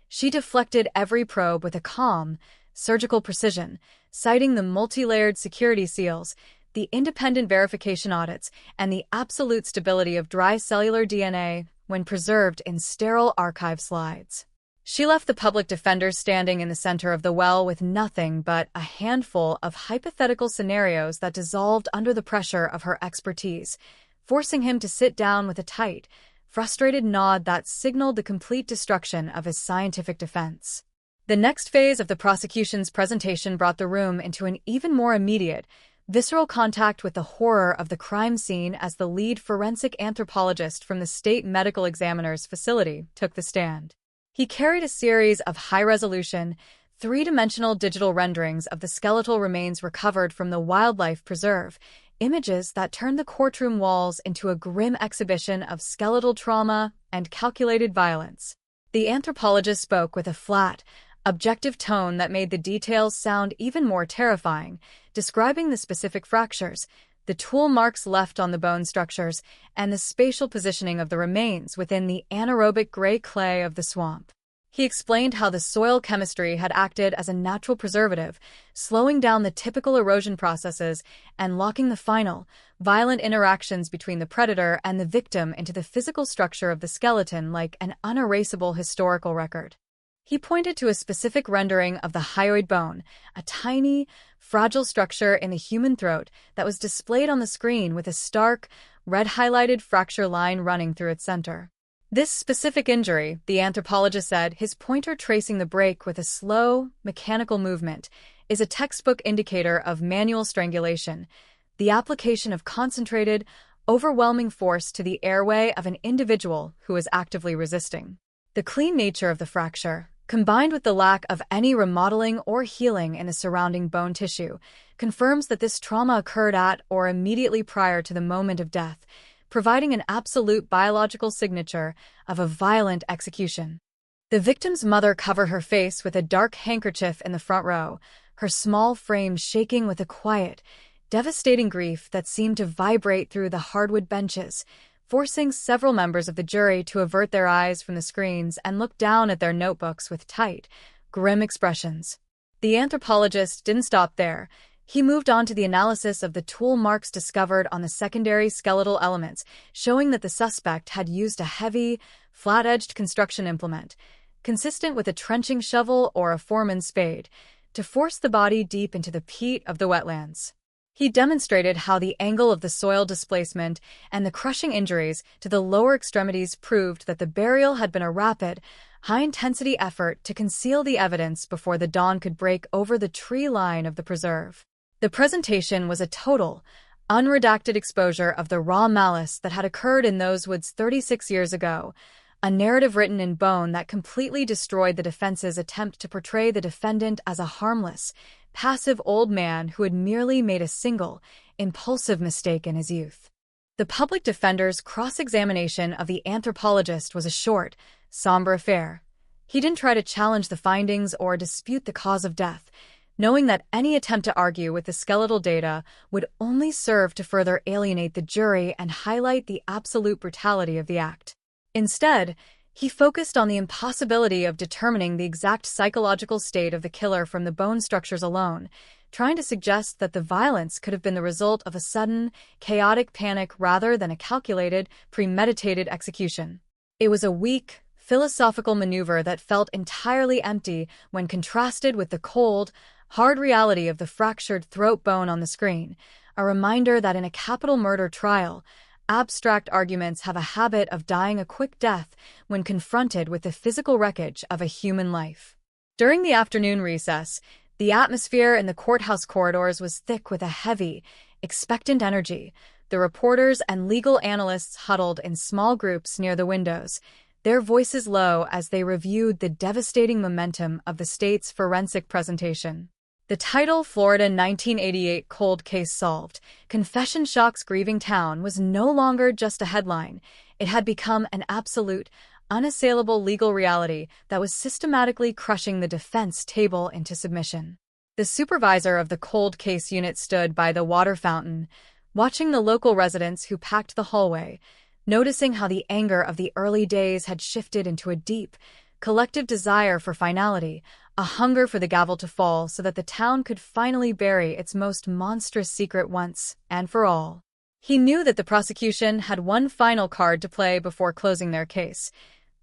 S13: She deflected every probe with a calm, surgical precision, citing the multi-layered security seals, the independent verification audits, and the absolute stability of dry cellular DNA when preserved in sterile archive slides. She left the public defender standing in the center of the well with nothing but a handful of hypothetical scenarios that dissolved under the pressure of her expertise, forcing him to sit down with a tight, frustrated nod that signaled the complete destruction of his scientific defense. The next phase of the prosecution's presentation brought the room into an even more immediate, visceral contact with the horror of the crime scene as the lead forensic anthropologist from the state medical examiner's facility took the stand. He carried a series of high-resolution, three-dimensional digital renderings of the skeletal remains recovered from the wildlife preserve, images that turned the courtroom walls into a grim exhibition of skeletal trauma and calculated violence. The anthropologist spoke with a flat, objective tone that made the details sound even more terrifying, describing the specific fractures, the tool marks left on the bone structures, and the spatial positioning of the remains within the anaerobic gray clay of the swamp. He explained how the soil chemistry had acted as a natural preservative, slowing down the typical erosion processes and locking the final, violent interactions between the predator and the victim into the physical structure of the skeleton like an unerasable historical record. He pointed to a specific rendering of the hyoid bone, a tiny, fragile structure in the human throat that was displayed on the screen with a stark, red-highlighted fracture line running through its center. This specific injury, the anthropologist said, his pointer tracing the break with a slow, mechanical movement, is a textbook indicator of manual strangulation, the application of concentrated, overwhelming force to the airway of an individual who is actively resisting. The clean nature of the fracture, combined with the lack of any remodeling or healing in the surrounding bone tissue, confirms that this trauma occurred at or immediately prior to the moment of death, providing an absolute biological signature of a violent execution. The victim's mother covered her face with a dark handkerchief in the front row, her small frame shaking with a quiet, devastating grief that seemed to vibrate through the hardwood benches, forcing several members of the jury to avert their eyes from the screens and look down at their notebooks with tight, grim expressions. The anthropologist didn't stop there. He moved on to the analysis of the tool marks discovered on the secondary skeletal elements, showing that the suspect had used a heavy, flat-edged construction implement, consistent with a trenching shovel or a foreman's spade, to force the body deep into the peat of the wetlands. He demonstrated how the angle of the soil displacement and the crushing injuries to the lower extremities proved that the burial had been a rapid, high-intensity effort to conceal the evidence before the dawn could break over the tree line of the preserve. The presentation was a total, unredacted exposure of the raw malice that had occurred in those woods 36 years ago, a narrative written in bone that completely destroyed the defense's attempt to portray the defendant as a harmless, passive old man who had merely made a single, impulsive mistake in his youth. The public defender's cross-examination of the anthropologist was a short, somber affair. He didn't try to challenge the findings or dispute the cause of death, knowing that any attempt to argue with the skeletal data would only serve to further alienate the jury and highlight the absolute brutality of the act. Instead, he focused on the impossibility of determining the exact psychological state of the killer from the bone structures alone, trying to suggest that the violence could have been the result of a sudden, chaotic panic rather than a calculated, premeditated execution. It was a weak, philosophical maneuver that felt entirely empty when contrasted with the cold, hard reality of the fractured throat bone on the screen, a reminder that in a capital murder trial, abstract arguments have a habit of dying a quick death when confronted with the physical wreckage of a human life. During the afternoon recess, the atmosphere in the courthouse corridors was thick with a heavy, expectant energy. The reporters and legal analysts huddled in small groups near the windows, their voices low as they reviewed the devastating momentum of the state's forensic presentation. The title, Florida 1988 Cold Case Solved, Confession Shocks Grieving Town, was no longer just a headline. It had become an absolute, unassailable legal reality that was systematically crushing the defense table into submission. The supervisor of the cold case unit stood by the water fountain, watching the local residents who packed the hallway, noticing how the anger of the early days had shifted into a deep, collective desire for finality, a hunger for the gavel to fall so that the town could finally bury its most monstrous secret once and for all. He knew that the prosecution had one final card to play before closing their case: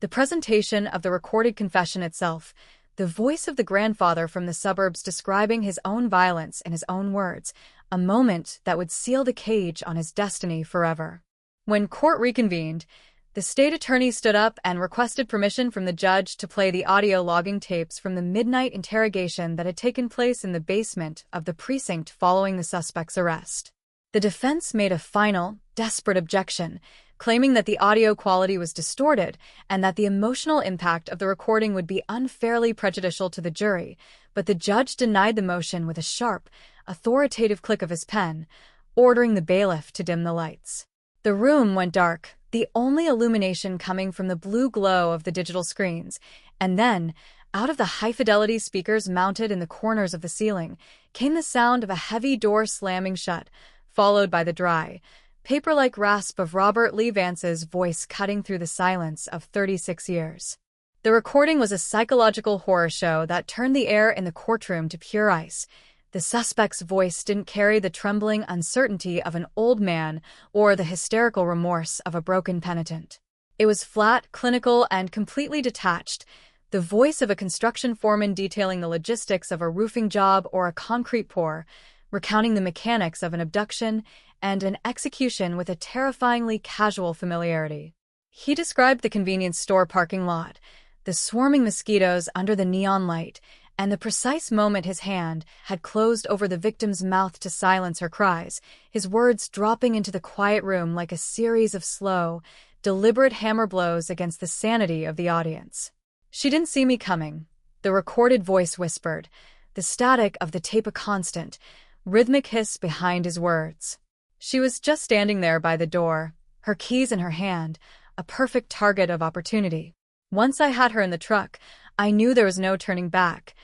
S13: the presentation of the recorded confession itself, the voice of the grandfather from the suburbs describing his own violence in his own words, a moment that would seal the cage on his destiny forever. When court reconvened, the state attorney stood up and requested permission from the judge to play the audio logging tapes from the midnight interrogation that had taken place in the basement of the precinct following the suspect's arrest. The defense made a final, desperate objection, claiming that the audio quality was distorted and that the emotional impact of the recording would be unfairly prejudicial to the jury, but the judge denied the motion with a sharp, authoritative click of his pen, ordering the bailiff to dim the lights. The room went dark, the only illumination coming from the blue glow of the digital screens, and then, out of the high-fidelity speakers mounted in the corners of the ceiling, came the sound of a heavy door slamming shut, followed by the dry, paper-like rasp of Robert Lee Vance's voice cutting through the silence of 36 years. The recording was a psychological horror show that turned the air in the courtroom to pure ice. The suspect's voice didn't carry the trembling uncertainty of an old man or the hysterical remorse of a broken penitent. It was flat, clinical, and completely detached, the voice of a construction foreman detailing the logistics of a roofing job or a concrete pour, recounting the mechanics of an abduction and an execution with a terrifyingly casual familiarity. He described the convenience store parking lot, the swarming mosquitoes under the neon light, and the precise moment his hand had closed over the victim's mouth to silence her cries, his words dropping into the quiet room like a series of slow, deliberate hammer blows against the sanity of the audience. "She didn't see me coming," the recorded voice whispered, the static of the tape a constant, rhythmic hiss behind his words. "She was just standing there by the door, her keys in her hand, a perfect target of opportunity. Once I had her in the truck, I knew there was no turning back.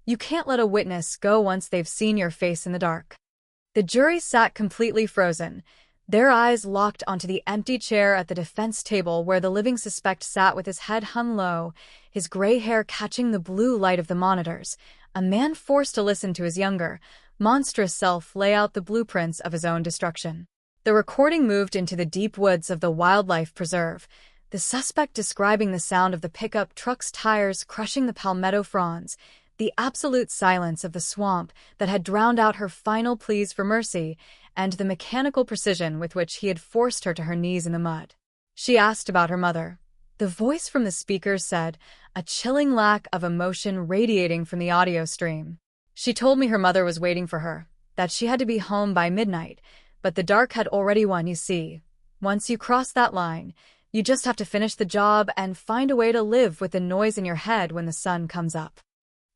S13: You can't let a witness go once they've seen your face in the dark." The jury sat completely frozen, their eyes locked onto the empty chair at the defense table where the living suspect sat with his head hung low, his gray hair catching the blue light of the monitors, a man forced to listen to his younger, monstrous self lay out the blueprints of his own destruction. The recording moved into the deep woods of the wildlife preserve, the suspect describing the sound of the pickup truck's tires crushing the palmetto fronds, the absolute silence of the swamp that had drowned out her final pleas for mercy, and the mechanical precision with which he had forced her to her knees in the mud. She asked about her mother. The voice from the speakers said, a chilling lack of emotion radiating from the audio stream. She told me her mother was waiting for her, that she had to be home by midnight, but the dark had already won, you see. Once you cross that line, you just have to finish the job and find a way to live with the noise in your head when the sun comes up.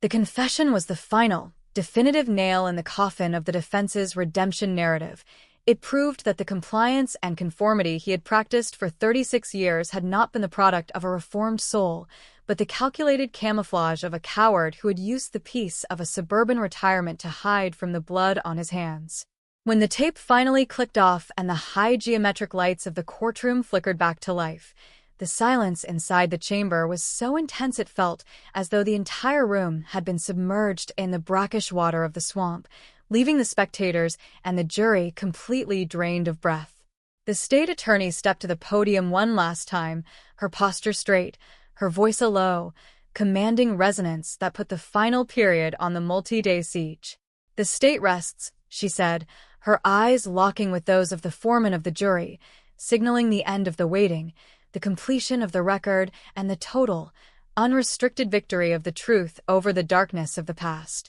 S13: The confession was the final, definitive nail in the coffin of the defense's redemption narrative. It proved that the compliance and conformity he had practiced for 36 years had not been the product of a reformed soul, but the calculated camouflage of a coward who had used the peace of a suburban retirement to hide from the blood on his hands. When the tape finally clicked off and the high geometric lights of the courtroom flickered back to life, the silence inside the chamber was so intense it felt as though the entire room had been submerged in the brackish water of the swamp, leaving the spectators and the jury completely drained of breath. The state attorney stepped to the podium one last time, her posture straight, her voice a low, commanding resonance that put the final period on the multi-day siege. "The state rests," she said, her eyes locking with those of the foreman of the jury, signaling the end of the waiting, the completion of the record, and the total, unrestricted victory of the truth over the darkness of the past.